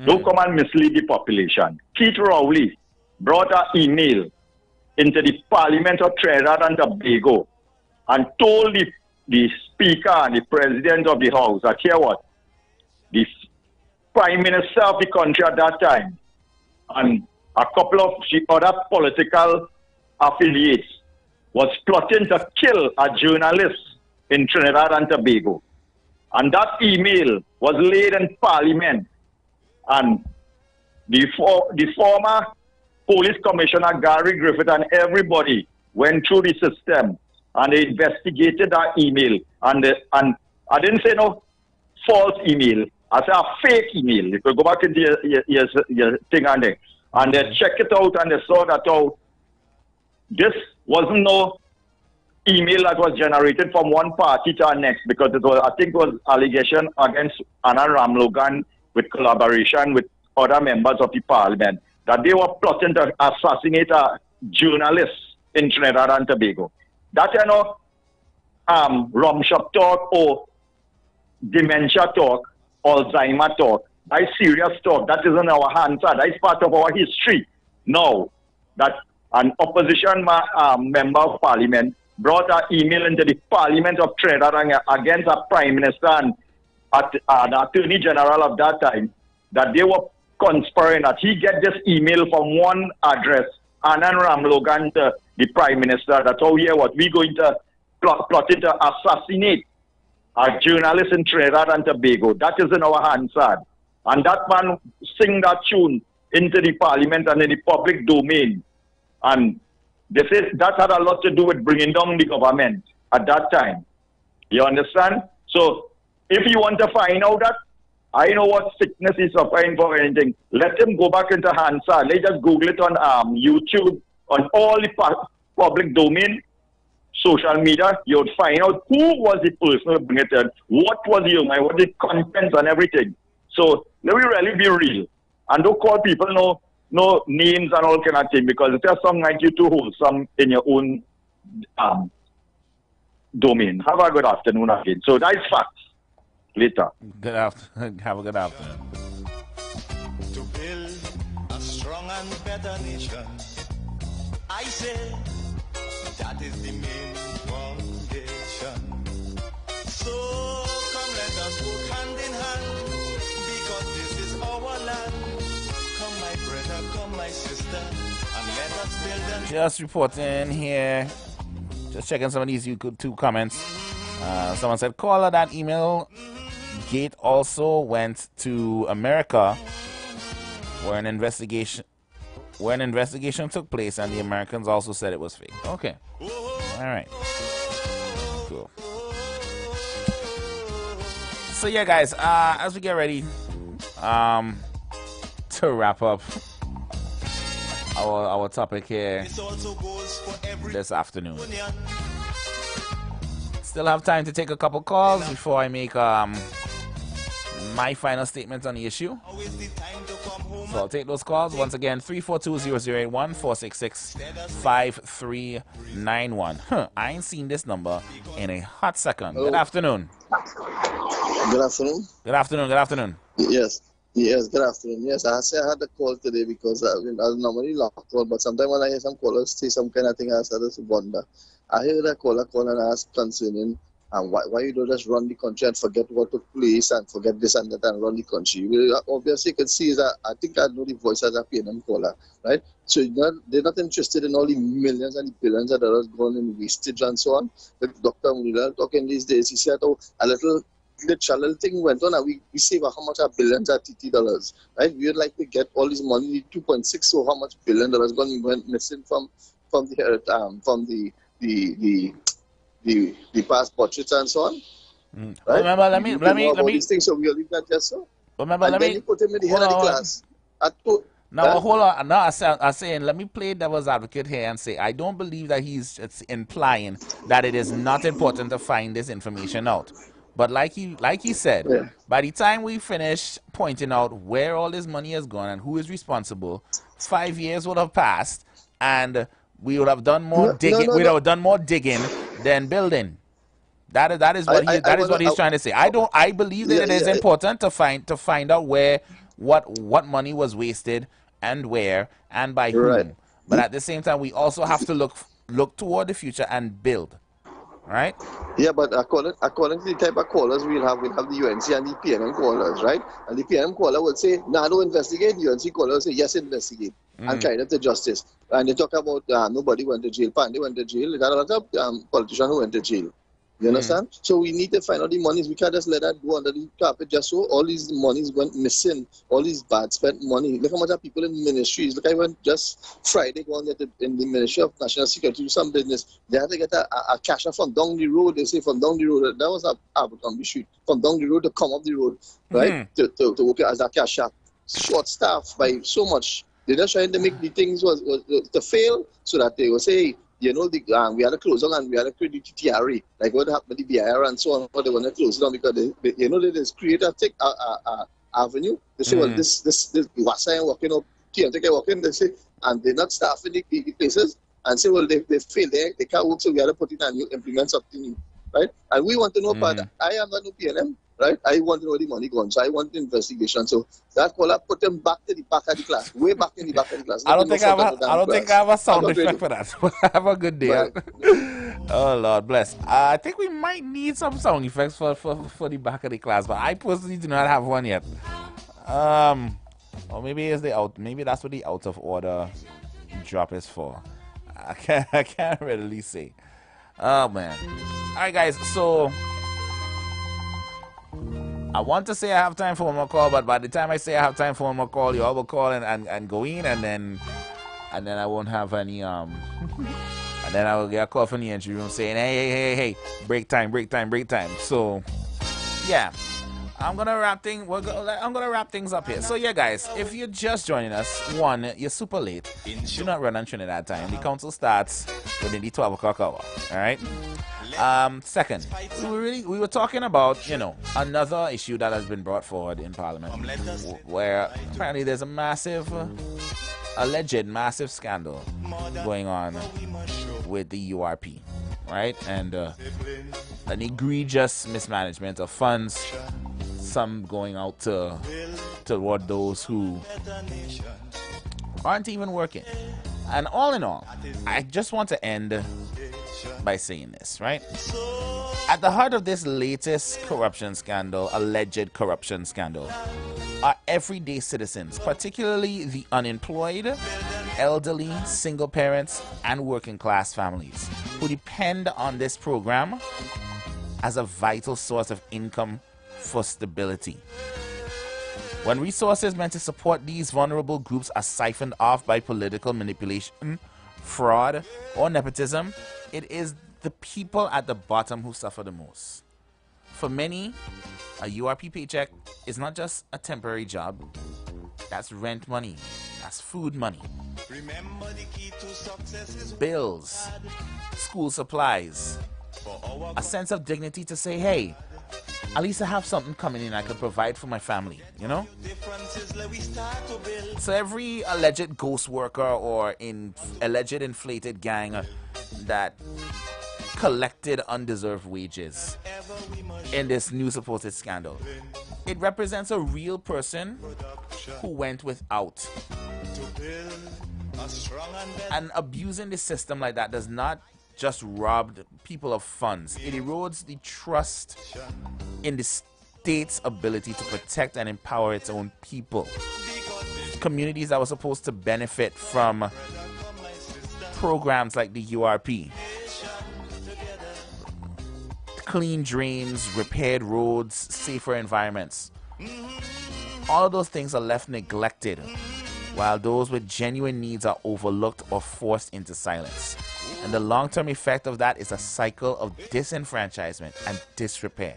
don't come and mislead the population. Keith Rowley brought an email into the Parliament of Trinidad and Tobago and told the Speaker and the President of the House that, hear what, the Prime Minister of the country at that time and a couple of other political affiliates was plotting to kill a journalist in Trinidad and Tobago. And that email was laid in Parliament. And the former Police Commissioner Gary Griffith and everybody went through the system and they investigated that email. And I didn't say no false email. I said a fake email. If you go back into your thing and they checked it out and they saw that out. This wasn't no email that was generated from one party to the next, because it was, I think it was allegation against Anna Ramlogan with collaboration with other members of the Parliament that they were plotting to assassinate a journalist in Trinidad and Tobago. That, you know, rum shop talk or dementia talk, Alzheimer talk, that is serious talk. That is in our hands. That is part of our history. Now, that an opposition member of Parliament brought an email into the Parliament of Trinidad against a Prime Minister and the Attorney General of that time, that they were conspiring that he get this email from one address, Anand Ramlogan, to the Prime Minister, that, oh yeah, what, we're going to plotting to assassinate a journalist in Trinidad and Tobago. That is in our hands, sir. And that man sing that tune into the Parliament and in the public domain. And they say that had a lot to do with bringing down the government at that time. You understand? So if you want to find out that, I know what sickness is suffering for anything. Let him go back into Hansard. Let's just Google it on YouTube, on all the public domain, social media. You would find out who was the person who bring it in, what was the humor, what the contents and everything. So let me really be real. And don't call people no names and all kind of thing, because if there's something like you too wholesome in your own domain. Have a good afternoon again. So that is facts. Later. Good afternoon. Have a good afternoon. better nation. I say that is the main foundation. So come let us work hand in hand, because this is our land. Come my brother, come my sister, and let us build a... Just reporting here. Just checking some of these YouTube comments. Someone said, caller, that email gate also went to America where an investigation took place, and the Americans also said it was fake. Okay. All right. Cool. So yeah, guys, as we get ready to wrap up our topic here this afternoon, still have time to take a couple calls before I make my final statement on the issue. So I'll take those calls. Once again, 342-0081, 466-5391. I ain't seen this number in a hot second. Hello. Good afternoon. Good afternoon. Good afternoon. Good afternoon. Yes. Yes, good afternoon. Yes, I say I had the call today because I normally long call, but sometimes when I hear some callers say some kind of thing, I start to wonder. I hear that caller call and ask concerning why you don't just run the country and forget what took place and forget this and that and run the country. Well, obviously, you can see that I think I know the voice as a PNM caller, right? So they're not interested in all the millions and the billions of dollars gone in wastage and so on. But Dr. Munira talking these days, he said, oh, the channel thing went on and we save how much are billions of TT dollars, right? We would like to get all this money, 2.6, so how much billion dollars went missing from the past budgets and so on. Right? Remember, let me these things, so we'll leave that just so. Remember, and then you put him in the head of the class. Now hold on. Now I'm saying, let me play devil's advocate here and say I don't believe that he's implying that it is not important to find this information out. But like he said, yeah, by the time we finish pointing out where all this money has gone and who is responsible, 5 years would have passed, and we would have done more digging. We'd have done more digging than building. That is what he's trying to say. I believe that it is important to find out where what money was wasted and where and by whom. Right. But at the same time, we also have to look toward the future and build. Right? Yeah, but according to the type of callers we'll have the UNC and the PNM callers, right? And the PNM caller will say, nah, don't investigate. The UNC caller will say, yes, investigate. And carry them to justice. And they talk about nobody went to jail. Pandey went to jail. There are a lot of politicians who went to jail. You understand? So we need to find out the monies. We can't just let that go under the carpet just so all these monies went missing. All these bad spent money. Look how much people in ministries. Look, I went just Friday going in the Ministry of National Security to do some business. They had to get a cashier from down the road. They say from down the road. That was Abercrombie Street. From down the road to come up the road, right? To work as a cashier. Short staff by so much. They're just trying to make the things was to fail so that they will say, you know, we had to close down and we had to create the TTRA, like what happened with the BIR and so on. But they want to close down because they just create a avenue. They say, well, this Wasa working up, TNTK working. They say, and they're not staffing the places, and say, well, they failed. They can't work, so we had to put in and implement something new, right? And we want to know about that. I am not no PNM. Right? I want to know the money gone, so I want the investigation. So that caller put them back to the back of the class, way back in the back of the class. I don't think I have a sound effect for that. Have a good day. Right. Oh Lord bless. I think we might need some sound effects for the back of the class, but I personally do not have one yet. Or maybe maybe that's what the out of order drop is for. I can't readily say. Oh man. Alright guys, so I want to say I have time for one more call, but by the time I say I have time for one more call, you all will call and go in, and then I won't have any and then I will get a call from the entry room saying, hey, break time. So yeah, I'm gonna wrap things up here. So yeah, guys, if you're just joining us, one, you're super late. Do not run on Trinidad time. The council starts within the 12 o'clock hour. All right. Second, we were talking about, you know, another issue that has been brought forward in Parliament, where apparently there's a alleged massive scandal going on with the URP, right? And an egregious mismanagement of funds, some going out toward those who aren't even working. And all in all, I just want to end by saying this, right? At the heart of this latest corruption scandal, alleged corruption scandal, are everyday citizens, particularly the unemployed, elderly, single parents, and working class families who depend on this program as a vital source of income for stability. When resources meant to support these vulnerable groups are siphoned off by political manipulation, fraud, or nepotism, it is the people at the bottom who suffer the most. For many, a URP paycheck is not just a temporary job. That's rent money. That's food money. Bills, school supplies, a sense of dignity to say, hey, at least I have something coming in I can provide for my family, you know? So every alleged ghost worker or alleged inflated gang that collected undeserved wages in this new supposed scandal, it represents a real person who went without. And abusing the system like that does not just rob people of funds. It erodes the trust in the state's ability to protect and empower its own people. Communities that were supposed to benefit from programs like the URP. Clean drains, repaired roads, safer environments. All of those things are left neglected, while those with genuine needs are overlooked or forced into silence. And the long-term effect of that is a cycle of disenfranchisement and disrepair,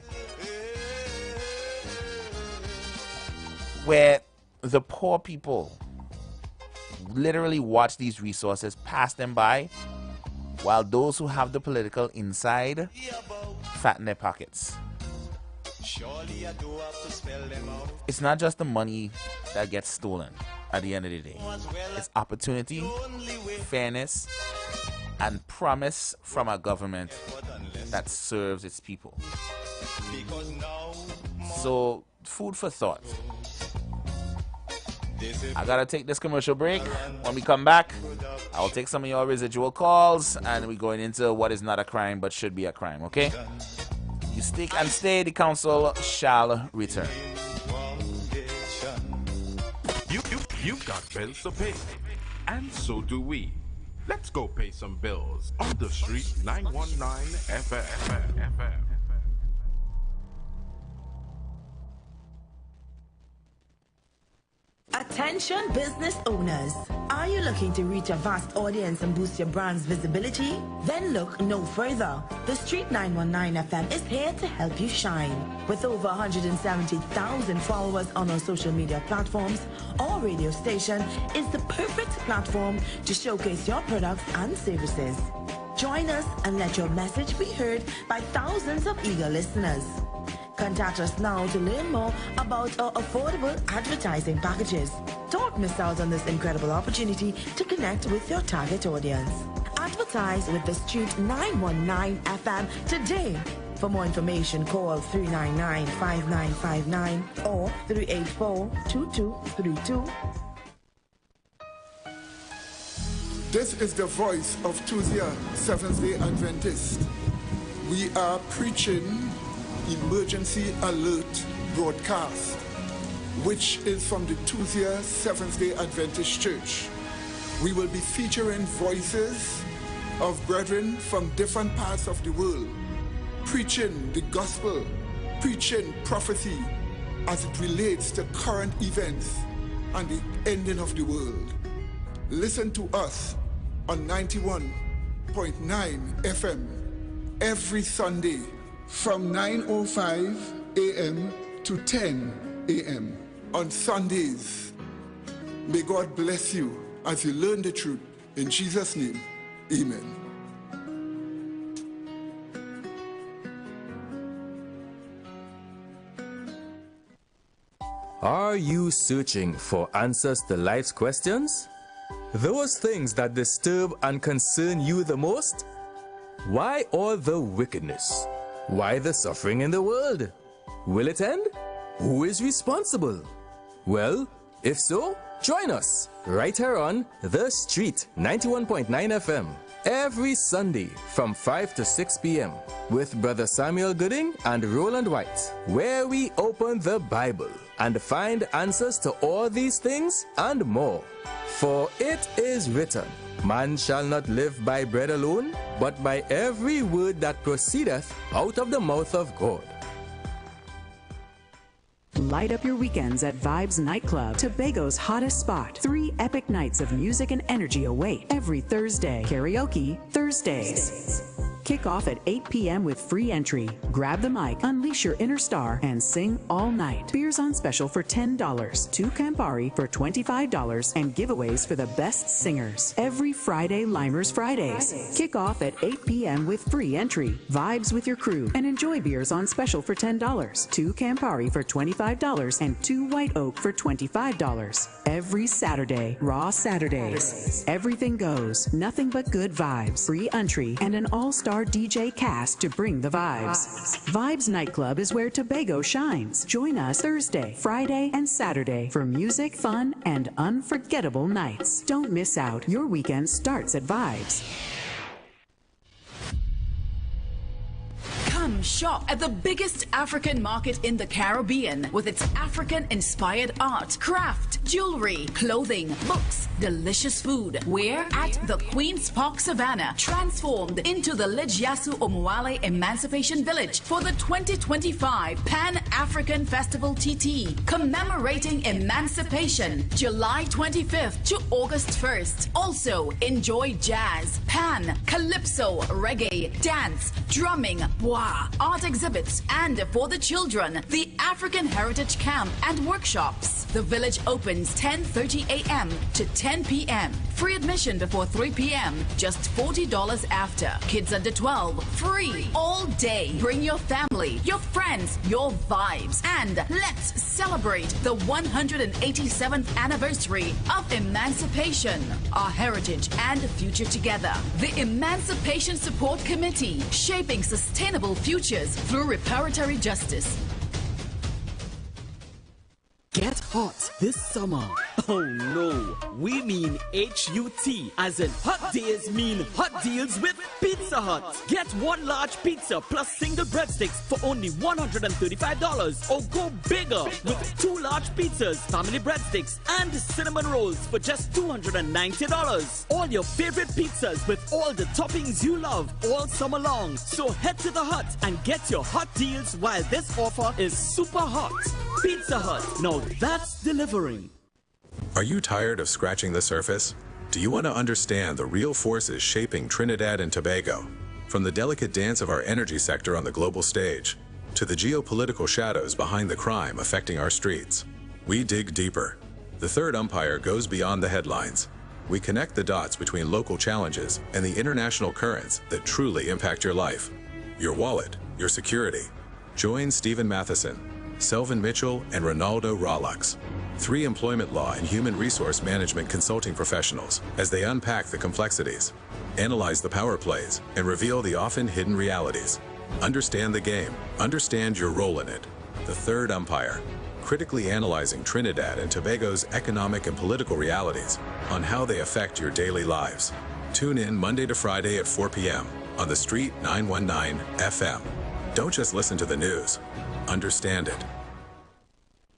where the poor people literally watch these resources pass them by, while those who have the political inside fatten their pockets. It's not just the money that gets stolen at the end of the day. It's opportunity, fairness, and promise from a government that serves its people. So, food for thought. I gotta take this commercial break. When we come back, I'll take some of your residual calls and we're going into what is not a crime but should be a crime, okay? You stick and stay, the council shall return. You've got bills to pay, and so do we. Let's go pay some bills on the street 919 FM. Attention business owners. Are you looking to reach a vast audience and boost your brand's visibility? Then look no further. The Street 919 FM is here to help you shine. With over 170,000 followers on our social media platforms, our radio station is the perfect platform to showcase your products and services. Join us and let your message be heard by thousands of eager listeners. Contact us now to learn more about our affordable advertising packages. Don't miss out on this incredible opportunity to connect with your target audience. Advertise with the Street 919 FM today. For more information, call 399-5959 or 384-2232. This is the voice of Tuesday, Seventh-day Adventist. We are preaching Emergency Alert broadcast, which is from the Tuesday Seventh-day Adventist Church. We will be featuring voices of brethren from different parts of the world, preaching the gospel, preaching prophecy as it relates to current events and the ending of the world. Listen to us on 91.9 FM every Sunday from 9:05 a.m. to 10 a.m. on Sundays. May God bless you as you learn the truth. In Jesus' name, amen. Are you searching for answers to life's questions? Those things that disturb and concern you the most? Why all the wickedness? Why the suffering in the world? Will it end? Who is responsible? Well, if so, Join us right here on The Street 91.9 FM every Sunday from 5 to 6 p.m. with Brother Samuel Gooding and Roland White, where we open the Bible and find answers to all these things and more. For it is written, man shall not live by bread alone, but by every word that proceedeth out of the mouth of God. Light up your weekends at Vibes Nightclub, Tobago's hottest spot. 3 epic nights of music and energy await every Thursday. Karaoke Thursdays. Kick off at 8 p.m. with free entry. Grab the mic, unleash your inner star, and sing all night. Beers on special for $10, 2 Campari for $25, and giveaways for the best singers. Every Friday, Limers Fridays. Kick off at 8 p.m. with free entry. Vibes with your crew and enjoy beers on special for $10, 2 Campari for $25, and 2 White Oak for $25. Every Saturday, Raw Saturdays. Everything goes, nothing but good vibes. Free entry and an all-star DJ cast to bring the vibes. Vibes Nightclub is where Tobago shines. Join us Thursday, Friday, and Saturday for music, fun, and unforgettable nights. Don't miss out. Your weekend starts at Vibes. Come shop at the biggest African market in the Caribbean with its African-inspired art, craft, jewelry, clothing, books, delicious food. We're at the Queen's Park Savannah, transformed into the Lidjasu Omuale Emancipation Village for the 2025 Pan-African Festival TT, commemorating emancipation, July 25th to August 1st. Also, enjoy jazz, pan, calypso, reggae, dance, drumming, art exhibits, and for the children, the African Heritage Camp and workshops. The village opens 10:30 a.m. to 10 p.m. Free admission before 3 p.m. Just $40 after. Kids under 12, free all day. Bring your family, your friends, your vibes, and let's celebrate the 187th anniversary of emancipation, our heritage and future together. The Emancipation Support Committee, shaping sustainable futures through reparatory justice. Get hot this summer. Oh no, we mean HUT, as in hot days mean hot deals with Pizza Hut. Get 1 large pizza plus single breadsticks for only $135, or go bigger with 2 large pizzas, family breadsticks, and cinnamon rolls for just $290. All your favorite pizzas with all the toppings you love all summer long. So head to the Hut and get your hot deals while this offer is super hot. Pizza Hut, now that's delivering. Are you tired of scratching the surface? Do you want to understand the real forces shaping Trinidad and Tobago? From the delicate dance of our energy sector on the global stage, to the geopolitical shadows behind the crime affecting our streets, we dig deeper. The third umpire goes beyond the headlines. We connect the dots between local challenges and the international currents that truly impact your life, your wallet, your security. Join Stephen Matheson, Selvin Mitchell, and Ronaldo Rollux, 3 employment law and human resource management consulting professionals, as they unpack the complexities, analyze the power plays, and reveal the often hidden realities. Understand the game. Understand your role in it. The third umpire, critically analyzing Trinidad and Tobago's economic and political realities on how they affect your daily lives. Tune in Monday to Friday at 4 p.m. on The Street 919 FM. Don't just listen to the news. Understand it.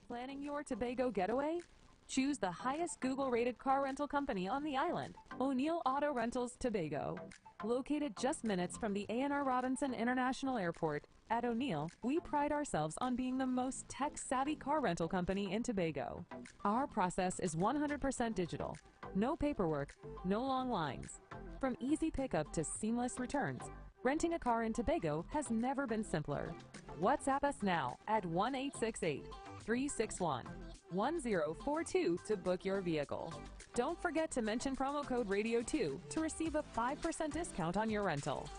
Planning your Tobago getaway? Choose the highest Google-rated car rental company on the island, O'Neill Auto Rentals Tobago. Located just minutes from the A&R Robinson International Airport, at O'Neill, we pride ourselves on being the most tech-savvy car rental company in Tobago. Our process is 100% digital. No paperwork, no long lines. From easy pickup to seamless returns, renting a car in Tobago has never been simpler. WhatsApp us now at 1-868-361-1042 to book your vehicle. Don't forget to mention promo code Radio2 to receive a 5% discount on your rental.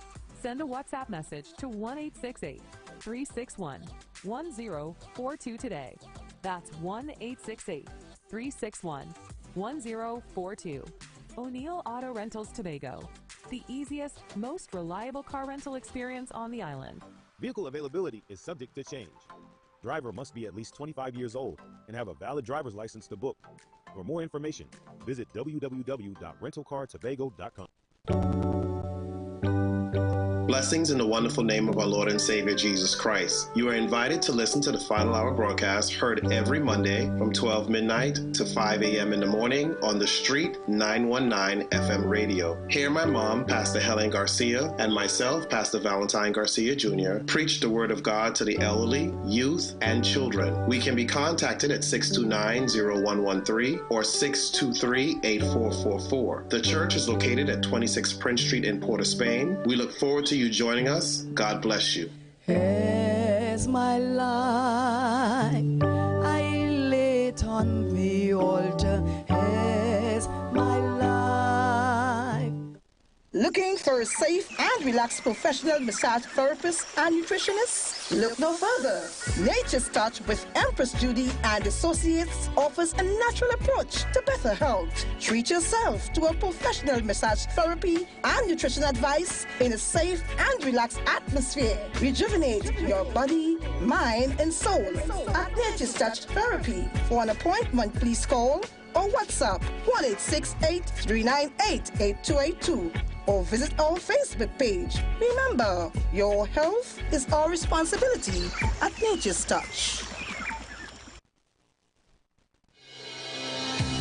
Send a WhatsApp message to 1-868-361-1042 today. That's 1-868-361-1042. O'Neill Auto Rentals Tobago, the easiest, most reliable car rental experience on the island. Vehicle availability is subject to change. Driver must be at least 25 years old and have a valid driver's license to book. For more information, visit www.rentalcartobago.com. Blessings in the wonderful name of our Lord and Savior Jesus Christ. You are invited to listen to the Final Hour broadcast heard every Monday from 12 midnight to 5 a.m. in the morning on The Street 919 FM radio. Here my mom, Pastor Helen Garcia, and myself, Pastor Valentine Garcia Jr., preach the Word of God to the elderly, youth, and children. We can be contacted at 629-0113 or 623-8444. The church is located at 26 Prince Street in Port of Spain. We look forward to you joining us. God bless you. As my life I lay it on the altar, as my life. Looking for a safe and relaxed professional massage therapist and nutritionist? Look no further. Nature's Touch with Empress Judy and Associates offers a natural approach to better health. Treat yourself to a professional massage therapy and nutrition advice in a safe and relaxed atmosphere. Rejuvenate your body, mind, and soul at Nature's Touch Therapy. For an appointment, please call or WhatsApp 1-868-398-8282 or visit our Facebook page. Remember, your health is our responsibility at Nature's Touch.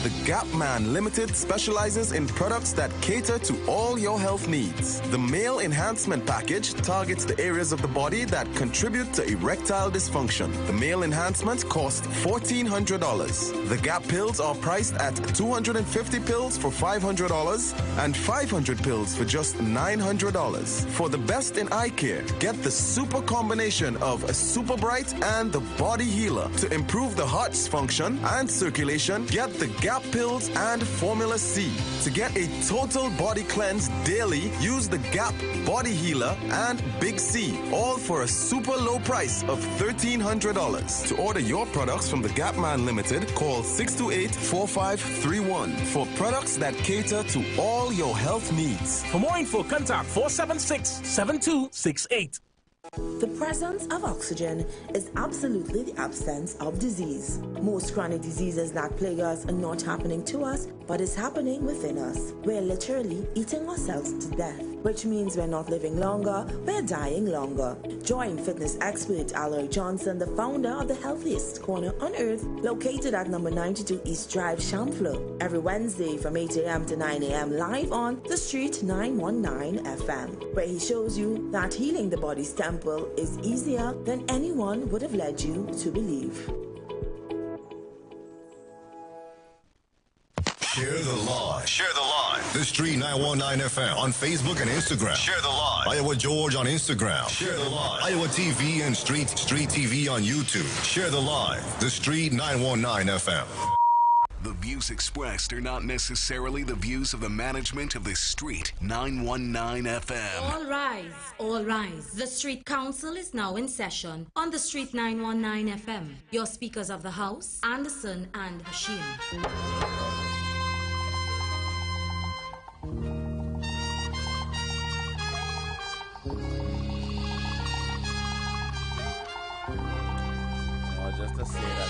The Gap Man Limited specializes in products that cater to all your health needs. The Male Enhancement Package targets the areas of the body that contribute to erectile dysfunction. The Male Enhancement costs $1,400. The Gap pills are priced at 250 pills for $500 and 500 pills for just $900. For the best in eye care, get the super combination of a Super Bright and the Body Healer. To improve the heart's function and circulation, get the Gap pills and Formula C. To get a total body cleanse daily, use the Gap Body Healer and Big C, all for a super low price of $1,300. To order your products from the Gap Man Limited, call 628-4531 for products that cater to all your health needs. For more info, contact 476-7268. The presence of oxygen is absolutely the absence of disease. Most chronic diseases that plague us are not happening to us, but is happening within us. We're literally eating ourselves to death, which means we're not living longer, we're dying longer. Join fitness expert Aloy Johnson, the founder of the healthiest corner on earth, located at number 92 East Drive, Champlain, every Wednesday from 8 a.m. to 9 a.m. live on The Street 919 FM, where he shows you that healing the body's temple is easier than anyone would have led you to believe. Share the live. Share the live. The Street 919 FM on Facebook and Instagram. Share the live. Iowa George on Instagram. Share the live. Iowa TV and Street TV on YouTube. Share the live. The Street 919 FM. The views expressed are not necessarily the views of the management of the Street 919 FM. All rise, all rise. The Street Council is now in session on the Street 919 FM. Your speakers of the House, Anderson and Hashim. Just to say that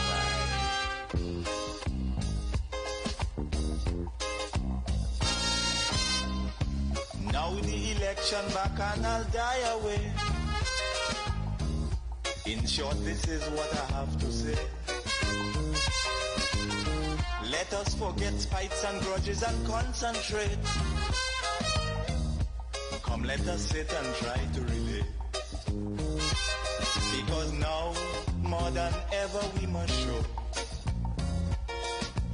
now the election back and I'll die away. In short, this is what I have to say. Let us forget spites and grudges and concentrate. Come, let us sit and try to relate. Because now, more than ever, we must show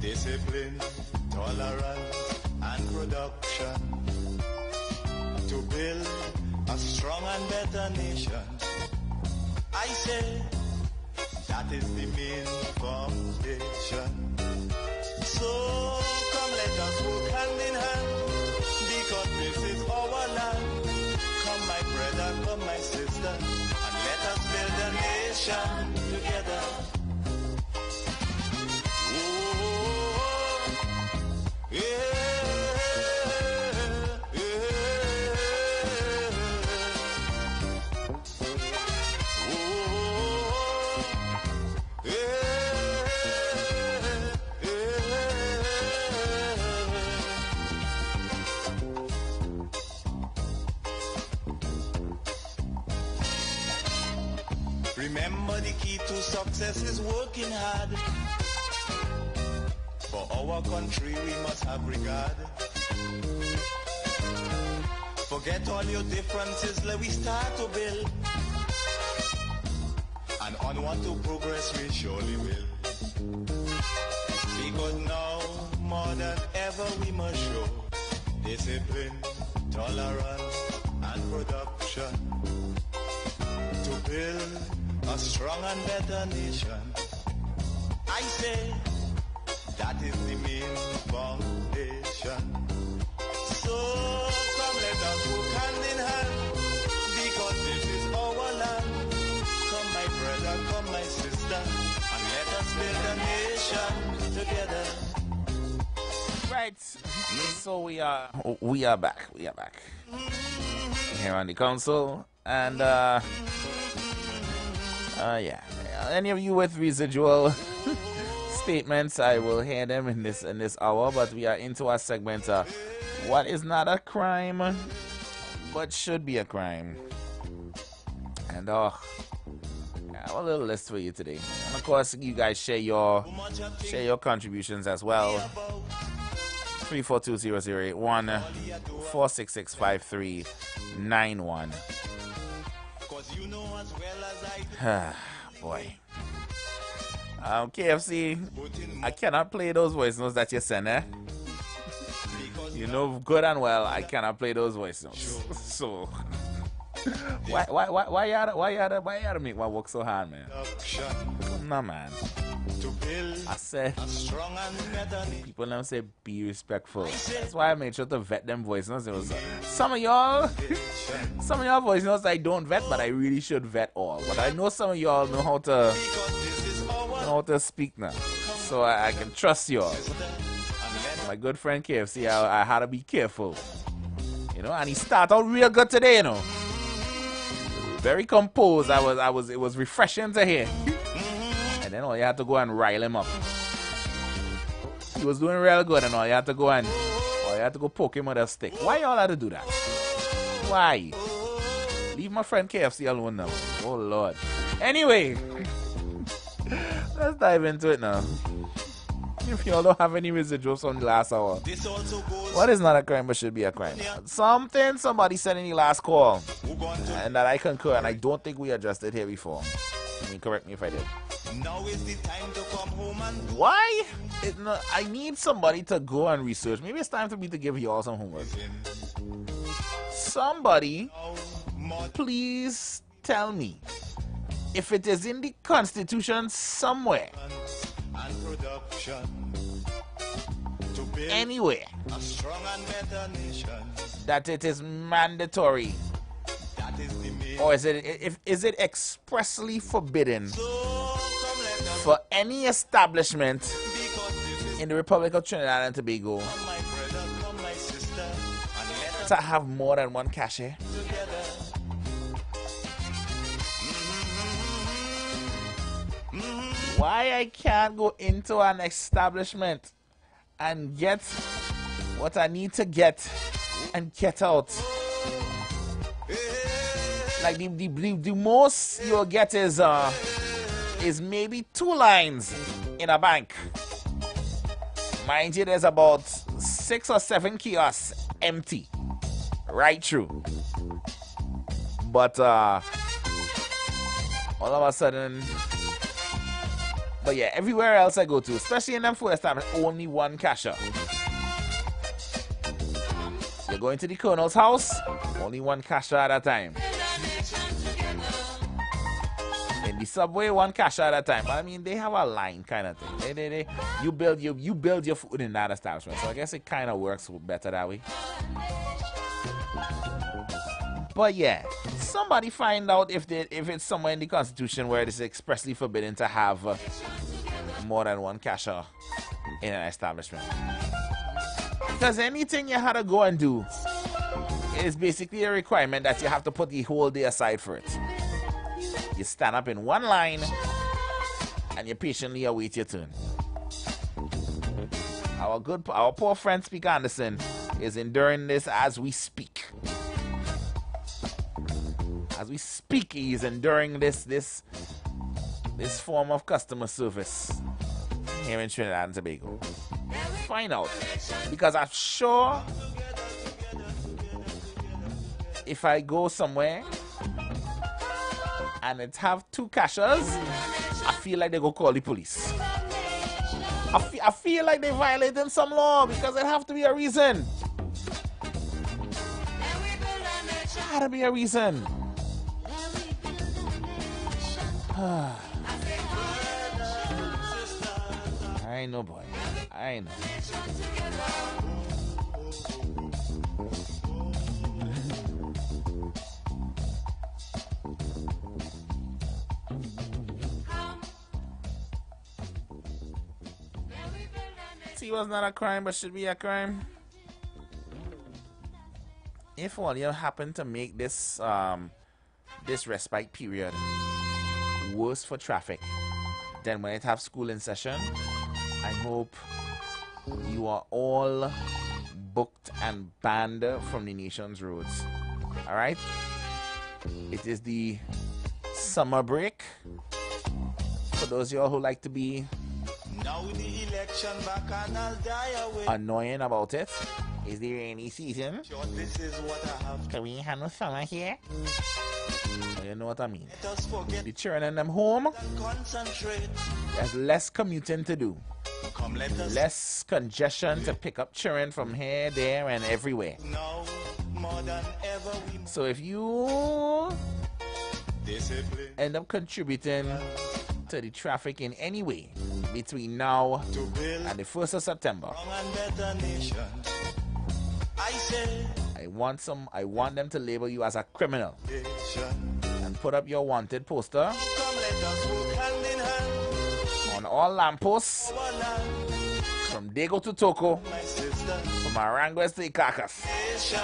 discipline, tolerance, and production to build a strong and better nation. I say that is the main foundation. So come, let us work hand in hand, because this is our land. Come, my brother, come, my sister, and let us build a nation together. Oh, yeah. Remember the key to success is working hard. For our country we must have regard. Forget all your differences, let we start to build. And onward to progress we surely will. Because now, more than ever, we must show discipline, tolerance, and production to build a strong and better nation. I say that is the main foundation. So come let us work hand in hand, because this is our land. Come my brother, come my sister, and let us build a nation together. Right. So we are back. We are back here on the council, and yeah. Any of you with residual statements, I will hear them in this hour. But we are into our segment. What is not a crime, but should be a crime. And I have a little list for you today. And of course, you guys share your contributions as well. 342-0081 466-5391. Boy. KFC, I cannot play those voice notes that you send, eh? You know good and well I cannot play those voice notes. So why you gotta make my work so hard, man? Nah, man. I said people now say be respectful. That's why I made sure to vet them voice notes. It was some of y'all voice notes I don't vet, but I really should vet all. But I know some of y'all know how to speak now, so I can trust y'all. My good friend KFC, I had to be careful, you know. And he started out real good today, you know. Very composed. It was refreshing to hear. And then all you had to go and rile him up. He was doing real good, and all you had to go poke him with a stick. Why y'all had to do that? Why? Leave my friend KFC alone now. Oh Lord. Anyway, let's dive into it now. If y'all don't have any residuals from the last hour, what is not a crime but should be a crime? Something somebody said in the last call, and that I concur, and I don't think we addressed it here before. I mean, correct me if I did. Now is the time to come home and why? I need somebody to go and research. Maybe it's time for me to give y'all some homework. Somebody, please tell me if it is in the Constitution somewhere, anywhere, that it is mandatory, or is it expressly forbidden for any establishment in the Republic of Trinidad and Tobago to have more than one cashier? Why I can't go into an establishment and get what I need to get and get out? Like the most you'll get is maybe 2 lines in a bank. Mind you, there's about 6 or 7 kiosks empty right through. But all of a sudden, but yeah, everywhere else I go to, especially in them food establishments, only one cashier. You're going to the Colonel's house, only one cashier at a time. In the subway, one cashier at a time. But I mean, they have a line kind of thing. You build your food in that establishment. So I guess it kind of works better that way. But yeah, somebody find out if it's somewhere in the Constitution where it is expressly forbidden to have more than one cashier in an establishment. Because anything you had to go and do is basically a requirement that you have to put the whole day aside for it. You stand up in one line and you patiently await your turn. Our poor friend Speaker Anderson is enduring this as we speak. as we speak, he's enduring this form of customer service here in Trinidad and Tobago. Find out, because I'm sure if I go somewhere and it have 2 cashiers, I feel like they go call the police. I feel like they violating some law, because it have to be a reason. Gotta be a reason. I know, boy. I know. See, was not a crime, but should be a crime. If all you happen to make this this respite period worse for traffic, then when it have school in session, I hope you are all booked and banned from the nation's roads. All right? It is the summer break. For those of y'all who like to be annoying about it, is the rainy season. Can we have no summer here? You know what I mean. The children and them home, there's less commuting to do. Less congestion to pick up children from here, there, and everywhere. So if you end up contributing to the traffic in any way between now and the 1st of September, I want them to label you as a criminal and put up your wanted poster on all lampposts from Dago to Toko, from Aranguez to Icacas. So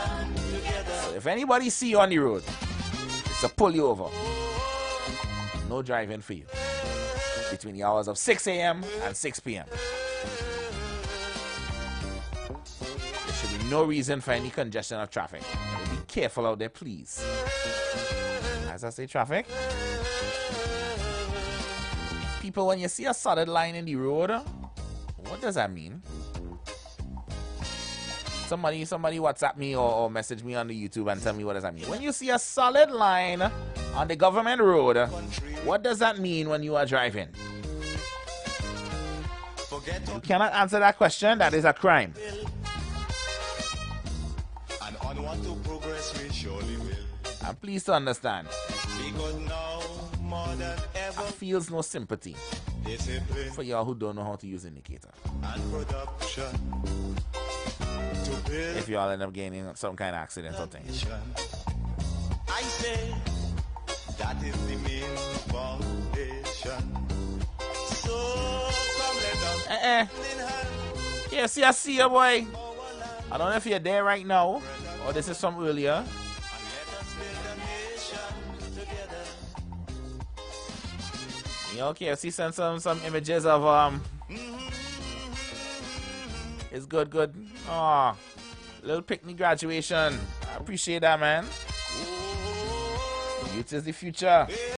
if anybody see you on the road, it's to pull you over. No driving for you between the hours of 6 a.m. and 6 p.m. There should be no reason for any congestion of traffic. Be careful out there, please. As I say, traffic. People, when you see a solid line in the road, what does that mean? Somebody WhatsApp me or message me on the YouTube and tell me what does that mean. When you see a solid line on the government road, what does that mean when you are driving? You cannot answer that question. That is a crime. I'm pleased to understand. I feels no sympathy for y'all who don't know how to use indicator. If y'all end up gaining some kind of accident or thing. I say that is the main foundation. So come let us Yeah, see, I see you, boy. I don't know if you're there right now or this is from earlier. Yeah, okay, I see some images of it's good. Oh, little picnic graduation. I appreciate that, man. Youth is the future.